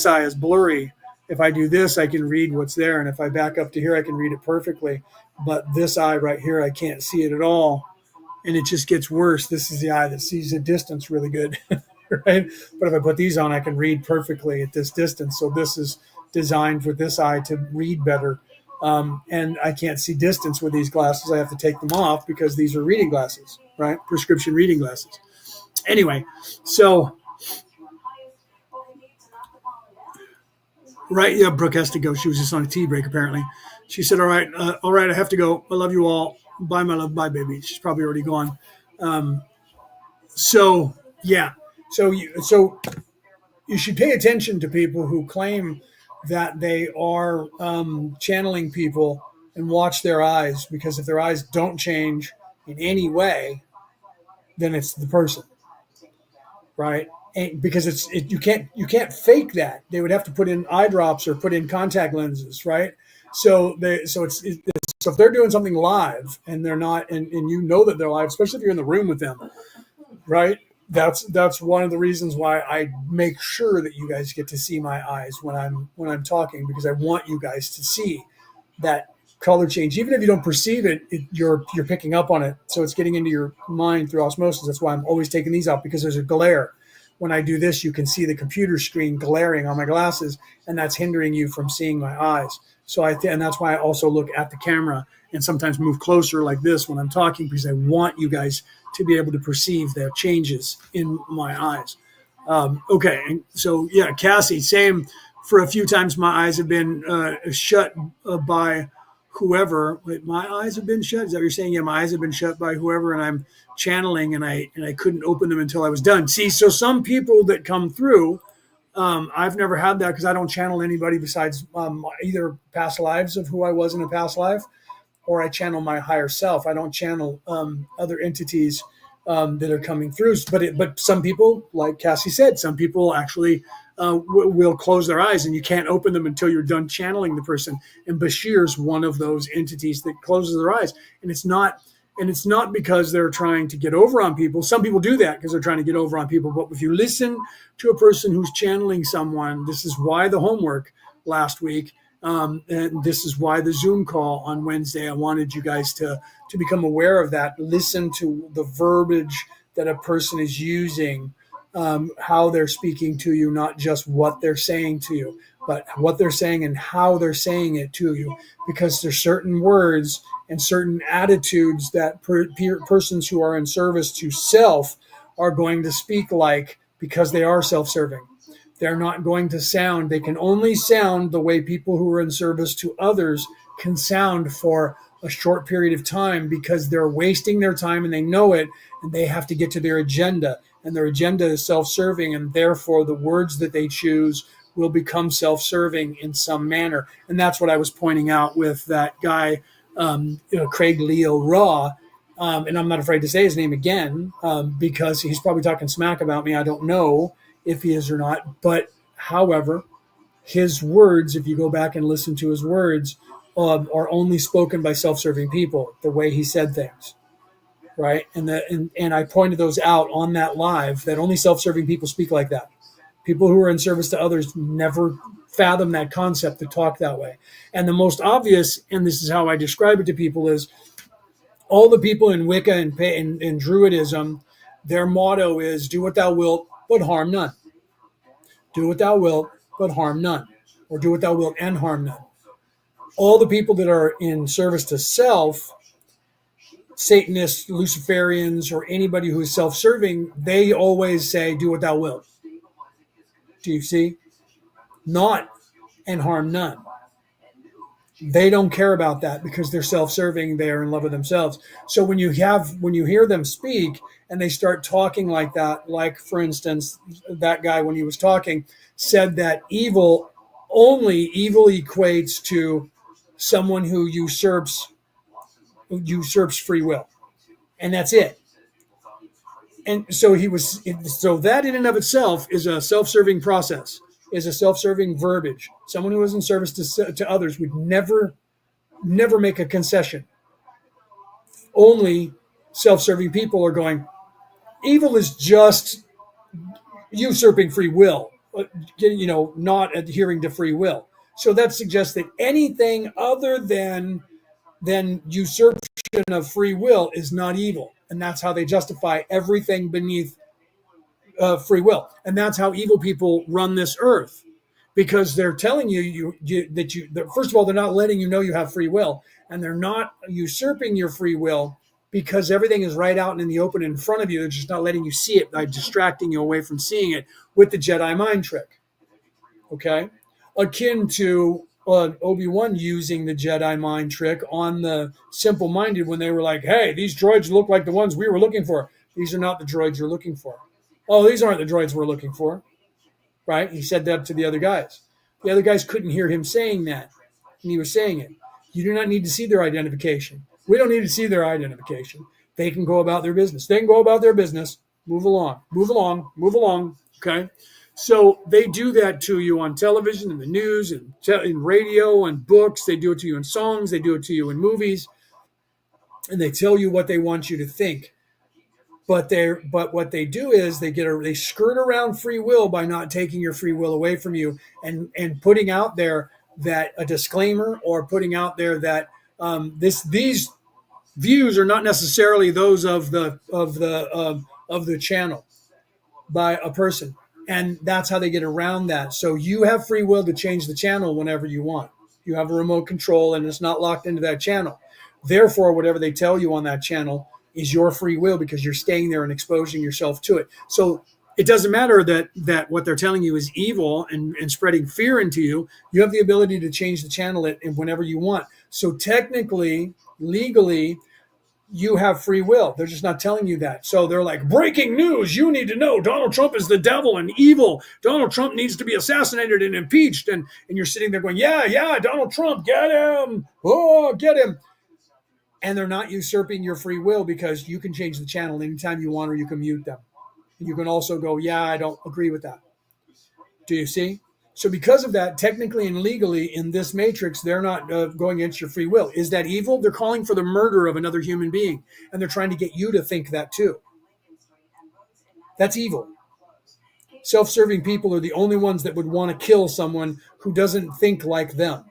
eye is blurry. If I do this, I can read what's there. And if I back up to here, I can read it perfectly. But this eye right here, I can't see it at all. And it just gets worse. This is the eye that sees the distance really good, right? But if I put these on, I can read perfectly at this distance. So this is designed for this eye to read better. And I can't see distance with these glasses. I have to take them off because these are reading glasses, right? Prescription reading glasses. Anyway, so... Right, yeah, Brooke has to go. She was just on a tea break, apparently. She said, all right, I have to go. I love you all. Bye, my love. Bye, baby. She's probably already gone. So you should pay attention to people who claim that they are channeling people and watch their eyes, because if their eyes don't change in any way, then it's the person, right? Because you can't fake that. They would have to put in eye drops or put in contact lenses, right? So if they're doing something live and they're not, and you know that they're live, especially if you're in the room with them, right? That's one of the reasons why I make sure that you guys get to see my eyes when I'm talking, because I want you guys to see that color change. Even if you don't perceive it, you're picking up on it. So it's getting into your mind through osmosis. That's why I'm always taking these out, because there's a glare. When I do this, you can see the computer screen glaring on my glasses, and that's hindering you from seeing my eyes. So and that's why I also look at the camera and sometimes move closer like this when I'm talking, because I want you guys to be able to perceive the changes in my eyes. Okay, and so yeah, Cassie, same. For a few times, my eyes have been shut by whoever. Wait, my eyes have been shut. Is that what you're saying? Yeah, my eyes have been shut by whoever, and I'm channeling, and I couldn't open them until I was done. See, so some people that come through, I've never had that because I don't channel anybody besides either past lives of who I was in a past life, or I channel my higher self. I don't channel other entities that are coming through. But some people, like Cassie said, some people actually will close their eyes, and you can't open them until you're done channeling the person. And Bashir's one of those entities that closes their eyes, and it's not because they're trying to get over on people. Some people do that because they're trying to get over on people. But if you listen to a person who's channeling someone, this is why the homework last week, and this is why the Zoom call on Wednesday. I wanted you guys to become aware of that. Listen to the verbiage that a person is using, how they're speaking to you, not just what they're saying to you, but what they're saying and how they're saying it to you. Because there's certain words and certain attitudes that persons who are in service to self are going to speak like, because they are self-serving. They're not going to sound. They can only sound the way people who are in service to others can sound for a short period of time, because they're wasting their time and they know it, and they have to get to their agenda. and their agenda is self-serving, and therefore the words that they choose will become self-serving in some manner. And that's what I was pointing out with that guy, Craig Leo Raw. And I'm not afraid to say his name again because he's probably talking smack about me. I don't know if he is or not. But however, his words, if you go back and listen to his words, are only spoken by self-serving people, the way he said things. Right. And I pointed those out on that live, that only self-serving people speak like that. People who are in service to others never fathom that concept to talk that way. And the most obvious, and this is how I describe it to people, is all the people in Wicca and Druidism, their motto is do what thou wilt, but harm none. Do what thou wilt, but harm none. Or do what thou wilt and harm none. All the people that are in service to self, Satanists, Luciferians, or anybody who is self-serving, they always say, do what thou wilt. Do you see? Not and harm none. They don't care about that because they're self-serving. They are in love with themselves. So when you hear them speak and they start talking like that, like for instance, that guy when he was talking said that evil equates to someone who usurps free will, and that's it. And so that in and of itself is a self-serving process, is a self-serving verbiage. Someone who is in service to others would never make a concession. Only self-serving people are going, evil is just usurping free will, not adhering to free will. So that suggests that anything other than usurpation of free will is not evil. And that's how they justify everything beneath free will. And that's how evil people run this earth, because they're telling that first of all, they're not letting you know you have free will, and they're not usurping your free will because everything is right out and in the open in front of you. They're just not letting you see it by distracting you away from seeing it with the Jedi mind trick. Okay? Akin to Obi-Wan using the Jedi mind trick on the simple-minded when they were like, hey, these droids look like the ones we were looking for. These are not the droids you're looking for. Oh, these aren't the droids we're looking for. Right? He said that to the other guys. The other guys couldn't hear him saying that. And he was saying it. You do not need to see their identification. We don't need to see their identification. They can go about their business. They can go about their business. Move along. Move along. Move along. Okay? So they do that to you on television and the news and in radio and books. They do it to you in songs. They do it to you in movies. And they tell you what they want you to think. But what they do is they skirt around free will by not taking your free will away from you and putting out there that a disclaimer, or putting out there that these views are not necessarily those of the channel by a person. And that's how they get around that. So you have free will to change the channel whenever you want. You have a remote control and it's not locked into that channel. Therefore, whatever they tell you on that channel is your free will because you're staying there and exposing yourself to it. So it doesn't matter that what they're telling you is evil and spreading fear into you. You have the ability to change the channel whenever you want. So technically, legally, you have free will. They're just not telling you that. So they're like, breaking news, you need to know Donald Trump is the devil and evil. Donald Trump needs to be assassinated and impeached. And you're sitting there going, yeah, Donald Trump, get him. Oh, get him. And they're not usurping your free will because you can change the channel anytime you want, or you can mute them. And you can also go, yeah, I don't agree with that. Do you see? So because of that, technically and legally in this matrix, they're not going against your free will. Is that evil? They're calling for the murder of another human being. And they're trying to get you to think that too. That's evil. Self-serving people are the only ones that would want to kill someone who doesn't think like them.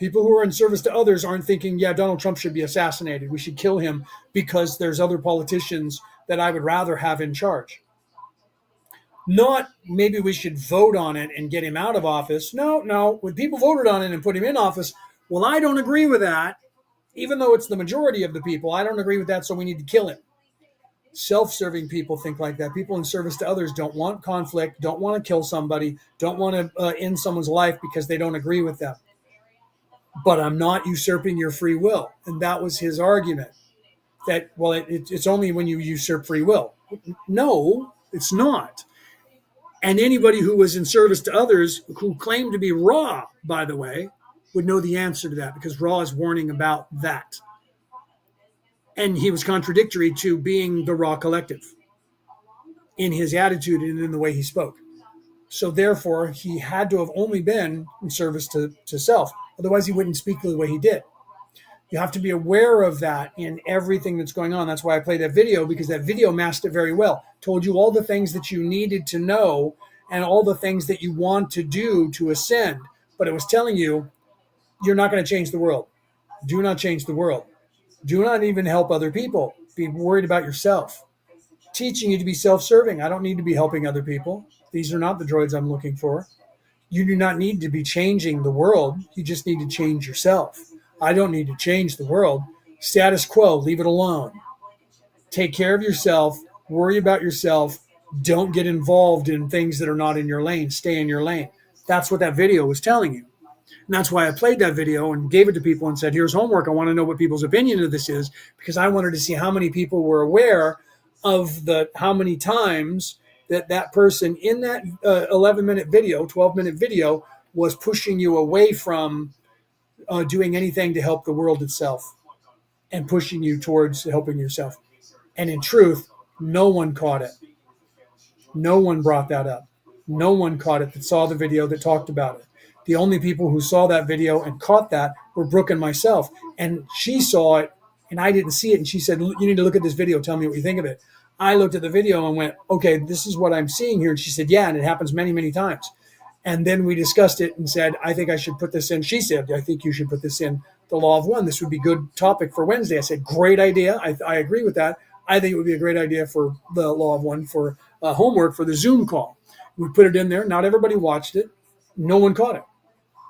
People who are in service to others aren't thinking, yeah, Donald Trump should be assassinated. We should kill him because there's other politicians that I would rather have in charge. Not maybe we should vote on it and get him out of office. No. When people voted on it and put him in office, well, I don't agree with that. Even though it's the majority of the people, I don't agree with that, so we need to kill him. Self-serving people think like that. People in service to others don't want conflict, don't want to kill somebody, don't want to end someone's life because they don't agree with them. But I'm not usurping your free will. And that was his argument. that, well, it's only when you usurp free will. No, it's not. And anybody who was in service to others, who claimed to be Ra, by the way, would know the answer to that, because Ra is warning about that. And he was contradictory to being the Ra collective in his attitude and in the way he spoke. So therefore, he had to have only been in service to self. Otherwise, he wouldn't speak the way he did. You have to be aware of that in everything that's going on. That's why I played that video, because that video masked it very well. Told you all the things that you needed to know and all the things that you want to do to ascend. But it was telling you, you're not going to change the world. Do not change the world. Do not even help other people. Be worried about yourself. Teaching you to be self-serving. I don't need to be helping other people. These are not the droids I'm looking for. You do not need to be changing the world. You just need to change yourself. I don't need to change the world. Status quo, leave it alone. Take care of yourself. Worry about yourself. Don't get involved in things that are not in your lane. Stay in your lane. That's what that video was telling you. And that's why I played that video and gave it to people and said, here's homework. I want to know what people's opinion of this is, because I wanted to see how many people were aware of how many times that person in that 11-minute video, 12-minute video, was pushing you away from doing anything to help the world itself and pushing you towards helping yourself. And in truth, no one caught it. No one brought that up. No one caught it that saw the video, that talked about it. The only people who saw that video and caught that were Brooke and myself. And she saw it and I didn't see it. And she said, you need to look at this video. Tell me what you think of it. I looked at the video and went, okay, this is what I'm seeing here. And she said, yeah, and it happens many, many times. And then we discussed it and said, I think I should put this in. She said, I think you should put this in the Law of One. This would be a good topic for Wednesday. I said, great idea. I agree with that. I think it would be a great idea for the Law of One for homework for the Zoom call. We put it in there. Not everybody watched it. No one caught it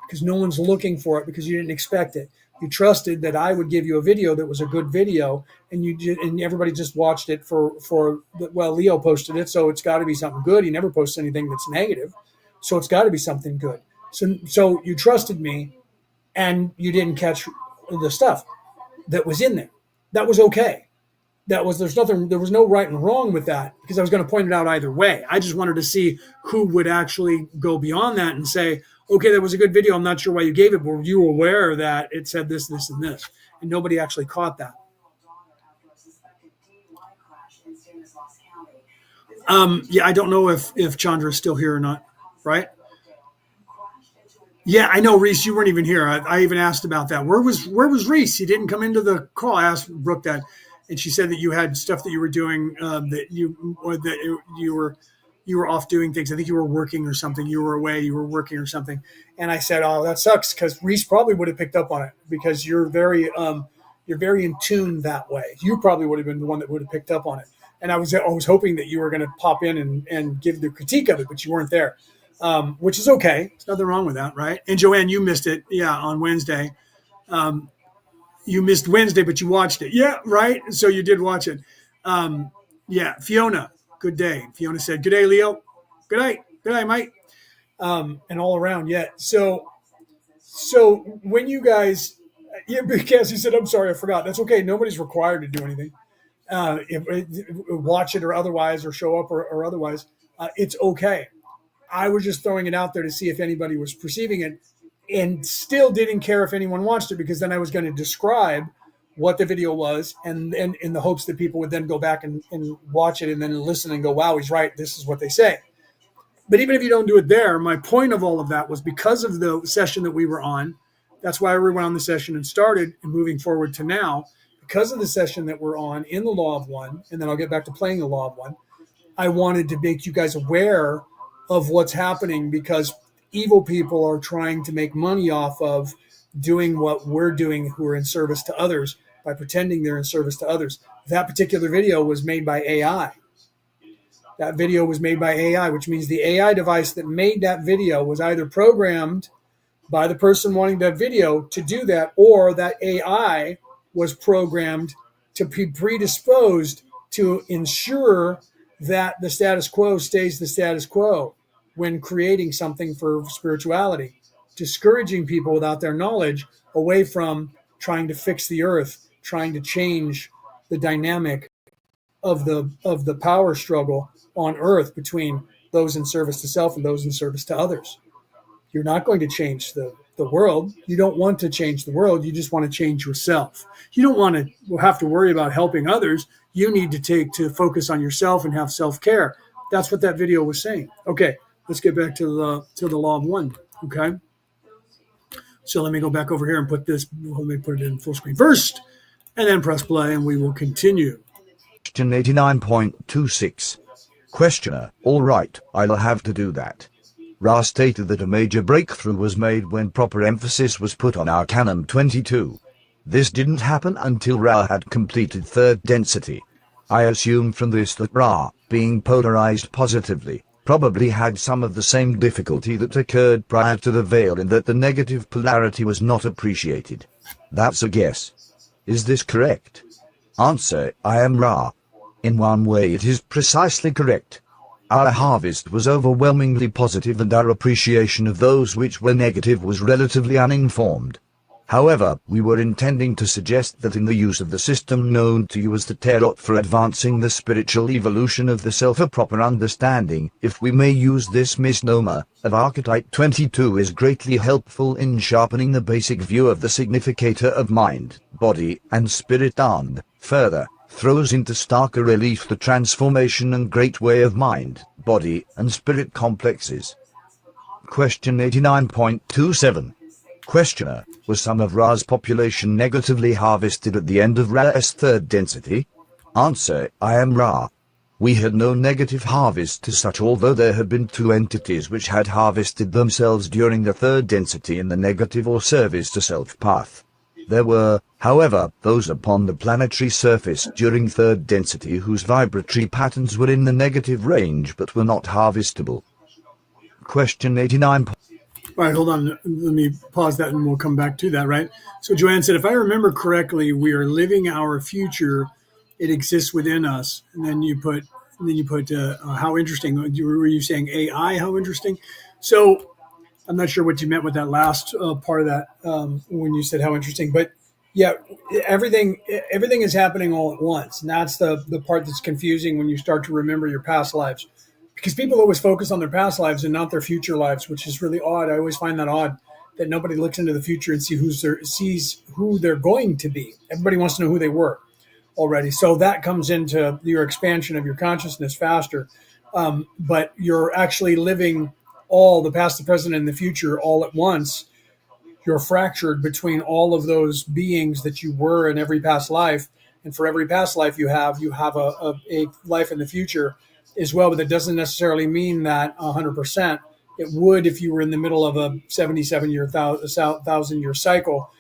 because no one's looking for it, because you didn't expect it. You trusted that I would give you a video that was a good video, and everybody just watched it well, Leo posted it, so it's got to be something good. He never posts anything that's negative, so it's got to be something good. So you trusted me, and you didn't catch the stuff that was in there. That was okay. There was no right and wrong with that, because I was going to point it out either way. I just wanted to see who would actually go beyond that and say, okay, that was a good video. I'm not sure why you gave it, but were you aware that it said this, this, and this? And nobody actually caught that. Yeah, I don't know if Chandra is still here or not, right? Yeah, I know, Reese, you weren't even here. I even asked about that. Where was Reese? He didn't come into the call. I asked Brooke that, and she said that you had stuff that you were doing, that you were off doing things. I think you were working or something. You were away. You were working or something. And I said, "Oh, that sucks," because Reese probably would have picked up on it, because you're very in tune that way. You probably would have been the one that would have picked up on it. And I was hoping that you were going to pop in and give the critique of it, but you weren't there, which is okay. There's nothing wrong with that, right? And Joanne, you missed it, yeah, on Wednesday. You missed Wednesday, but you watched it, yeah, right? So you did watch it. Yeah, Fiona, good day. Fiona said, "Good day, Leo. Good day, mate." And all around, yeah. So when you guys, yeah, Cassie said, "I'm sorry, I forgot." That's okay. Nobody's required to do anything. Watch it or otherwise, or show up or otherwise, it's okay. I was just throwing it out there to see if anybody was perceiving it, and still didn't care if anyone watched it, because then I was going to describe what the video was, and in the hopes that people would then go back and watch it and then listen and go, wow, he's right. This is what they say. But even if you don't do it there, my point of all of that was because of the session that we were on. That's why we went on the session and started, and moving forward to now, because of the session that we're on in the Law of One, and then I'll get back to playing the Law of One, I wanted to make you guys aware of what's happening, because evil people are trying to make money off of doing what we're doing, who are in service to others, by pretending they're in service to others. That particular video was made by AI. That video was made by AI, which means the AI device that made that video was either programmed by the person wanting that video to do that, or that AI was programmed to be predisposed to ensure that the status quo stays the status quo when creating something for spirituality, discouraging people without their knowledge away from trying to fix the earth, trying to change the dynamic of the power struggle on Earth between those in service to self and those in service to others. You're not going to change the world. You don't want to change the world. You just want to change yourself. You don't want to have to worry about helping others. You need to focus on yourself and have self-care. That's what that video was saying. Okay, let's get back to the law of one. Okay. So let me go back over here and let me put it in full screen first, and then press play, and we will continue. Question 89.26. Questioner: all right, I'll have to do that. Ra stated that a major breakthrough was made when proper emphasis was put on Arcanum 22. This didn't happen until Ra had completed third density. I assume from this that Ra, being polarized positively, probably had some of the same difficulty that occurred prior to the veil in that the negative polarity was not appreciated. That's a guess. Is this correct? Answer: I am Ra. In one way it is precisely correct. Our harvest was overwhelmingly positive and our appreciation of those which were negative was relatively uninformed. However, we were intending to suggest that in the use of the system known to you as the Tarot for advancing the spiritual evolution of the self, a proper understanding, if we may use this misnomer, of Archetype 22 is greatly helpful in sharpening the basic view of the significator of mind, body, and spirit, and, further, throws into starker relief the transformation and great way of mind, body, and spirit complexes. Question 89.27. Questioner: was some of Ra's population negatively harvested at the end of Ra's third density? Answer: I am Ra. We had no negative harvest as such, although there had been two entities which had harvested themselves during the third density in the negative or service to self path. There were, however, those upon the planetary surface during third density whose vibratory patterns were in the negative range but were not harvestable. Question 89. All right, hold on. Let me pause that and we'll come back to that, right? So Joanne said, if I remember correctly, we are living our future. It exists within us. And then you put how interesting. Were you saying AI? How interesting? So I'm not sure what you meant with that last part of that when you said how interesting, but yeah, everything is happening all at once, and that's the part that's confusing when you start to remember your past lives, because people always focus on their past lives and not their future lives, which is really odd. I always find that odd that nobody looks into the future and sees who they're going to be. Everybody wants to know who they were already, so that comes into your expansion of your consciousness faster, but you're actually living all the past, the present, and the future all at once. You're fractured between all of those beings that you were in every past life, and for every past life you have a life in the future as well. But that doesn't necessarily mean that 100%. It would if you were in the middle of a 77-year, 1,000-year cycle.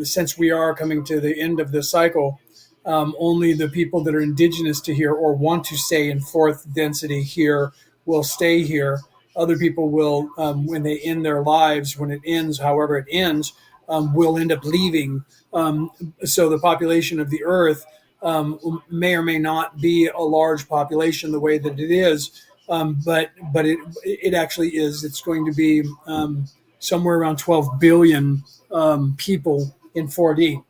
Since we are coming to the end of this cycle, only the people that are indigenous to here or want to stay in fourth density here will stay here. Other people will, when they end their lives, when it ends, however it ends, will end up leaving. So the population of the Earth may or may not be a large population the way that it is, but it actually is. It's going to be somewhere around 12 billion people in 4D.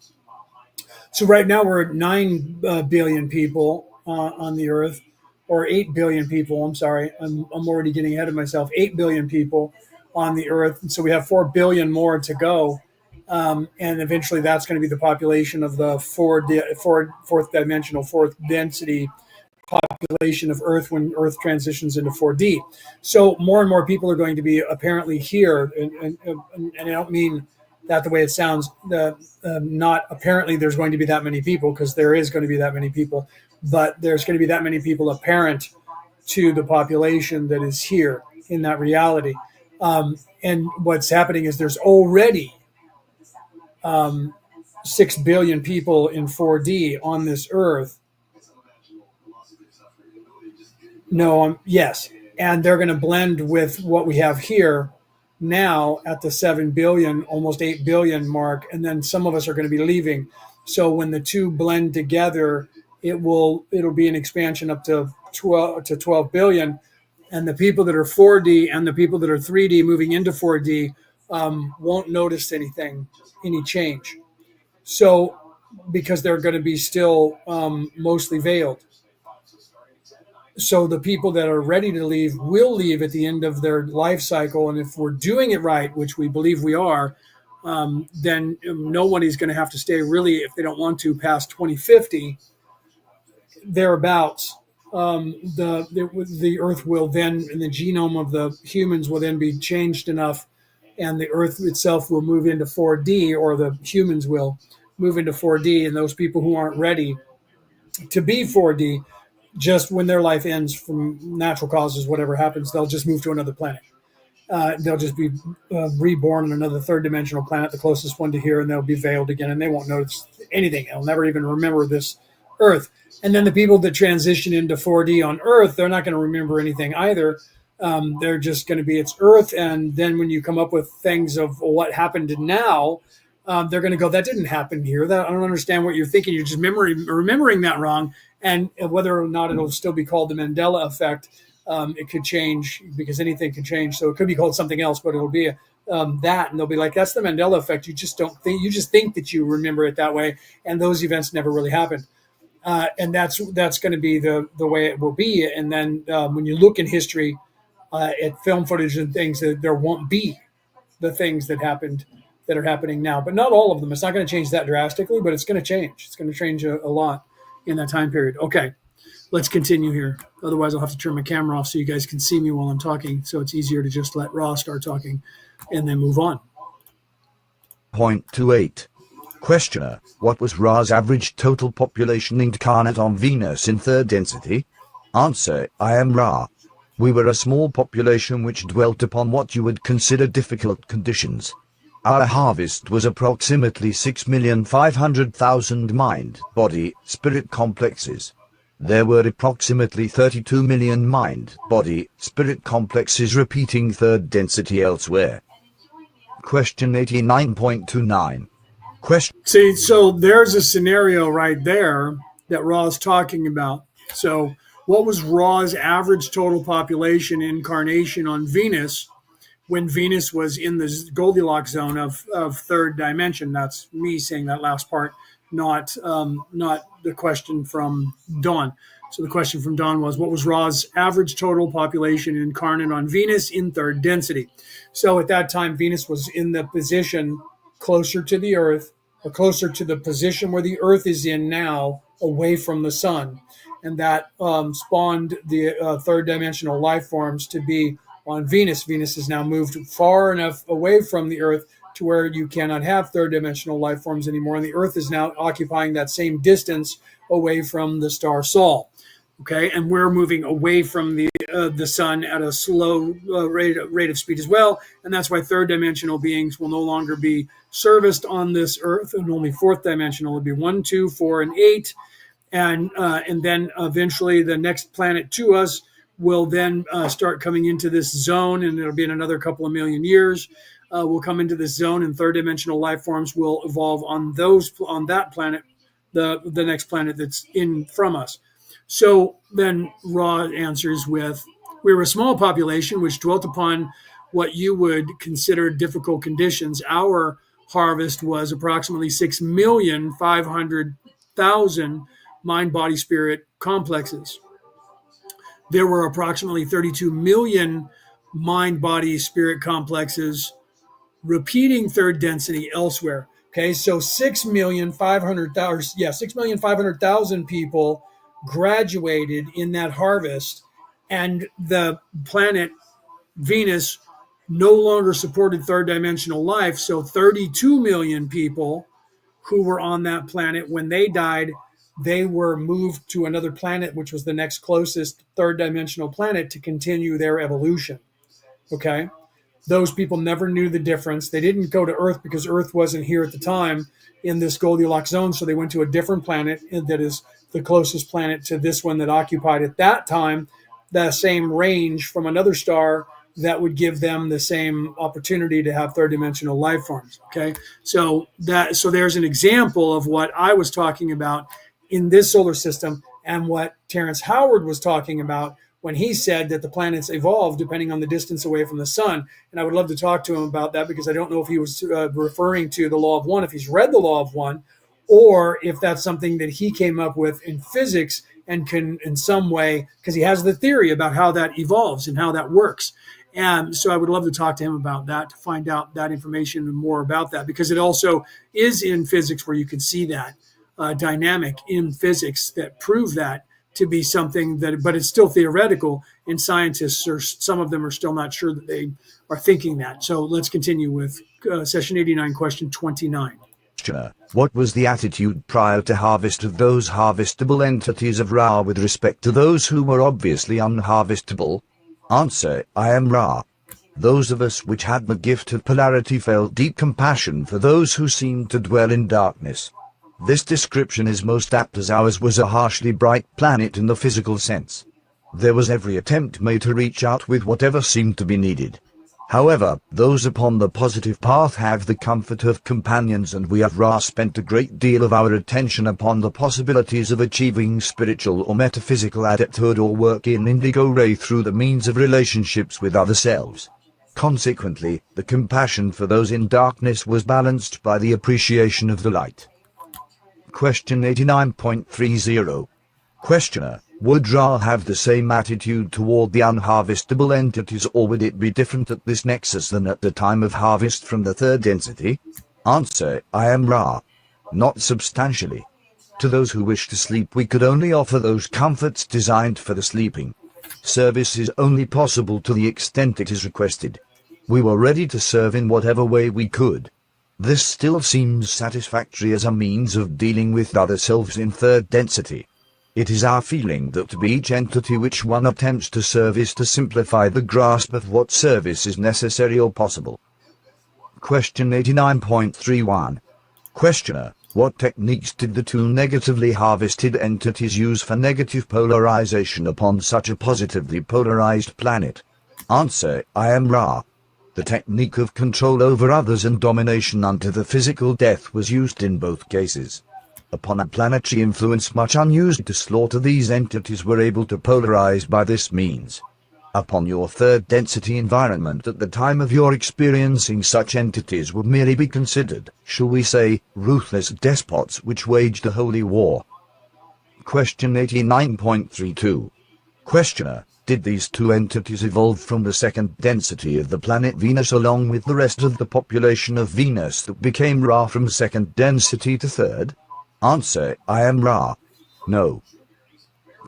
So right now we're at 9 billion people on the Earth. Or 8 billion people. I'm sorry, I'm already getting ahead of myself. 8 billion people on the Earth, and so we have 4 billion more to go, and eventually that's going to be the population of the fourth dimensional, fourth density population of Earth when Earth transitions into 4D. So more and more people are going to be apparently here, and I don't mean that the way it sounds. Not apparently there's going to be that many people, because there is going to be that many people. But there's going to be that many people apparent to the population that is here in that reality. And what's happening is there's already 6 billion people in 4D on this Earth. Yes. And they're going to blend with what we have here now at the 7 billion, almost 8 billion mark. And then some of us are going to be leaving. So when the two blend together, it'll be an expansion up to 12 billion, and the people that are 4D and the people that are 3D moving into 4D won't notice any change. So because they're going to be still mostly veiled. So the people that are ready to leave will leave at the end of their life cycle. And if we're doing it right, which we believe we are, then nobody's going to have to stay really, if they don't want to, past 2050, thereabouts. The Earth will then, and the genome of the humans will then be changed enough, and the Earth itself will move into 4D, or the humans will move into 4D, and those people who aren't ready to be 4D, just when their life ends from natural causes, whatever happens, they'll just move to another planet. They'll just be reborn on another third dimensional planet, the closest one to here, and they'll be veiled again, and they won't notice anything. They'll never even remember this Earth. And then the people that transition into 4D on Earth, they're not going to remember anything either. They're just going to be, it's Earth. And then when you come up with things of what happened now, they're going to go, that didn't happen here. I don't understand what you're thinking. You're just remembering that wrong. And whether or not it'll still be called the Mandela effect, it could change, because anything can change. So it could be called something else, but it'll be that. And they'll be like, that's the Mandela effect. You just think that you remember it that way. And those events never really happened. And that's going to be the way it will be. And then when you look in history at film footage and things, there won't be the things that happened that are happening now, but not all of them. It's not going to change that drastically, but it's going to change. It's going to change a lot in that time period. Okay, let's continue here. Otherwise, I'll have to turn my camera off so you guys can see me while I'm talking. So it's easier to just let Ross start talking and then move on. Point 28. Questioner, what was Ra's average total population incarnate on Venus in third density? Answer, I am Ra. We were a small population which dwelt upon what you would consider difficult conditions. Our harvest was approximately 6,500,000 mind, body, spirit complexes. There were approximately 32 million mind, body, spirit complexes repeating third density elsewhere. Question 89.29. See, so there's a scenario right there that Ra's talking about. So what was Ra's average total population incarnation on Venus when Venus was in the Goldilocks zone of third dimension? That's me saying that last part, not the question from Dawn. So the question from Dawn was, what was Ra's average total population incarnate on Venus in third density? So at that time, Venus was in the position closer to the Earth, or closer to the position where the Earth is in now, away from the sun. And that spawned the third dimensional life forms to be on Venus. Venus has now moved far enough away from the Earth to where you cannot have third dimensional life forms anymore. And the Earth is now occupying that same distance away from the star Sol. Okay, and we're moving away from the sun at a slow rate of speed as well, and that's why third dimensional beings will no longer be serviced on this Earth, and only fourth dimensional will be 1, 2, 4, and 8, and then eventually the next planet to us will then start coming into this zone, and it'll be in another couple of million years. We'll come into this zone, and third dimensional life forms will evolve on that planet, the next planet that's in from us. So then Ra answers with, we were a small population which dwelt upon what you would consider difficult conditions. Our harvest was approximately 6,500,000 mind, body, spirit complexes. There were approximately 32 million mind, body, spirit complexes repeating third density elsewhere. Okay, so 6,500,000 people graduated in that harvest, and the planet Venus no longer supported third dimensional life. So 32 million people who were on that planet, when they died, they were moved to another planet, which was the next closest third dimensional planet, to continue their evolution. Okay, those people never knew the difference. They didn't go to Earth because Earth wasn't here at the time in this Goldilocks zone, so they went to a different planet that is the closest planet to this one that occupied at that time the same range from another star that would give them the same opportunity to have third dimensional life forms. Okay, so there's an example of what I was talking about in this solar system, and what Terrence Howard was talking about when he said that the planets evolve depending on the distance away from the sun. And I would love to talk to him about that, because I don't know if he was referring to the law of one, if he's read the law of one, or if that's something that he came up with in physics and can in some way, because he has the theory about how that evolves and how that works. And so I would love to talk to him about that, to find out that information and more about that, because it also is in physics where you can see that dynamic in physics that prove that to be something that, but it's still theoretical, and scientists are, some of them are still not sure that they are thinking that. So let's continue with session 89, question 29. What was the attitude prior to harvest of those harvestable entities of Ra with respect to those who were obviously unharvestable? Answer: I am Ra. Those of us which had the gift of polarity felt deep compassion for those who seemed to dwell in darkness. This description is most apt, as ours was a harshly bright planet in the physical sense. There was every attempt made to reach out with whatever seemed to be needed. However, those upon the positive path have the comfort of companions, and we of Ra spent a great deal of our attention upon the possibilities of achieving spiritual or metaphysical adepthood or work in indigo ray through the means of relationships with other selves. Consequently, the compassion for those in darkness was balanced by the appreciation of the light. Question 89.30. Questioner: would Ra have the same attitude toward the unharvestable entities, or would it be different at this nexus than at the time of harvest from the third density? Answer: I am Ra. Not substantially. To those who wish to sleep we could only offer those comforts designed for the sleeping. Service is only possible to the extent it is requested. We were ready to serve in whatever way we could. This still seems satisfactory as a means of dealing with other selves in third density. It is our feeling that to be each entity which one attempts to serve is to simplify the grasp of what service is necessary or possible. Question 89.31. Questioner: what techniques did the two negatively harvested entities use for negative polarization upon such a positively polarized planet? Answer: I am Ra. The technique of control over others and domination unto the physical death was used in both cases. Upon a planetary influence much unused to slaughter, these entities were able to polarize by this means. Upon your third density environment at the time of your experiencing such entities would merely be considered, shall we say, ruthless despots which waged a holy war. Question 89.32. Questioner: did these two entities evolve from the second density of the planet Venus along with the rest of the population of Venus that became Ra from second density to third? Answer: I am Ra. No.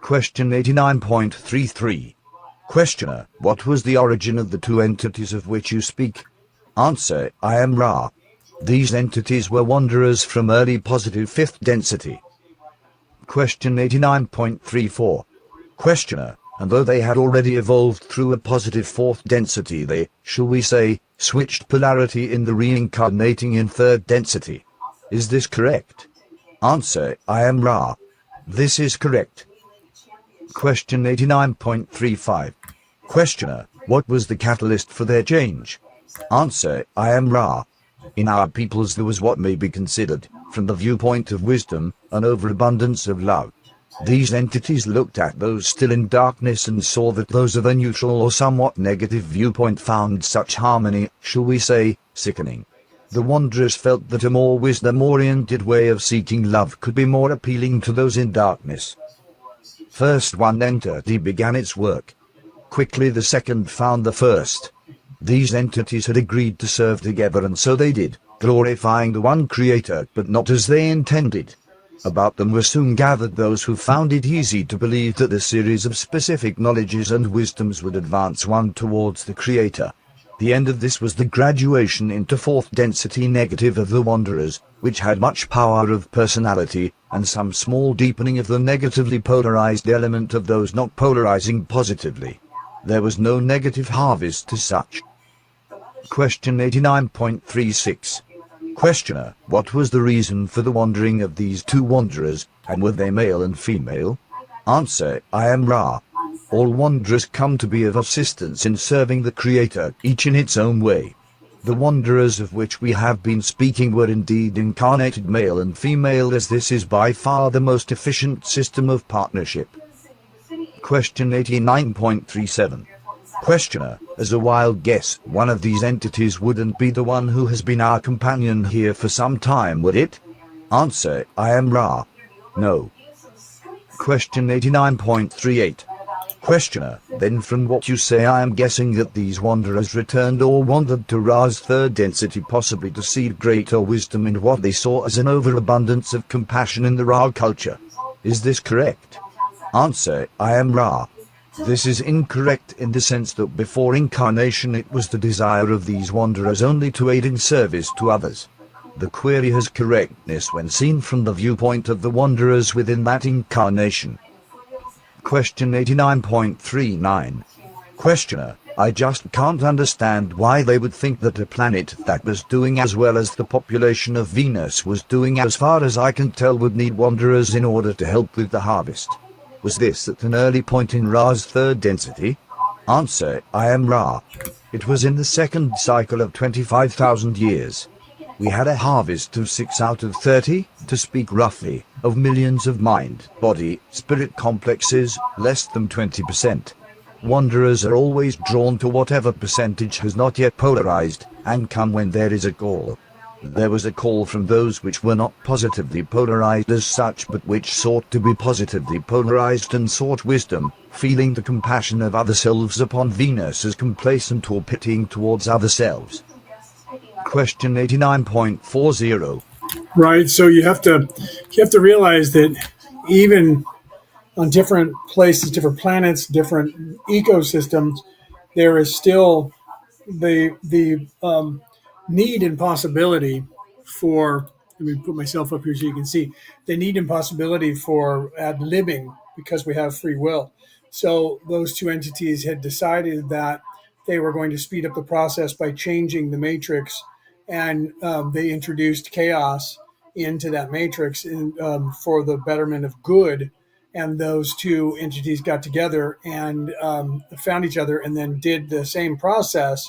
Question 89.33. Questioner: what was the origin of the two entities of which you speak? Answer: I am Ra. These entities were wanderers from early positive fifth density. Question 89.34. Questioner: and though they had already evolved through a positive fourth density, they, shall we say, switched polarity in the reincarnating in third density. Is this correct? Answer: I am Ra. This is correct. Question 89.35. Questioner: what was the catalyst for their change? Answer: I am Ra. In our peoples there was what may be considered, from the viewpoint of wisdom, an overabundance of love. These entities looked at those still in darkness and saw that those of a neutral or somewhat negative viewpoint found such harmony, shall we say, sickening. The wanderers felt that a more wisdom-oriented way of seeking love could be more appealing to those in darkness. First one entity began its work. Quickly the second found the first. These entities had agreed to serve together, and so they did, glorifying the one Creator, but not as they intended. About them were soon gathered those who found it easy to believe that a series of specific knowledges and wisdoms would advance one towards the Creator. The end of this was the graduation into fourth density negative of the wanderers, which had much power of personality, and some small deepening of the negatively polarized element of those not polarizing positively. There was no negative harvest to such. Question 89.36. Questioner: what was the reason for the wandering of these two wanderers, and were they male and female? Answer: I am Ra. All wanderers come to be of assistance in serving the Creator, each in its own way. The wanderers of which we have been speaking were indeed incarnated male and female, as this is by far the most efficient system of partnership. Question 89.37. Questioner: as a wild guess, one of these entities wouldn't be the one who has been our companion here for some time, would it? Answer, I am Ra. No. Question 89.38. Questioner, then from what you say I am guessing that these wanderers returned or wandered to Ra's third density, possibly to seek greater wisdom in what they saw as an overabundance of compassion in the Ra culture. Is this correct? Answer, I am Ra. This is incorrect in the sense that before incarnation it was the desire of these wanderers only to aid in service to others. The query has correctness when seen from the viewpoint of the wanderers within that incarnation. Question 89.39. Questioner, I just can't understand why they would think that a planet that was doing as well as the population of Venus was doing, as far as I can tell, would need wanderers in order to help with the harvest. Was this at an early point in Ra's third density? Answer, I am Ra. It was in the second cycle of 25,000 years. We had a harvest of 6 out of 30, to speak roughly, of millions of mind, body, spirit complexes, less than 20%. Wanderers are always drawn to whatever percentage has not yet polarized, and come when there is a call. There was a call from those which were not positively polarized as such, but which sought to be positively polarized and sought wisdom, feeling the compassion of other selves upon Venus as complacent or pitying towards other selves. Question 89.40. Right. So you have to realize that even on different places, different planets, different ecosystems, there is still the need and possibility for. Let me put myself up here so you can see the need and possibility for ad libbing, because we have free will. So those two entities had decided that they were going to speed up the process by changing the matrix, and they introduced chaos into that matrix for the betterment of good. And those two entities got together and found each other, and then did the same process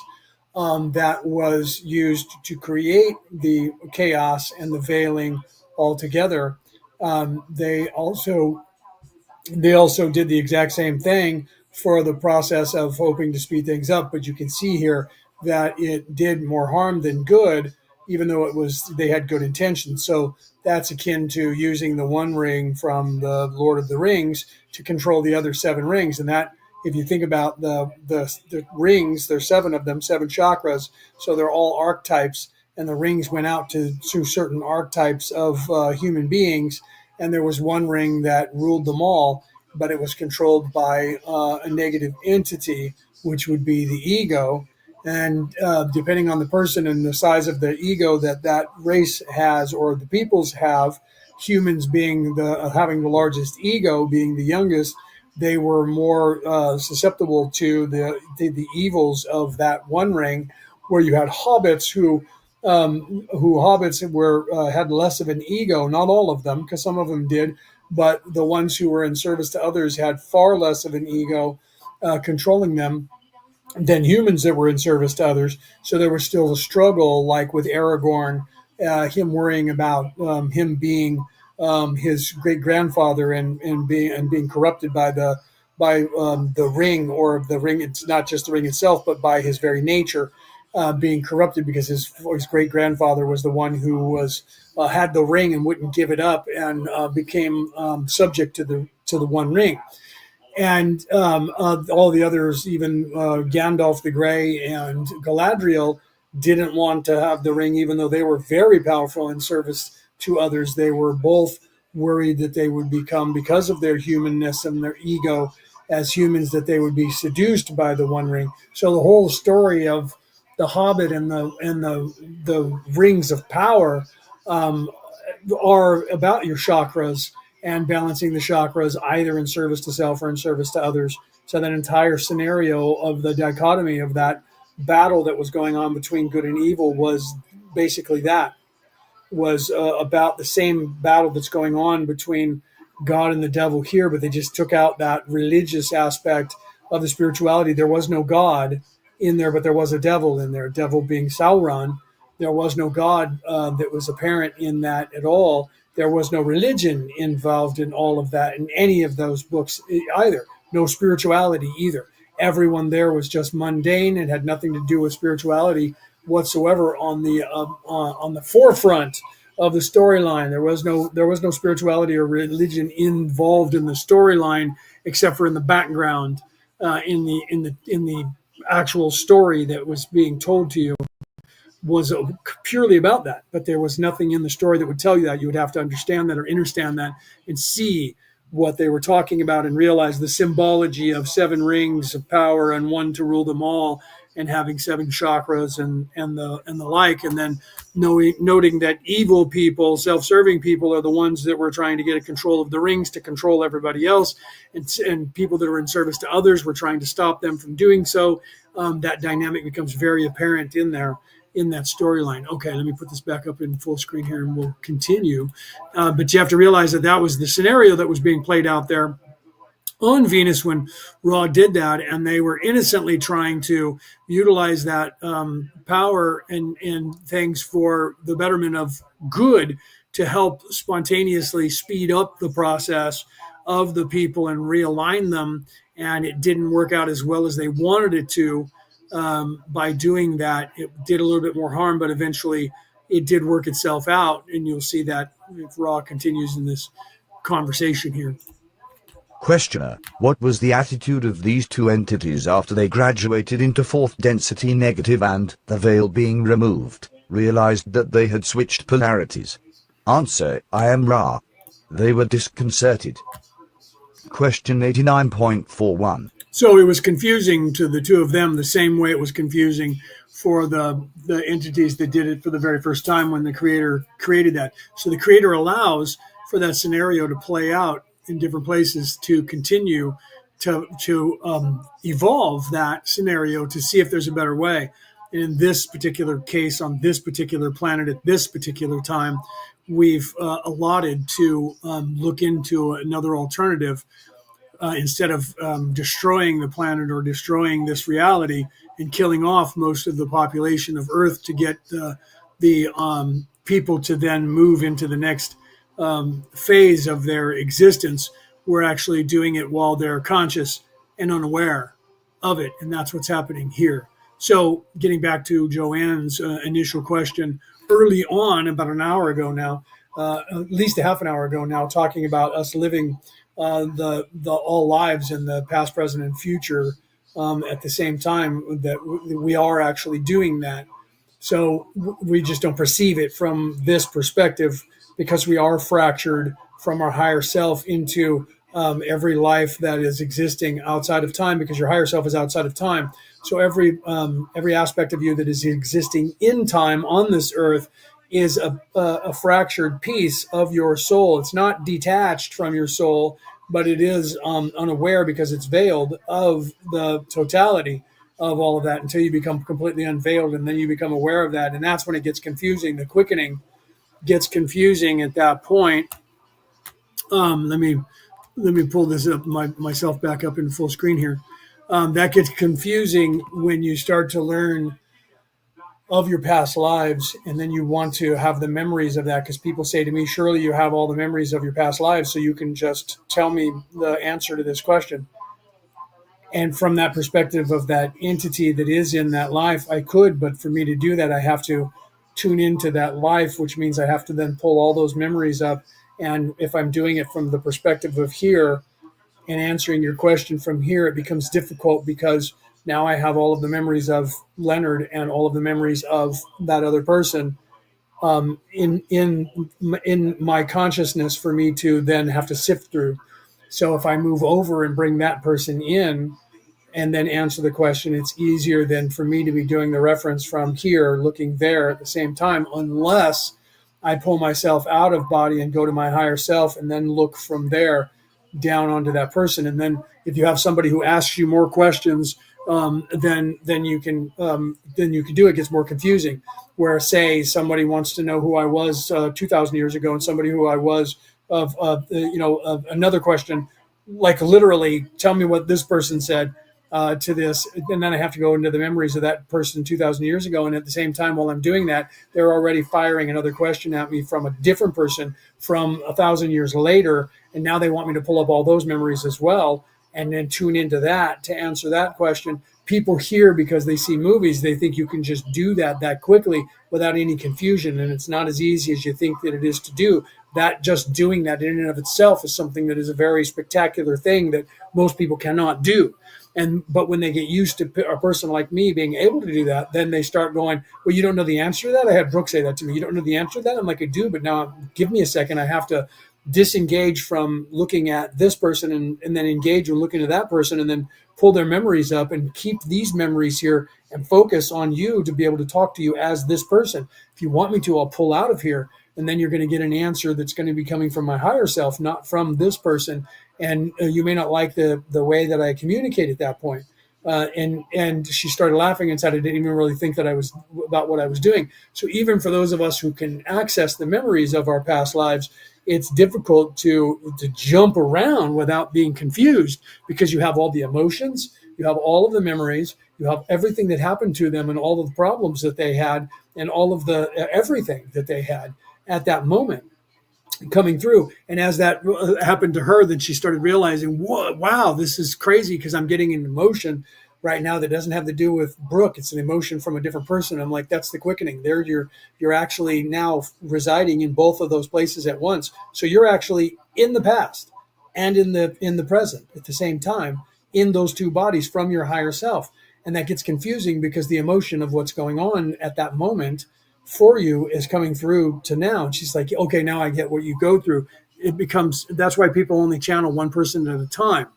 that was used to create the chaos and the veiling altogether. They also did the exact same thing for the process of hoping to speed things up. But you can see here that it did more harm than good, even though they had good intentions. So that's akin to using the one ring from the Lord of the Rings to control the other 7 rings. And that, if you think about the rings, there's 7 of them, 7 chakras. So they're all archetypes, and the rings went out to certain archetypes of human beings. And there was one ring that ruled them all, but it was controlled by a negative entity, which would be the ego. And depending on the person and the size of the ego that race has, or the peoples have, humans being having the largest ego, being the youngest, they were more susceptible to the evils of that one ring, where you had hobbits who hobbits were had less of an ego. Not all of them, because some of them did, but the ones who were in service to others had far less of an ego controlling them than humans that were in service to others. So there was still a struggle, like with Aragorn, him worrying about him being his great grandfather and being corrupted by the ring, or the ring. It's not just the ring itself, but by his very nature, being corrupted, because his great grandfather was the one who was had the ring and wouldn't give it up, and became subject to the one ring. And all the others, even Gandalf the Grey and Galadriel, didn't want to have the ring, even though they were very powerful in service to others. They were both worried that they would become, because of their humanness and their ego as humans, that they would be seduced by the One Ring. So the whole story of the Hobbit and the rings of power are about your chakras and balancing the chakras, either in service to self or in service to others. So that entire scenario of the dichotomy of that battle that was going on between good and evil was basically about the same battle that's going on between God and the devil here, but they just took out that religious aspect of the spirituality. There was no God in there, but there was a devil in there, devil being Sauron. There was no God that was apparent in that at all. There was no religion involved in all of that, in any of those books either. No spirituality either. Everyone there was just mundane and had nothing to do with spirituality whatsoever on the forefront of the storyline. There was no spirituality or religion involved in the storyline, except for in the background, in the actual story that was being told to you was purely about that. But there was nothing in the story that would tell you that. You would have to understand that or understand that and see what they were talking about and realize the symbology of 7 rings of power and one to rule them all, and having 7 chakras and the like, and then noting that evil people, self-serving people, are the ones that were trying to get a control of the rings to control everybody else, and people that are in service to others were trying to stop them from doing so. That dynamic becomes very apparent in there, in that storyline. Okay, let me put this back up in full screen here and we'll continue. But you have to realize that that was the scenario that was being played out there on Venus when Ra did that, and they were innocently trying to utilize that power and things for the betterment of good, to help spontaneously speed up the process of the people and realign them. And it didn't work out as well as they wanted it to. By doing that, it did a little bit more harm, but eventually it did work itself out. And you'll see that if Ra continues in this conversation here. Questioner: what was the attitude of these 2 entities after they graduated into 4th density negative and, the veil being removed, realized that they had switched polarities? Answer: I am Ra. They were disconcerted. Question 89.41. So it was confusing to the 2 of them the same way it was confusing for the entities that did it for the very first time when the creator created that. So the creator allows for that scenario to play out in different places, to continue to evolve that scenario to see if there's a better way. And in this particular case, on this particular planet at this particular time, we've allotted to look into another alternative. Instead of destroying the planet or destroying this reality and killing off most of the population of Earth to get the people to then move into the next phase of their existence, we're actually doing it while they're conscious and unaware of it. And that's what's happening here. So getting back to Joanne's initial question early on, about an hour ago now, at least a half an hour ago now, talking about us living the all lives in the past, present, and future at the same time, that we are actually doing that. So we just don't perceive it from this perspective, because we are fractured from our higher self into every life that is existing outside of time, because your higher self is outside of time. So every aspect of you that is existing in time on this earth is a fractured piece of your soul. It's not detached from your soul, but it is unaware, because it's veiled of the totality of all of that until you become completely unveiled, and then you become aware of that. And that's when it gets confusing. The quickening gets confusing at that point. Let me pull this up, myself back up in full screen here. That gets confusing when you start to learn of your past lives, and then you want to have the memories of that, because people say to me, surely you have all the memories of your past lives, so you can just tell me the answer to this question. And from that perspective of that entity that is in that life, I could, but for me to do that, I have to tune into that life, which means I have to then pull all those memories up. And if I'm doing it from the perspective of here and answering your question from here, it becomes difficult, because now I have all of the memories of Leonard and all of the memories of that other person in my consciousness for me to then have to sift through. So if I move over and bring that person in and then answer the question, it's easier than for me to be doing the reference from here, looking there at the same time, unless I pull myself out of body and go to my higher self and then look from there down onto that person. And then if you have somebody who asks you more questions, then you can do it. It gets more confusing. Where, say, somebody wants to know who I was 2,000 years ago, and somebody who I was of another question, like literally, tell me what this person said to this, and then I have to go into the memories of that person 2,000 years ago. And at the same time, while I'm doing that, they're already firing another question at me from a different person from 1,000 years later, and now they want me to pull up all those memories as well, and then tune into that to answer that question. people here, because they see movies, they think you can just do that quickly without any confusion, and it's not as easy as you think that it is to do. That just doing that in and of itself is something that is a very spectacular thing that most people cannot do. But when they get used to a person like me being able to do that, then they start going, well, you don't know the answer to that? I had Brooke say that to me. You don't know the answer to that? I'm like, I do, but now give me a second. I have to disengage from looking at this person and then engage with looking at that person, and then pull their memories up and keep these memories here and focus on you to be able to talk to you as this person. If you want me to, I'll pull out of here, and then you're going to get an answer that's going to be coming from my higher self, not from this person. And you may not like the way that I communicate at that point. And she started laughing and said, I didn't even really think that I was about what I was doing. So even for those of us who can access the memories of our past lives, it's difficult to jump around without being confused, because you have all the emotions, you have all of the memories, you have everything that happened to them and all of the problems that they had and all of the everything that they had at that moment coming through. And as that happened to her, then she started realizing, whoa, wow, this is crazy, because I'm getting an emotion right now that doesn't have to do with Brooke. It's an emotion from a different person. I'm like, that's the quickening. There, you're actually now residing in both of those places at once. So you're actually in the past and in the present at the same time, in those two bodies from your higher self. And that gets confusing, because the emotion of what's going on at that moment for you is coming through to now. And she's like, okay, now I get what you go through. That's why people only channel one person at a time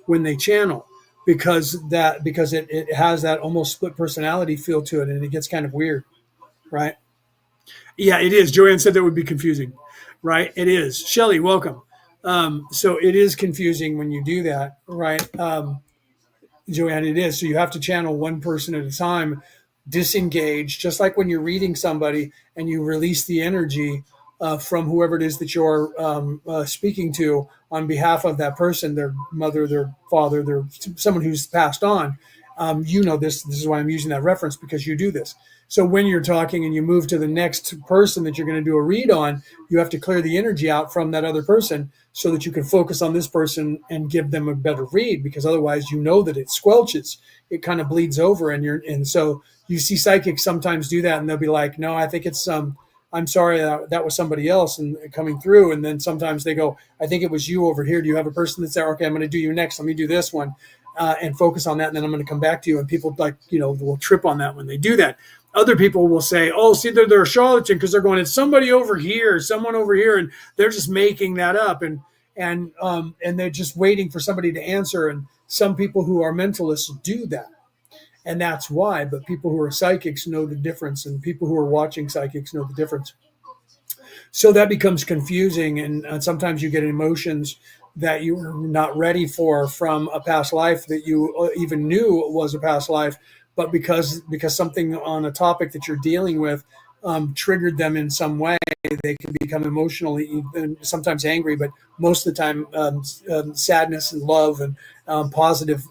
when they channel, because it has that almost split personality feel to it, and it gets kind of weird, right? Yeah, it is. Joanne said that would be confusing, right? It is. Shelley, welcome. So it is confusing when you do that, right? Joanne, it is. So you have to channel one person at a time, disengage, just like when you're reading somebody and you release the energy from whoever it is that you're speaking to on behalf of that person, their mother, their father, their someone who's passed on. This is why I'm using that reference, because you do this. So when you're talking and you move to the next person that you're going to do a read on, you have to clear the energy out from that other person so that you can focus on this person and give them a better read, because otherwise that it squelches, it kind of bleeds over, and so you see psychics sometimes do that, and they'll be like, no, I think it's I'm sorry, that was somebody else and coming through. And then sometimes they go, I think it was you over here. Do you have a person that's there? Okay, I'm going to do you next. Let me do this one and focus on that. And then I'm going to come back to you. And people will trip on that when they do that. Other people will say, oh, see, they're a charlatan, because they're going, it's somebody over here, someone over here. And they're just making that up. And they're just waiting for somebody to answer. And some people who are mentalists do that. And that's why. But people who are psychics know the difference, and people who are watching psychics know the difference. So that becomes confusing, and sometimes you get emotions that you were not ready for from a past life that you even knew was a past life, but because something on a topic that you're dealing with triggered them in some way, they can become emotionally and sometimes angry, but most of the time sadness and love and positive,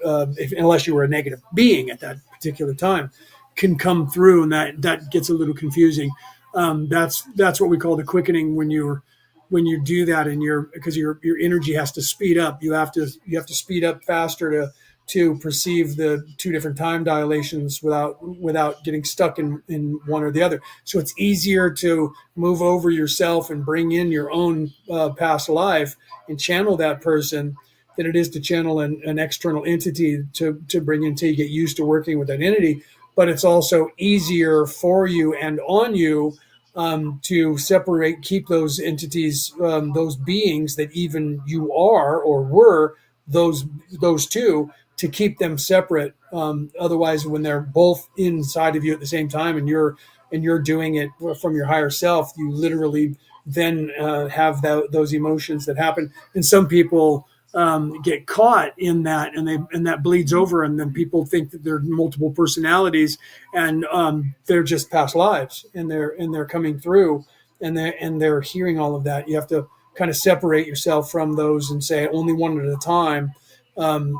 unless you were a negative being at that particular time, can come through, and that gets a little confusing. That's what we call the quickening when you do that, and because your energy has to speed up. You have to speed up faster to perceive the two different time dilations without getting stuck in one or the other. So it's easier to move over yourself and bring in your own past life and channel that person than it is to channel an external entity to bring in until you get used to working with that entity. But it's also easier for you and on you to keep those entities, those beings that even you are or were, those two, to keep them separate. Otherwise, when they're both inside of you at the same time, and you're doing it from your higher self, you literally then have those emotions that happen. And some people get caught in that, and that bleeds over, and then people think that they're multiple personalities, and they're just past lives, and they're coming through, and they're hearing all of that. You have to kind of separate yourself from those and say only one at a time. And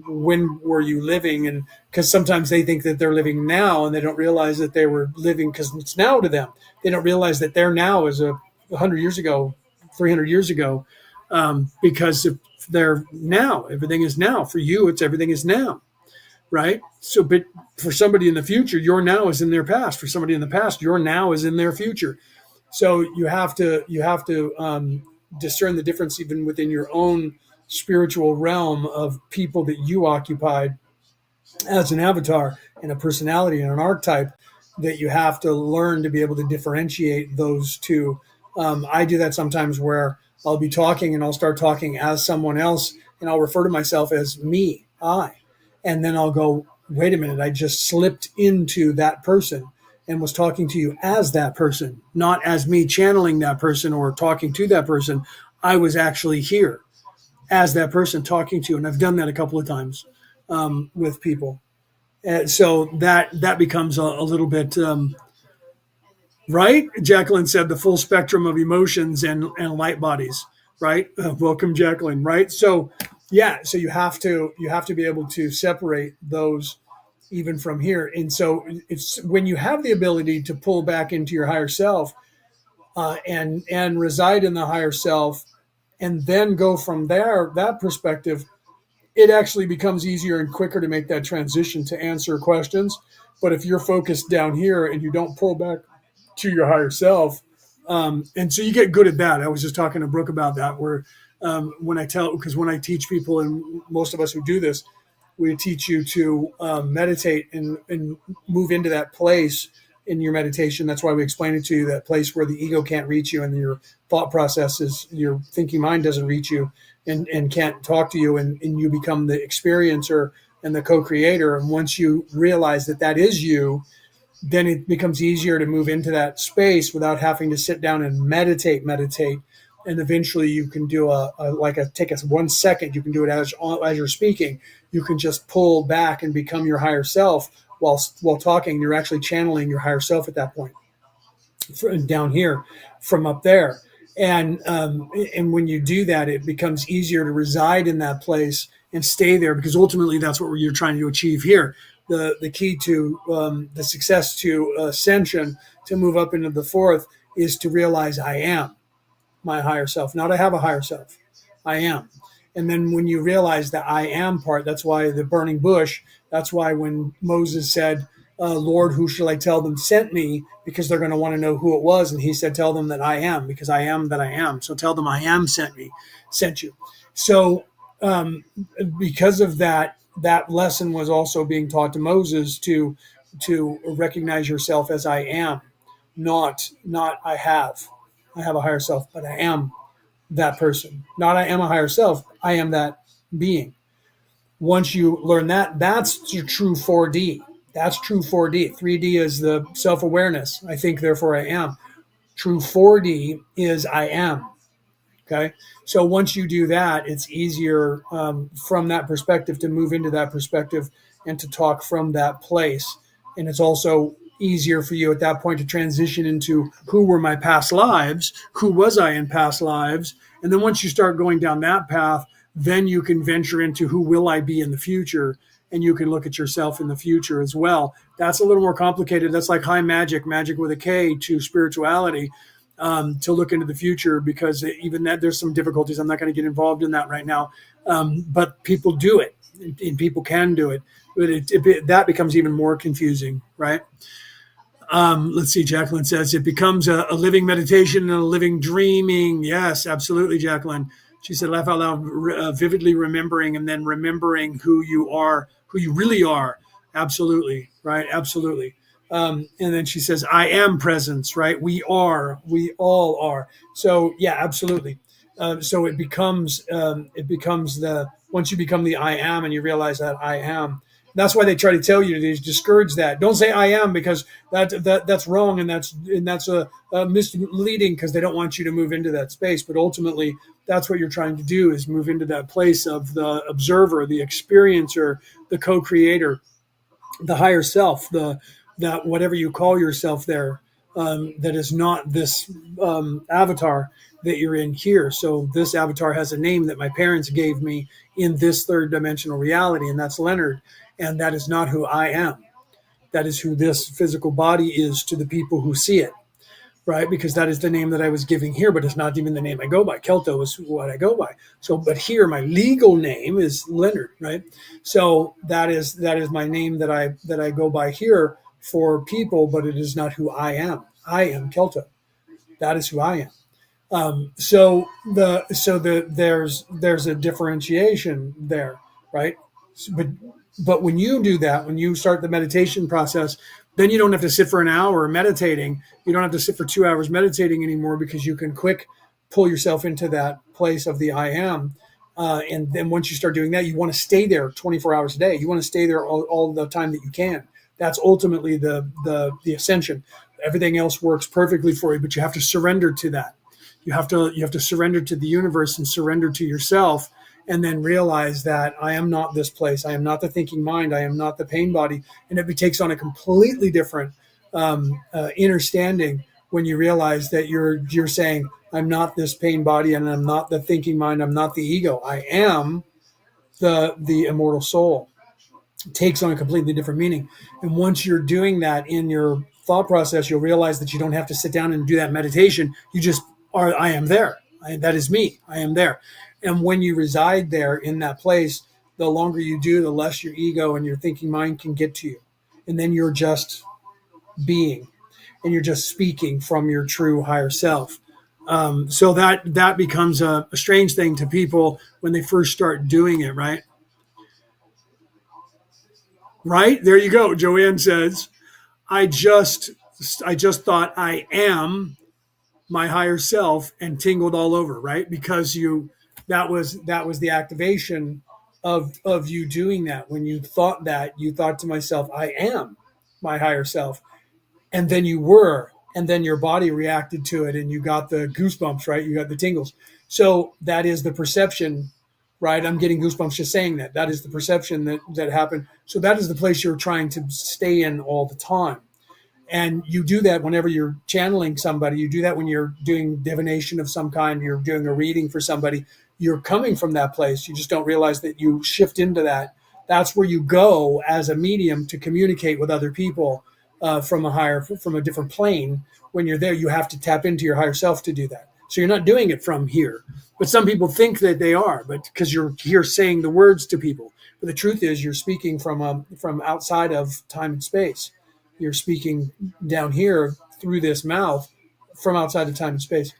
when were you living? And because sometimes they think that they're living now, and they don't realize that they were living because it's now to them. They don't realize that their now is 100 years ago, 300 years ago, because if they're now, everything is now. For you, everything is now. right? So, but for somebody in the future, your now is in their past. For somebody in the past, your now is in their future. So you have to discern the difference even within your own spiritual realm of people that you occupied as an avatar and a personality and an archetype, that you have to learn to be able to differentiate those two. I do that sometimes where I'll be talking and I'll start talking as someone else and I'll refer to myself as me, I. And then I'll go, wait a minute, I just slipped into that person and was talking to you as that person, not as me channeling that person or talking to that person. I was actually here as that person talking to you. And I've done that a couple of times with people. So that becomes a little bit right. Jacqueline said the full spectrum of emotions and light bodies. Right. Welcome, Jacqueline. Right. So yeah. So you have to be able to separate those even from here. And so it's when you have the ability to pull back into your higher self and reside in the higher self, and then go from there. That perspective, it actually becomes easier and quicker to make that transition to answer questions. But if you're focused down here and you don't pull back to your higher self, and so you get good at that. I was just talking to Brooke about that, where when I teach people, and most of us who do this, we teach you to meditate and move into that place in your meditation. That's why we explain it to you, that place where the ego can't reach you and your thought processes, your thinking mind doesn't reach you and can't talk to you, and you become the experiencer and the co-creator. And once you realize that that is you, then it becomes easier to move into that space without having to sit down and meditate. And eventually you can do take a 1 second, you can do it as you're speaking. You can just pull back and become your higher self while talking. You're actually channeling your higher self at that point, down here from up there. And when you do that, it becomes easier to reside in that place and stay there, because ultimately that's what you're trying to achieve here. The key to the success to ascension, to move up into the fourth, is to realize I am my higher self, not I have a higher self. I am. And then when you realize that I am part, that's why the burning bush, that's why when Moses said, Lord, who shall I tell them sent me? Because they're going to want to know who it was. And he said, tell them that I am, because I am that I am. So tell them I am sent you. So because of that, that lesson was also being taught to Moses to recognize yourself as I am, not I have a higher self, but I am that person. Not I am a higher self, I am that being. Once you learn that, that's your true 4D. That's true 4D. 3D is the self-awareness. I think, therefore I am. True 4D is I am. Okay. So once you do that, it's easier from that perspective to move into that perspective and to talk from that place. And it's also easier for you at that point to transition into who were my past lives, who was I in past lives. And then once you start going down that path, then you can venture into who will I be in the future. And you can look at yourself in the future as well. That's a little more complicated. That's like high magic with a K, to spirituality. To look into the future, because even that there's some difficulties. I'm not going to get involved in that right now, but people do it, and people can do it, but that becomes even more confusing, right? Let's see. Jacqueline says it becomes a living meditation and a living dreaming. Yes, absolutely, Jacqueline. She said, laugh out loud, vividly remembering, and then remembering who you are, who you really are. Absolutely, right? Absolutely. And then she says, I am presence, right? We all are. So yeah, absolutely. So it becomes once you become the I am and you realize that I am, that's why they try to tell you to discourage that. Don't say I am, because that's wrong, and that's misleading, because they don't want you to move into that space. But ultimately, that's what you're trying to do, is move into that place of the observer, the experiencer, the co-creator, the higher self, that whatever you call yourself there, that is not this avatar that you're in here. So this avatar has a name that my parents gave me in this third dimensional reality, and that's Leonard. And that is not who I am. That is who this physical body is to the people who see it. right? Because that is the name that I was giving here, but it's not even the name I go by. Kelto is what I go by. So, but here my legal name is Leonard, right? So that is my name that I go by here for people, but it is not who I am. I am Kelto. That is who I am. There's a differentiation there, right? But when you do that, when you start the meditation process, then you don't have to sit for an hour meditating. You don't have to sit for 2 hours meditating anymore, because you can quick pull yourself into that place of the I am. And then once you start doing that, you want to stay there 24 hours a day. You want to stay there all the time that you can. That's ultimately the ascension. Everything else works perfectly for you, but you have to surrender to that. You have to surrender to the universe and surrender to yourself, and then realize that I am not this place. I am not the thinking mind. I am not the pain body. And it takes on a completely different understanding when you realize that you're saying, I'm not this pain body, and I'm not the thinking mind. I'm not the ego. I am the immortal soul. It takes on a completely different meaning. And once you're doing that in your thought process, you'll realize that you don't have to sit down and do that meditation. You just are, I am there. That is me. I am there. And when you reside there in that place, the longer you do, the less your ego and your thinking mind can get to you. And then you're just being, and you're just speaking from your true higher self. So that becomes a strange thing to people when they first start doing it, right? Right? There you go. Joanne says, I just thought I am my higher self and tingled all over, right? Because that was the activation of you doing that. When you thought that, you thought to myself, I am my higher self. And then you were, and then your body reacted to it, and you got the goosebumps, right? You got the tingles. So that is the perception, right? I'm getting goosebumps just saying that. That is the perception that happened. So that is the place you're trying to stay in all the time. And you do that whenever you're channeling somebody. You do that when you're doing divination of some kind. You're doing a reading for somebody. You're coming from that place. You just don't realize that you shift into that. That's where you go as a medium to communicate with other people from a different plane. When you're there, you have to tap into your higher self to do that. So you're not doing it from here. But some people think that they are, but because you're here saying the words to people. But the truth is, you're speaking from outside of time and space. You're speaking down here through this mouth from outside of time and space.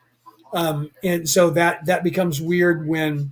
And so that becomes weird when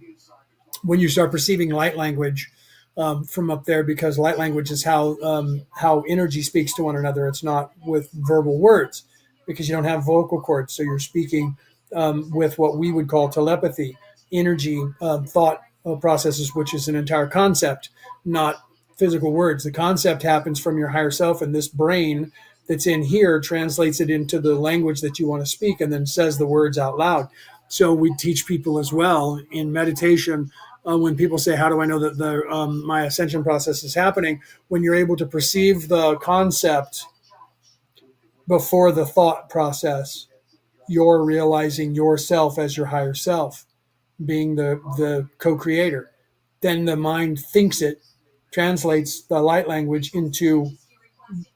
you start perceiving light language from up there, because light language is how energy speaks to one another. It's not with verbal words, because you don't have vocal cords. So you're speaking with what we would call telepathy, energy, thought processes, which is an entire concept, not physical words. The concept happens from your higher self, and this brain that's in here translates it into the language that you want to speak, and then says the words out loud. So we teach people as well in meditation. When people say, how do I know that my ascension process is happening? When you're able to perceive the concept before the thought process, you're realizing yourself as your higher self, being the co-creator. Then the mind thinks it, translates the light language into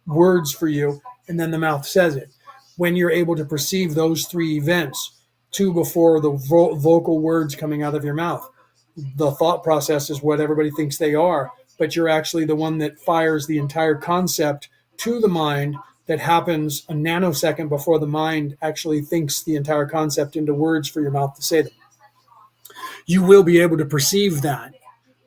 words for you, and then the mouth says it. When you're able to perceive those three events, two before the vocal words coming out of your mouth, the thought process is what everybody thinks they are, but you're actually the one that fires the entire concept to the mind. That happens a nanosecond before the mind actually thinks the entire concept into words for your mouth to say them. You will be able to perceive that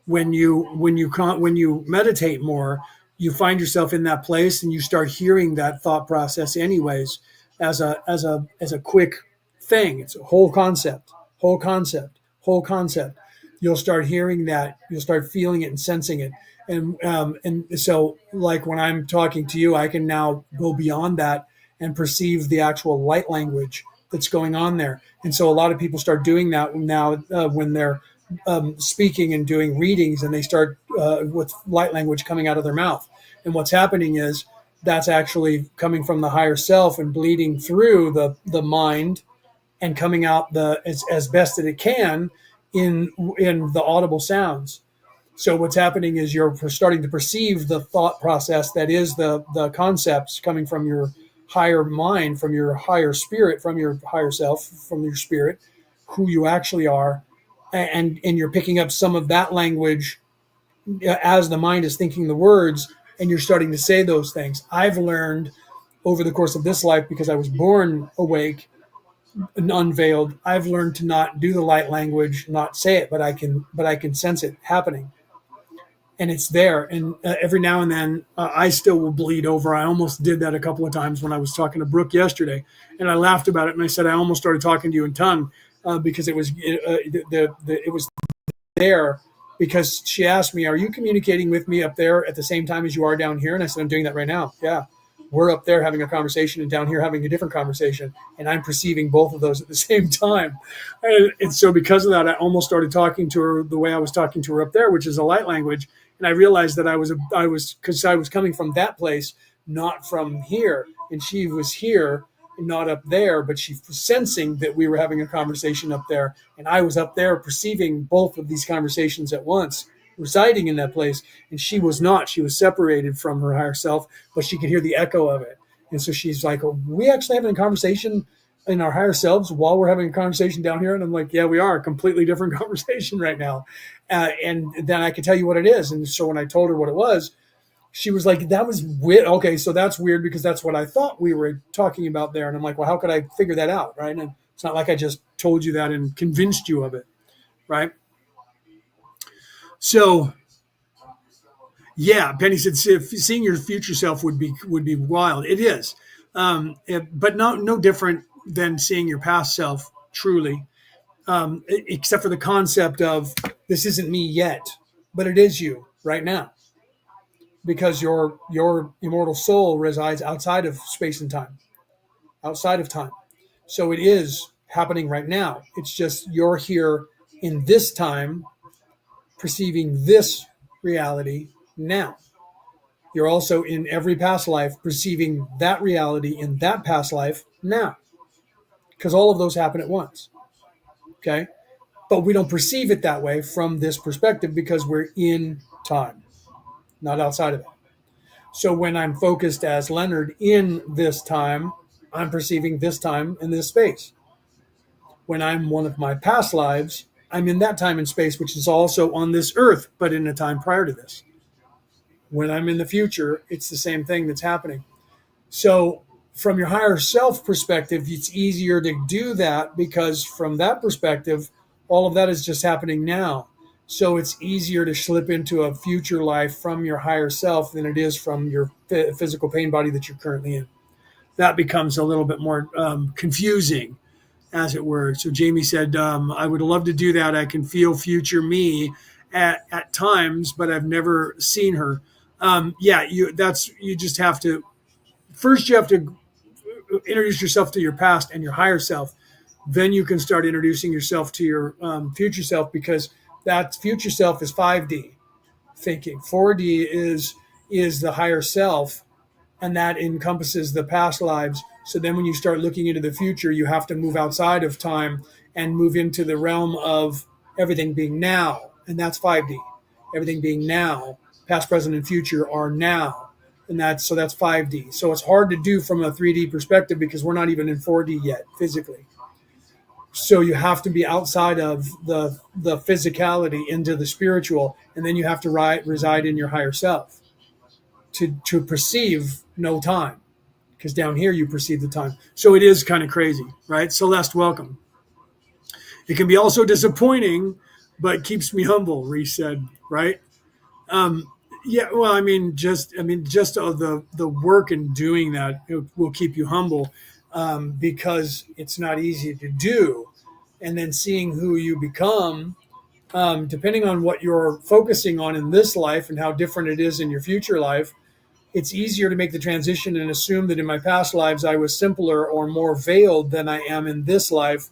when you meditate more. You find yourself in that place, and you start hearing that thought process anyways, as a quick thing. It's a whole concept. You'll start hearing that. You'll start feeling it and sensing it. And so, like when I'm talking to you, I can now go beyond that and perceive the actual light language that's going on there. And so a lot of people start doing that now when they're speaking and doing readings, and they start with light language coming out of their mouth. And what's happening is that's actually coming from the higher self and bleeding through the mind and coming out as best that it can in the audible sounds. So what's happening is you're starting to perceive the thought process that is the concepts coming from your higher mind, from your higher spirit, from your higher self, from your spirit, who you actually are, and you're picking up some of that language as the mind is thinking the words, and you're starting to say those things. I've learned over the course of this life, because I was born awake and unveiled, I've learned to not do the light language, not say it, but I can sense it happening, and it's there. And every now and then, I still will bleed over. I almost did that a couple of times when I was talking to Brooke yesterday, and I laughed about it, and I said I almost started talking to you in tongue because it was it was there, because she asked me, "Are you communicating with me up there at the same time as you are down here?" And I said, "I'm doing that right now." Yeah. We're up there having a conversation and down here having a different conversation, and I'm perceiving both of those at the same time. And so because of that, I almost started talking to her the way I was talking to her up there, which is a light language. And I realized that I was because I was coming from that place, not from here. And she was here, not up there, but she was sensing that we were having a conversation up there. And I was up there perceiving both of these conversations at once, residing in that place. And she was not. She was separated from her higher self, but she could hear the echo of it. And so she's like, "Are we actually having a conversation in our higher selves while we're having a conversation down here?" And I'm like, "Yeah, we are. A completely different conversation right now." And then I could tell you what it is. And so when I told her what it was, she was like, "That was weird." Okay, so that's weird because that's what I thought we were talking about there. And I'm like, "Well, how could I figure that out?" Right. And it's not like I just told you that and convinced you of it. Right. So yeah, Penny said, Seeing your future self would be wild." It is, but no different than seeing your past self. Truly, except for the concept of this isn't me yet, but it is you right now, because your immortal soul resides outside of space and time, outside of time. So it is happening right now. It's just you're here in this time, perceiving this reality now. You're also in every past life perceiving that reality in that past life now, because all of those happen at once. Okay. But we don't perceive it that way from this perspective because we're in time, not outside of it. So when I'm focused as Leonard in this time, I'm perceiving this time and this space. When I'm one of my past lives, I'm in that time and space, which is also on this earth, but in a time prior to this. When I'm in the future, it's the same thing that's happening. So from your higher self perspective, it's easier to do that because from that perspective, all of that is just happening now. So it's easier to slip into a future life from your higher self than it is from your physical pain body that you're currently in. That becomes a little bit more confusing, as it were. So Jamie said, "I would love to do that. I can feel future me at times, but I've never seen her." Yeah, you just have to first you have to introduce yourself to your past and your higher self. Then you can start introducing yourself to your future self, because that future self is 5D thinking. 4D is the higher self, and that encompasses the past lives. So then when you start looking into the future, you have to move outside of time and move into the realm of everything being now. And that's 5D. Everything being now, past, present, and future are now. And that's 5D. So it's hard to do from a 3D perspective because we're not even in 4D yet physically. So you have to be outside of the physicality into the spiritual, and then you have to reside in your higher self to perceive no time, because down here you perceive the time. So it is kind of crazy, right? Celeste, welcome. It can be also disappointing, but keeps me humble, Reese said, right? Yeah, well, just the work in doing that, it will keep you humble, because it's not easy to do. And then seeing who you become, depending on what you're focusing on in this life and how different it is in your future life, it's easier to make the transition and assume that in my past lives I was simpler or more veiled than I am in this life.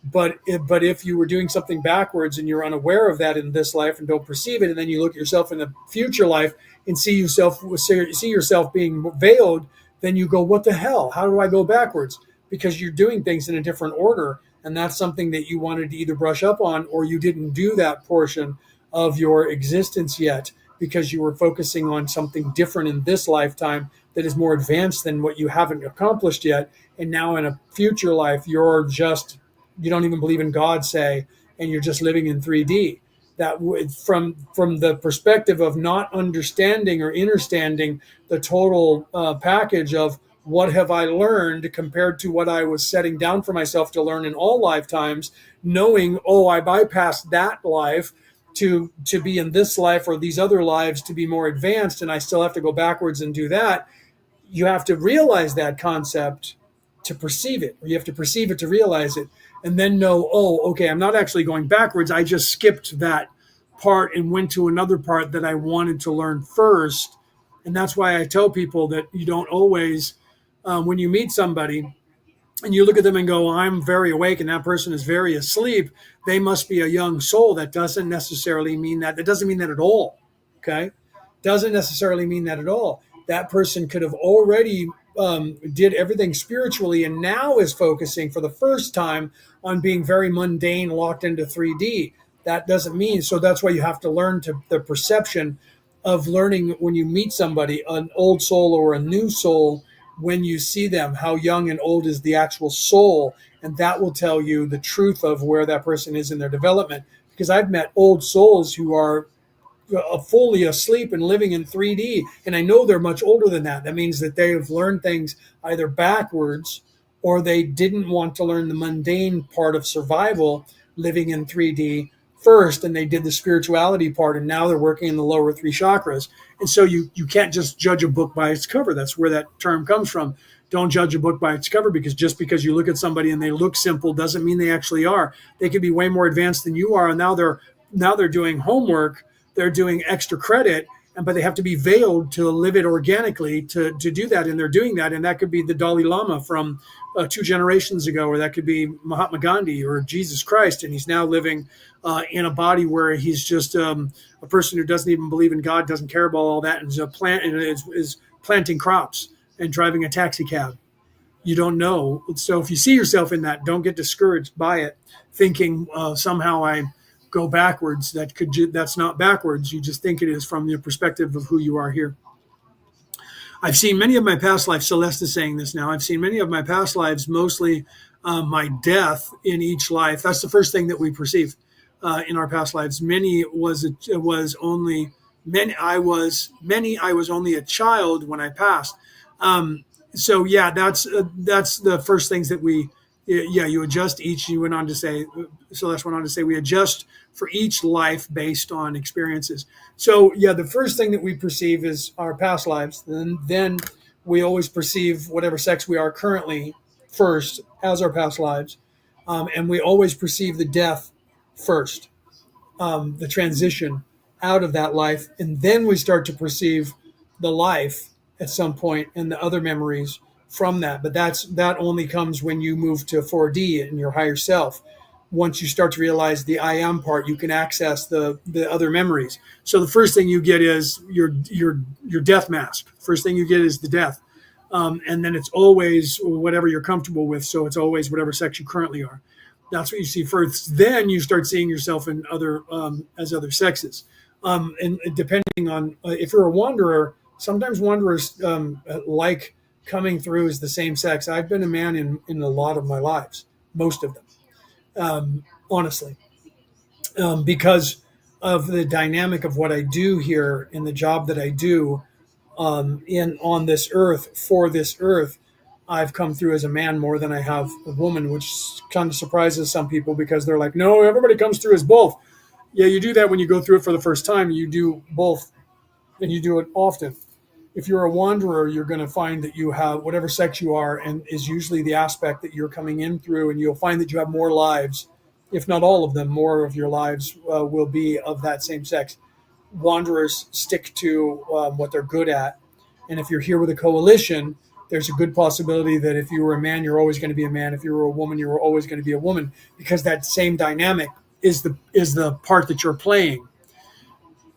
But if you were doing something backwards and you're unaware of that in this life and don't perceive it, and then you look at yourself in the future life and see yourself being veiled, then you go, "What the hell? How do I go backwards?" Because you're doing things in a different order, and that's something that you wanted to either brush up on, or you didn't do that portion of your existence yet because you were focusing on something different in this lifetime that is more advanced than what you haven't accomplished yet. And now in a future life, you don't even believe in God, say, and you're just living in 3D. That would, from the perspective of not understanding or understanding the total package of what have I learned compared to what I was setting down for myself to learn in all lifetimes, knowing, oh, I bypassed that life to be in this life or these other lives to be more advanced, and I still have to go backwards and do that. You have to realize that concept to perceive it, or you have to perceive it to realize it, and then know, oh, okay, I'm not actually going backwards. I just skipped that part and went to another part that I wanted to learn first. And that's why I tell people that you don't always, when you meet somebody and you look at them and go, I'm very awake and that person is very asleep, they must be a young soul. That doesn't necessarily mean that. That doesn't mean that at all. Okay? Doesn't necessarily mean that at all. That person could have already did everything spiritually and now is focusing for the first time on being very mundane, locked into 3D. That doesn't mean, so that's why you have to learn to the perception of learning when you meet somebody, an old soul or a new soul, when you see them, how young and old is the actual soul. And that will tell you the truth of where that person is in their development. Because I've met old souls who are fully asleep and living in 3D. And I know they're much older than that. That means that they have learned things either backwards or they didn't want to learn the mundane part of survival living in 3D first, and they did the spirituality part, and now they're working in the lower three chakras. And so you can't just judge a book by its cover. That's where that term comes from. Don't judge a book by its cover, because just because you look at somebody and they look simple doesn't mean they actually are. They could be way more advanced than you are, and now they're doing homework, they're doing extra credit, but they have to be veiled to live it organically to do that, and they're doing that. And that could be the Dalai Lama from 2 generations ago, or that could be Mahatma Gandhi or Jesus Christ, and he's now living in a body where he's just a person who doesn't even believe in God, doesn't care about all that, and is planting crops and driving a taxi cab. You don't know. So if you see yourself in that, don't get discouraged by it, thinking somehow I go backwards. That's not backwards. You just think it is from the perspective of who you are here. I've seen many of my past lives. Celeste is saying this now. I've seen many of my past lives, mostly my death in each life. That's the first thing that we perceive in our past lives. I was only a child when I passed. So yeah, that's the first things that you adjust each. Celeste went on to say, we adjust for each life based on experiences. So yeah, the first thing that we perceive is our past lives. Then we always perceive whatever sex we are currently first as our past lives. And we always perceive the death first, the transition out of that life. And then we start to perceive the life at some point and the other memories from that. But that only comes when you move to 4D in your higher self. Once you start to realize the I am part, you can access the other memories. So the first thing you get is your death mask. First thing you get is the death. And then it's always whatever you're comfortable with. So it's always whatever sex you currently are. That's what you see first. Then you start seeing yourself in as other sexes. And depending on if you're a wanderer, sometimes wanderers like coming through as the same sex. I've been a man in a lot of my lives, most of them, honestly, because of the dynamic of what I do here in the job that I do on this earth, for this earth. I've come through as a man more than I have a woman, which kind of surprises some people because they're like, no, everybody comes through as both. Yeah, you do that when you go through it for the first time. You do both, and you do it often. If you're a wanderer, you're going to find that you have whatever sex you are, and is usually the aspect that you're coming in through, and you'll find that you have more lives, if not all of them, more of your lives will be of that same sex. Wanderers stick to what they're good at. And if you're here with a coalition, there's a good possibility that if you were a man, you're always going to be a man. If you were a woman, you were always going to be a woman, because that same dynamic is the part that you're playing.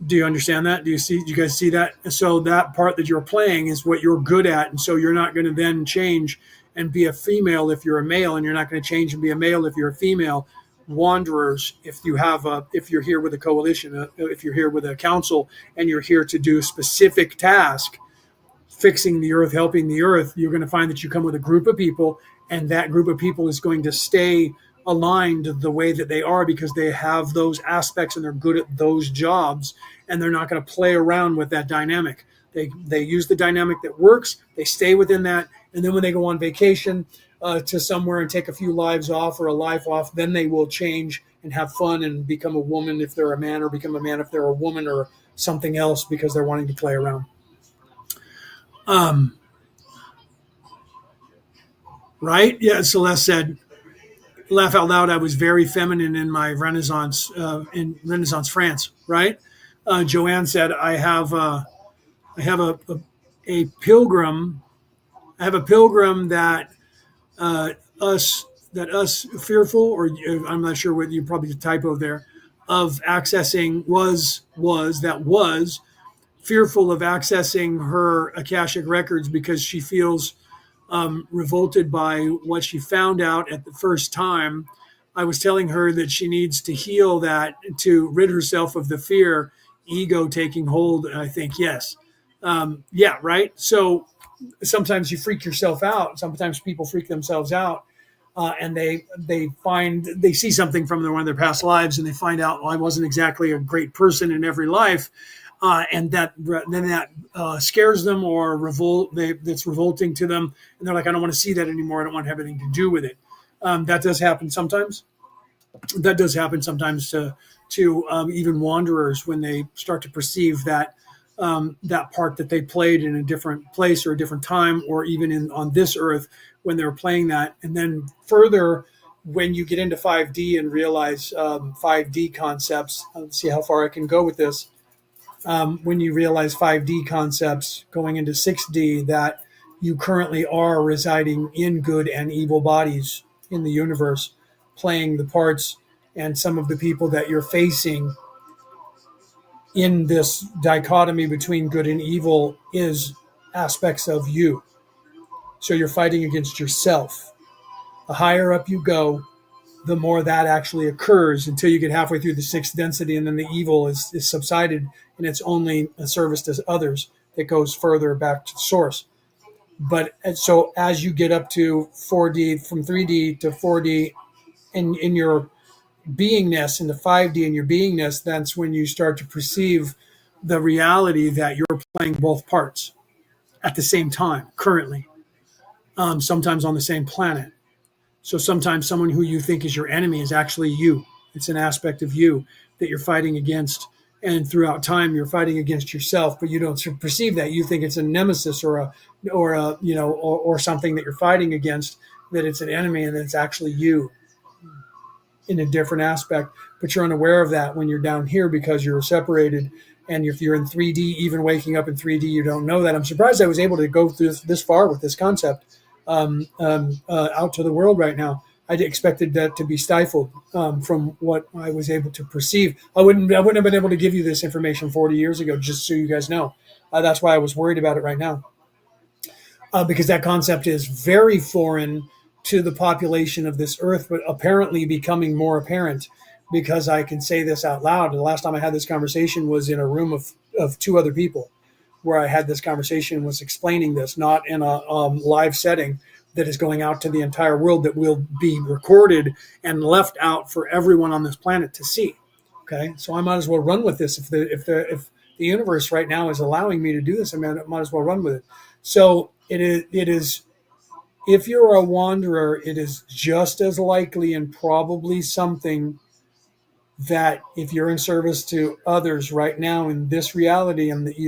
Do you understand that? Do you guys see that? So that part that you're playing is what you're good at. And so you're not going to then change and be a female if you're a male, and you're not going to change and be a male if you're a female. Wanderers, if you're here with a coalition, if you're here with a council and you're here to do a specific task, fixing the earth, helping the earth, you're going to find that you come with a group of people, and that group of people is going to stay aligned the way that they are because they have those aspects and they're good at those jobs, and they're not going to play around with that dynamic. They use the dynamic that works, they stay within that, and then when they go on vacation to somewhere and take a few lives off or a life off, then they will change and have fun and become a woman if they're a man, or become a man if they're a woman, or something else because they're wanting to play around. Right? Yeah, Celeste said, laugh out loud, I was very feminine in my Renaissance, in Renaissance France, right? Joanne said, I have a pilgrim. I have a pilgrim that us fearful, or I'm not sure what you probably the typo there, of accessing was fearful of accessing her Akashic records because she feels revolted by what she found out at the first time. I was telling her that she needs to heal that to rid herself of the fear, ego taking hold. I think, yes. Yeah, right. So sometimes you freak yourself out. Sometimes people freak themselves out. And they see something from one of their past lives, and they find out, well, I wasn't exactly a great person in every life, and that scares them or that's revolting to them, and they're like, I don't want to see that anymore. I don't want to have anything to do with it. That does happen sometimes. That does happen sometimes to even wanderers when they start to perceive that that part that they played in a different place or a different time, or even on this earth when they're playing that. And then further, when you get into 5D and realize 5D concepts, let's see how far I can go with this. When you realize 5D concepts going into 6D, that you currently are residing in good and evil bodies in the universe, playing the parts, and some of the people that you're facing in this dichotomy between good and evil is aspects of you. So you're fighting against yourself. The higher up you go, the more that actually occurs until you get halfway through the sixth density, and then the evil is subsided, and it's only a service to others that goes further back to the source. But so as you get up to 4D, from 3D to 4D in your beingness, into 5D in your beingness, that's when you start to perceive the reality that you're playing both parts at the same time, currently, sometimes on the same planet. So sometimes someone who you think is your enemy is actually you. It's an aspect of you that you're fighting against. And throughout time, you're fighting against yourself, but you don't perceive that. You think it's a nemesis or something that you're fighting against, that it's an enemy, and it's actually you in a different aspect. But you're unaware of that when you're down here because you're separated. And if you're in 3D, even waking up in 3D, you don't know that. I'm surprised I was able to go through this far with this concept out to the world right now. I expected that to be stifled from what I was able to perceive. I wouldn't have been able to give you this information 40 years ago, just so you guys know. That's why I was worried about it right now, because that concept is very foreign to the population of this earth, but apparently becoming more apparent because I can say this out loud. The last time I had this conversation was in a room of two other people, where I had this conversation, was explaining this, not in a live setting that is going out to the entire world, that will be recorded and left out for everyone on this planet to see. Okay, so I might as well run with this. If the universe right now is allowing me to do this, I might as well run with it. So it is. If you're a wanderer, it is just as likely, and probably something that if you're in service to others right now in this reality, and that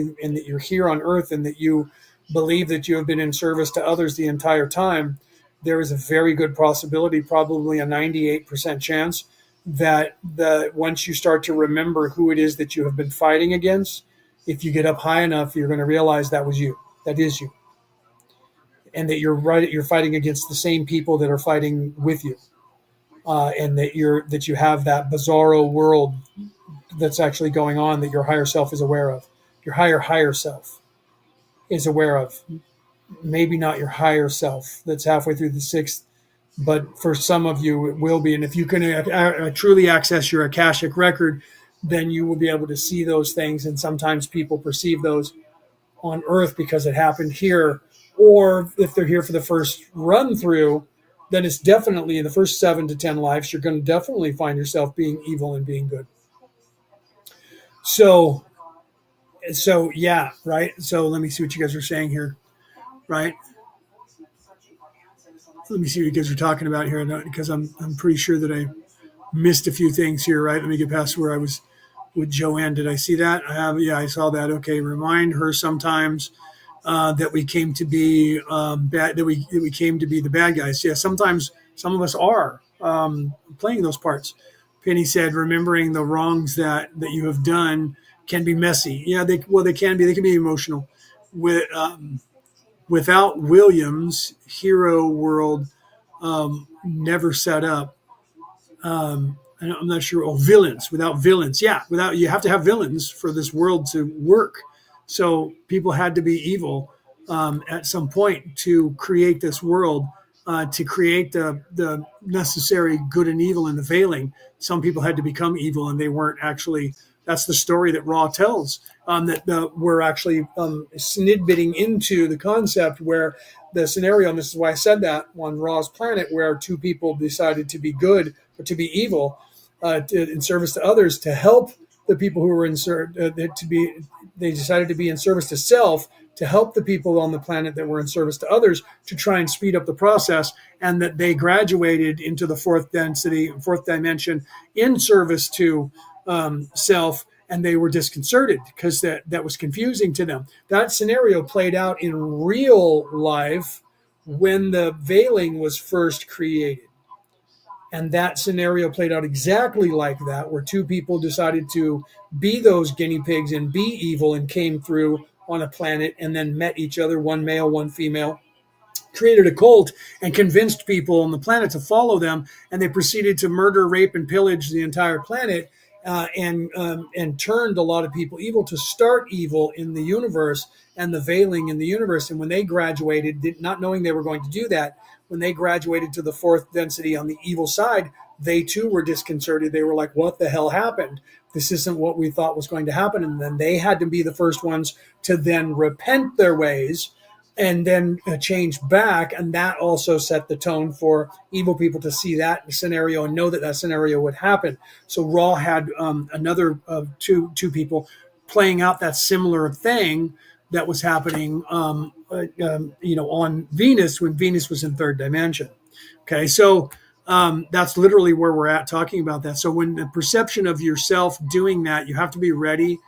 you're here on earth, and that you believe that you have been in service to others the entire time, there is a very good possibility, probably a 98% chance, that once you start to remember who it is that you have been fighting against, if you get up high enough, you're going to realize that was you. That is you. And that you're fighting against the same people that are fighting with you. And that you have that bizarro world that's actually going on, that your higher self is aware of. Your higher self is aware of. Maybe not your higher self that's halfway through the sixth, but for some of you it will be. And if you can truly access your Akashic record, then you will be able to see those things. And sometimes people perceive those on Earth because it happened here, or if they're here for the first run through, then it's definitely in the first 7 to 10 lives, you're going to definitely find yourself being evil and being good. So yeah, right. So let me see what you guys are saying here, right? Let me see what you guys are talking about here, because I'm pretty sure that I missed a few things here, right? Let me get past where I was with Joanne. Did I see that? I have. Yeah, I saw that. Okay, remind her sometimes that we came to be bad. That we came to be the bad guys. Yeah, sometimes some of us are playing those parts. Penny said, remembering the wrongs that you have done can be messy. Yeah, they can be. They can be emotional. Without Williams, Hero World never set up. I'm not sure. Oh, villains. Without villains, yeah. Without, you have to have villains for this world to work. So people had to be evil at some point to create this world, to create the necessary good and evil and the veiling. Some people had to become evil, and they weren't actually. That's the story that Raw tells. We're actually snidbitting into the concept where the scenario, and this is why I said that on Raw's planet, where two people decided to be good or to be evil, in service to others, to help the people who were they decided to be in service to self, to help the people on the planet that were in service to others, to try and speed up the process, and that they graduated into the fourth dimension in service to self, and they were disconcerted because that was confusing to them. That scenario played out in real life when the veiling was first created. And that scenario played out exactly like that, where two people decided to be those guinea pigs and be evil and came through on a planet and then met each other, one male, one female, created a cult and convinced people on the planet to follow them. And they proceeded to murder, rape, and pillage the entire planet, and turned a lot of people evil to start evil in the universe and the veiling in the universe. And when they graduated, not knowing they were going to do that, when they graduated to the fourth density on the evil side, they too were disconcerted. They were like, what the hell happened? This isn't what we thought was going to happen. And then they had to be the first ones to then repent their ways and then change back. And that also set the tone for evil people to see that scenario and know that that scenario would happen. So Raw had another two people playing out that similar thing that was happening, on Venus, when Venus was in third dimension. Okay, so that's literally where we're at talking about that. So when the perception of yourself doing that, you have to be ready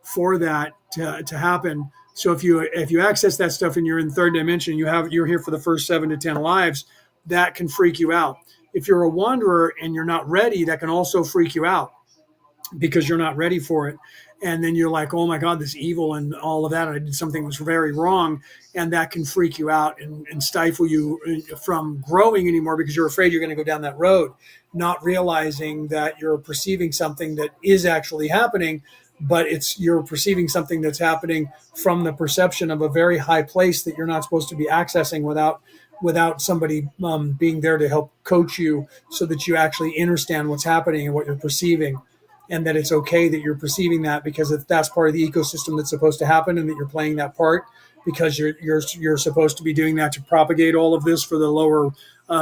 for that to happen. So if you access that stuff and you're in third dimension, you're here for the first 7 to 10 lives, that can freak you out. If you're a wanderer and you're not ready, that can also freak you out because you're not ready for it. And then you're like, oh my God, this evil and all of that. I did something that was very wrong. And that can freak you out and stifle you from growing anymore because you're afraid you're going to go down that road, not realizing that you're perceiving something that is actually happening, but you're perceiving something that's happening from the perception of a very high place that you're not supposed to be accessing without somebody being there to help coach you so that you actually understand what's happening and what you're perceiving. And that it's okay that you're perceiving that because that's part of the ecosystem that's supposed to happen, and that you're playing that part because you're supposed to be doing that to propagate all of this for the lower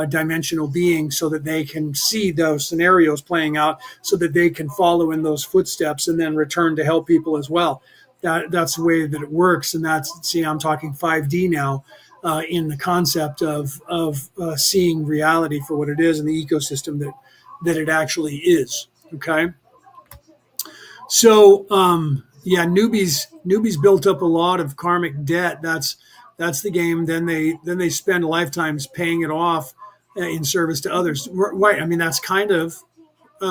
dimensional beings, so that they can see those scenarios playing out, so that they can follow in those footsteps and then return to help people as well. That's the way that it works, and I'm talking 5D now, in the concept of seeing reality for what it is and the ecosystem that it actually is. Okay. So, newbies built up a lot of karmic debt. That's the game. Then they spend lifetimes paying it off in service to others. Right. I mean, that's kind of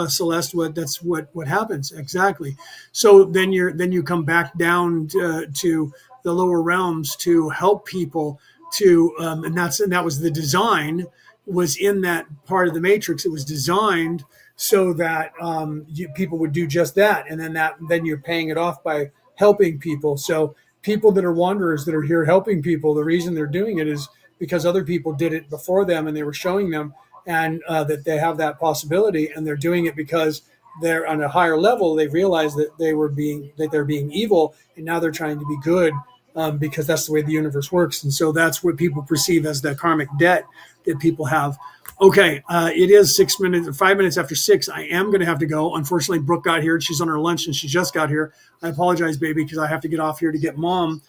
Celeste. What happens exactly. So then you come back down to the lower realms to help people and that was the design, was in that part of the matrix. It was designed so that people would do just that, and then you're paying it off by helping people. So people that are wanderers that are here helping people, the reason they're doing it is because other people did it before them, and they were showing them, and that they have that possibility, and they're doing it because they're on a higher level. They realize that they're being evil, and now they're trying to be good because that's the way the universe works. And so that's what people perceive as the karmic debt that people have. Okay, it is 5 minutes after 6. I am going to have to go. Unfortunately, Brooke got here. She's on her lunch and she just got here. I apologize, baby, because I have to get off here to get mom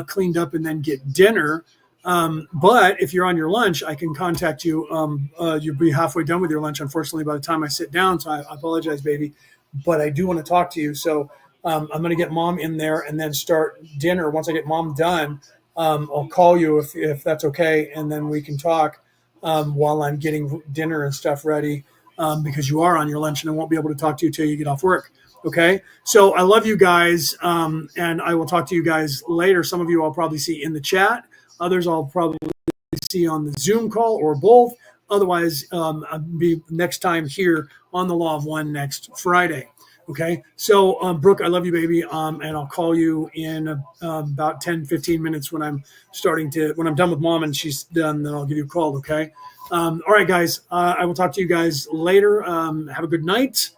cleaned up and then get dinner. But if you're on your lunch, I can contact you. You'll be halfway done with your lunch, unfortunately, by the time I sit down. So I apologize, baby. But I do want to talk to you. So I'm going to get mom in there and then start dinner. Once I get mom done, I'll call you if that's okay. And then we can talk while I'm getting dinner and stuff ready because you are on your lunch and I won't be able to talk to you till you get off work. Okay. So I love you guys. And I will talk to you guys later. Some of you I'll probably see in the chat. Others I'll probably see on the Zoom call or both. Otherwise, I'll be next time here on the Law of One next Friday. Okay. So, Brooke, I love you, baby. And I'll call you in about 10, 15 minutes when I'm done with mom and she's done, then I'll give you a call. Okay. All right, guys. I will talk to you guys later. Have a good night.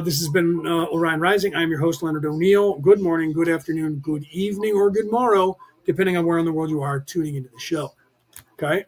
This has been Orion Rising. I'm your host, Leonard O'Neill. Good morning, good afternoon, good evening, or good morrow, depending on where in the world you are tuning into the show. Okay.